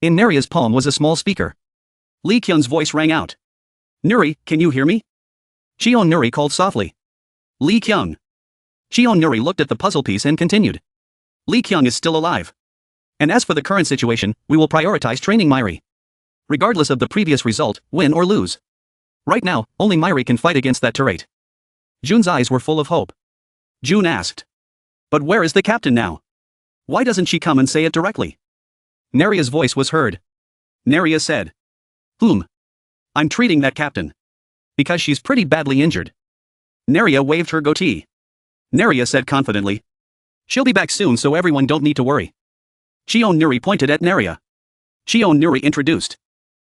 In Neria's palm was a small speaker. Lee Kyung's voice rang out. Nuri, can you hear me? Shion Nuri called softly. Lee Kyung. Shion Nuri looked at the puzzle piece and continued. Lee Kyung is still alive. And as for the current situation, we will prioritize training Myri. Regardless of the previous result, win or lose. Right now, only Myri can fight against that turret. Jun's eyes were full of hope. Jun asked. But where is the captain now? Why doesn't she come and say it directly? Neria's voice was heard. Neria said. I'm treating that captain. Because she's pretty badly injured. Neria waved her goatee. Neria said confidently. She'll be back soon so everyone don't need to worry. Shion Nuri pointed at Neria. Shion Nuri introduced.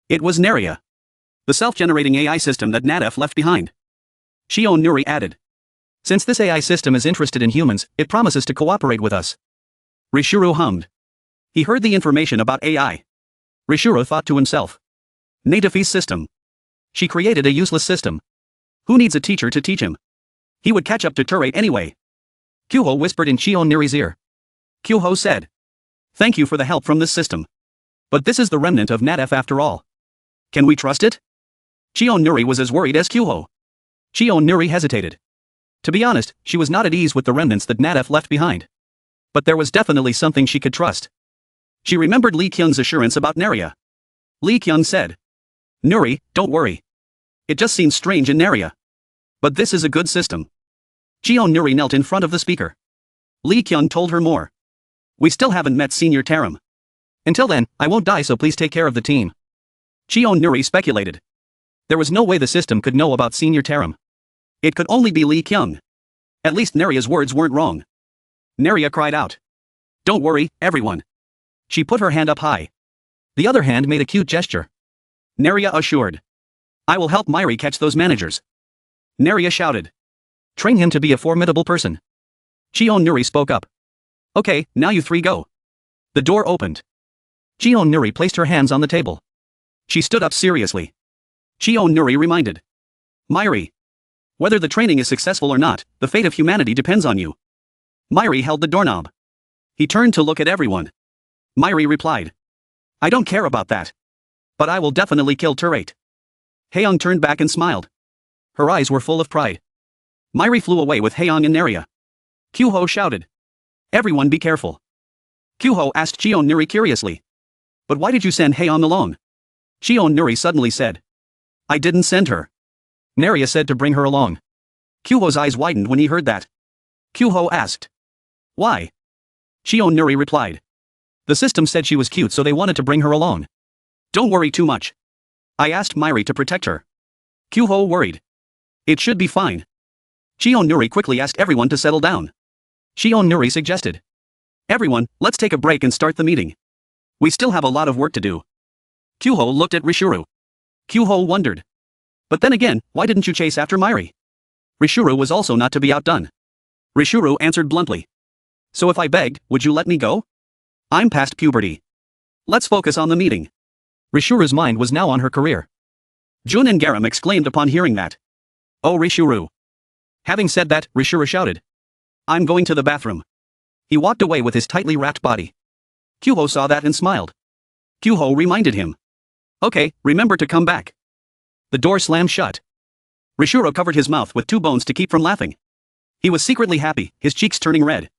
It was Neria. The self-generating AI system that NADF left behind. Shion Nuri added. Since this AI system is interested in humans, it promises to cooperate with us. Rishuru hummed. He heard the information about AI. Rishuru thought to himself. Natifi's system. She created a useless system. Who needs a teacher to teach him? He would catch up to Turei anyway. Kyuho whispered in Shion Nuri's ear. Kyuho said. Thank you for the help from this system. But this is the remnant of NADF after all. Can we trust it? Shion Nuri was as worried as Kyuho. Shion Nuri hesitated. To be honest, she was not at ease with the remnants that NADF left behind. But there was definitely something she could trust. She remembered Lee Kyung's assurance about Neria. Lee Kyung said. Nuri, don't worry. It just seems strange in Neria. But this is a good system. Shion Nuri knelt in front of the speaker. Lee Kyung told her more. We still haven't met Senior Taram. Until then, I won't die, so please take care of the team. Shion Nuri speculated. There was no way the system could know about Senior Taram. It could only be Lee Kyung. At least Neria's words weren't wrong. Neria cried out. Don't worry, everyone. She put her hand up high. The other hand made a cute gesture. Neria assured. I will help Myri catch those managers. Neria shouted. Train him to be a formidable person. Shion Nuri spoke up. Okay, now you three go. The door opened. Shion Nuri placed her hands on the table. She stood up seriously. Shion Nuri reminded. Myri. Whether the training is successful or not, the fate of humanity depends on you. Myri held the doorknob. He turned to look at everyone. Myri replied. I don't care about that. But I will definitely kill Turret. Haeyoung turned back and smiled. Her eyes were full of pride. Myri flew away with Haeyoung and Neria. Kyuho shouted. Everyone be careful. Kyuho asked Shion Nuri curiously. But why did you send Haeyoung along? Shion Nuri suddenly said. I didn't send her. Neria said to bring her along. Kyuho's eyes widened when he heard that. Kyuho asked. Why? Shion Nuri replied. The system said she was cute, so they wanted to bring her along. Don't worry too much. I asked Myri to protect her. Kyuho worried. It should be fine. Chionuri quickly asked everyone to settle down. Chionuri suggested. Everyone, let's take a break and start the meeting. We still have a lot of work to do. Kyuho looked at Rishuru. Kyuho wondered. But then again, why didn't you chase after Myri? Rishuru was also not to be outdone. Rishuru answered bluntly. So if I begged, would you let me go? I'm past puberty. Let's focus on the meeting. Rishuru's mind was now on her career. Jun and Garam exclaimed upon hearing that. Oh Rishuru. Having said that, Rishuru shouted. I'm going to the bathroom. He walked away with his tightly wrapped body. Kyuho saw that and smiled. Kyuho reminded him. Okay, remember to come back. The door slammed shut. Rishuru covered his mouth with 2 bones to keep from laughing. He was secretly happy, his cheeks turning red.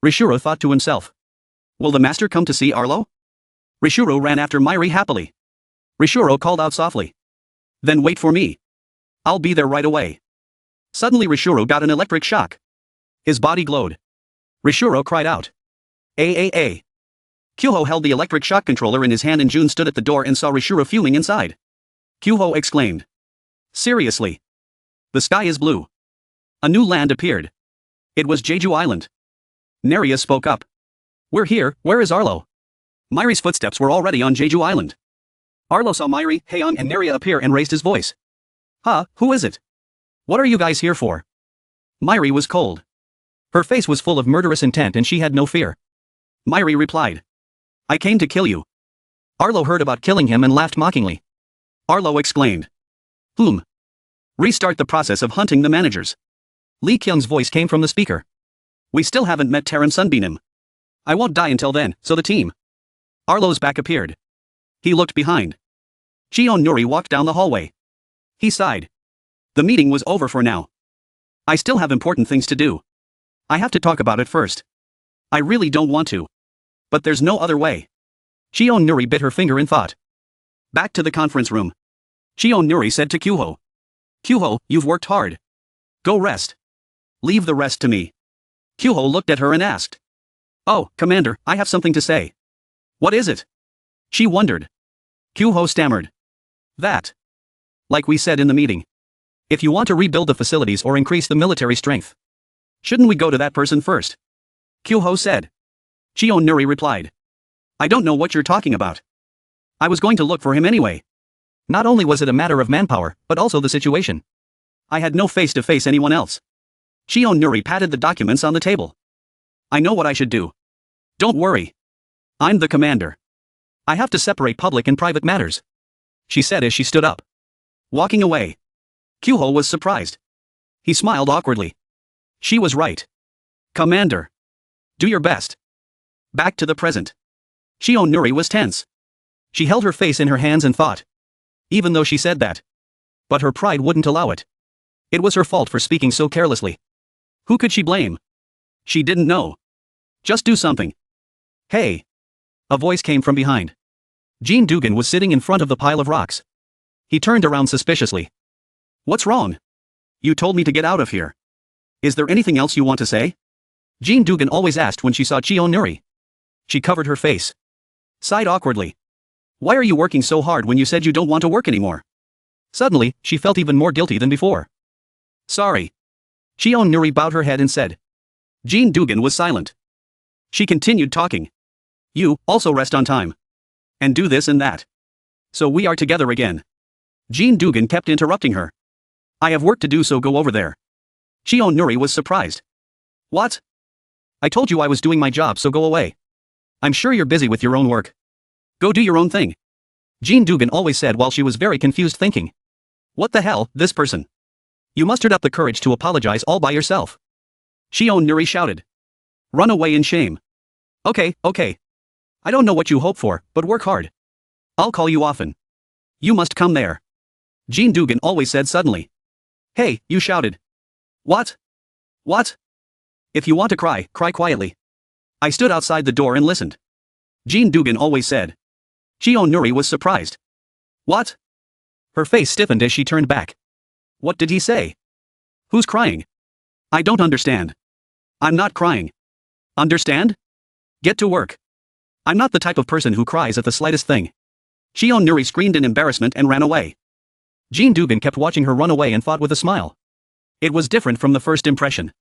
Rishuru thought to himself. Will the master come to see Arlo? Rishuru ran after Myri happily. Rishuru called out softly. Then wait for me. I'll be there right away. Suddenly Rishuru got an electric shock. His body glowed. Rishuru cried out. A. Kyuho held the electric shock controller in his hand and Jun stood at the door and saw Rishuru fuming inside. Kyuho exclaimed. Seriously. The sky is blue. A new land appeared. It was Jeju Island. Neria spoke up. We're here, where is Arlo? Myri's footsteps were already on Jeju Island. Arlo saw Myri, Haeon and Neria appear and raised his voice. Huh, who is it? What are you guys here for? Myri was cold. Her face was full of murderous intent and she had no fear. Myri replied. I came to kill you. Arlo heard about killing him and laughed mockingly. Arlo exclaimed. Restart the process of hunting the managers. Lee Kyung's voice came from the speaker. We still haven't met Taram Sunbeam. I won't die until then, so the team. Arlo's back appeared. He looked behind. Chionuri walked down the hallway. He sighed. The meeting was over for now. I still have important things to do. I have to talk about it first. I really don't want to. But there's no other way. Chionuri bit her finger in thought. Back to the conference room. Chionuri said to Kyuho. Kyuho, you've worked hard. Go rest. Leave the rest to me. Kyuho looked at her and asked. Oh, Commander, I have something to say. What is it? She wondered. Kyuho stammered. That. Like we said in the meeting. If you want to rebuild the facilities or increase the military strength. Shouldn't we go to that person first? Kyuho said. Chionuri replied. I don't know what you're talking about. I was going to look for him anyway. Not only was it a matter of manpower, but also the situation. I had no face to face anyone else. Chionuri patted the documents on the table. I know what I should do. Don't worry. I'm the commander. I have to separate public and private matters. She said as she stood up. Walking away. Kyuho was surprised. He smiled awkwardly. She was right. Commander. Do your best. Back to the present. Chionuri was tense. She held her face in her hands and thought. Even though she said that. But her pride wouldn't allow it. It was her fault for speaking so carelessly. Who could she blame? She didn't know. Just do something. Hey. A voice came from behind. Jean Dugan was sitting in front of the pile of rocks. He turned around suspiciously. What's wrong? You told me to get out of here. Is there anything else you want to say? Jean Dugan always asked when she saw Chionuri. She covered her face. Sighed awkwardly. Why are you working so hard when you said you don't want to work anymore? Suddenly, she felt even more guilty than before. Sorry. Chionuri bowed her head and said. Jean Dugan was silent. She continued talking. You, also rest on time. And do this and that. So we are together again. Jean Dugan kept interrupting her. I have work to do, so go over there. Chionuri was surprised. What? I told you I was doing my job, so go away. I'm sure you're busy with your own work. Go do your own thing. Jean Dugan always said while she was very confused, thinking. What the hell, this person? You mustered up the courage to apologize all by yourself. Chionuri shouted. Run away in shame. Okay. I don't know what you hope for, but work hard. I'll call you often. You must come there. Jean Dugan always said suddenly. Hey, you shouted. What? If you want to cry, cry quietly. I stood outside the door and listened. Jean Dugan always said. Chionuri was surprised. What? Her face stiffened as she turned back. What did he say? Who's crying? I don't understand. I'm not crying. Understand? Get to work. I'm not the type of person who cries at the slightest thing. Cheon Nuri screamed in embarrassment and ran away. Jean Dubin kept watching her run away and thought with a smile. It was different from the first impression.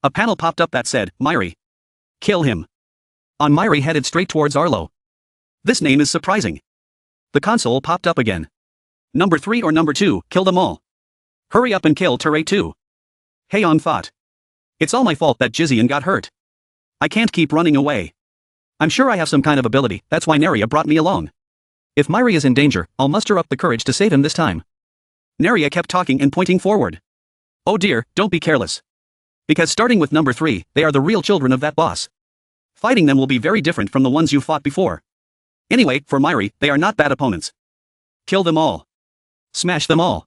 A panel popped up that said, Myri. Kill him. On Myri headed straight towards Arlo. This name is surprising. The console popped up again. Number 3 or number 2, kill them all. Hurry up and kill Teray too. Haeyeon thought. It's all my fault that Jizian got hurt. I can't keep running away. I'm sure I have some kind of ability, that's why Neria brought me along. If Myri is in danger, I'll muster up the courage to save him this time. Neria kept talking and pointing forward. Oh dear, don't be careless. Because starting with number 3, they are the real children of that boss. Fighting them will be very different from the ones you fought before. Anyway, for Myri, they are not bad opponents. Kill them all. Smash them all.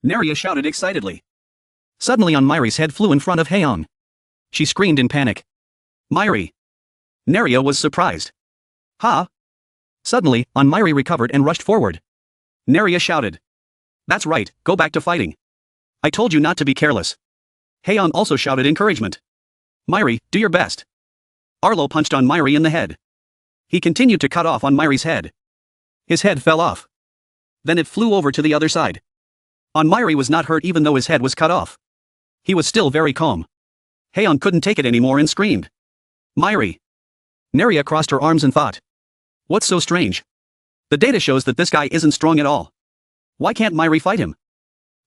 Neria shouted excitedly. Suddenly on Myri's head flew in front of Haeyeon. She screamed in panic. Myri. Neria was surprised. Ha! Suddenly, on Myri recovered and rushed forward. Neria shouted. That's right, go back to fighting. I told you not to be careless. Haeyeon also shouted encouragement. Myri, do your best. Arlo punched on Myri in the head. He continued to cut off on Myri's head. His head fell off. Then it flew over to the other side. On Myri was not hurt even though his head was cut off. He was still very calm. Haeyeon couldn't take it anymore and screamed. Myri. Neria crossed her arms and thought. What's so strange? The data shows that this guy isn't strong at all. Why can't Myri fight him?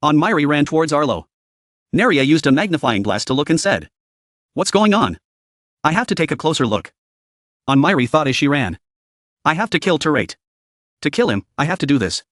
On Myri ran towards Arlo. Neria used a magnifying glass to look and said. What's going on? I have to take a closer look. On Myri thought as she ran. I have to kill Teray. To kill him, I have to do this.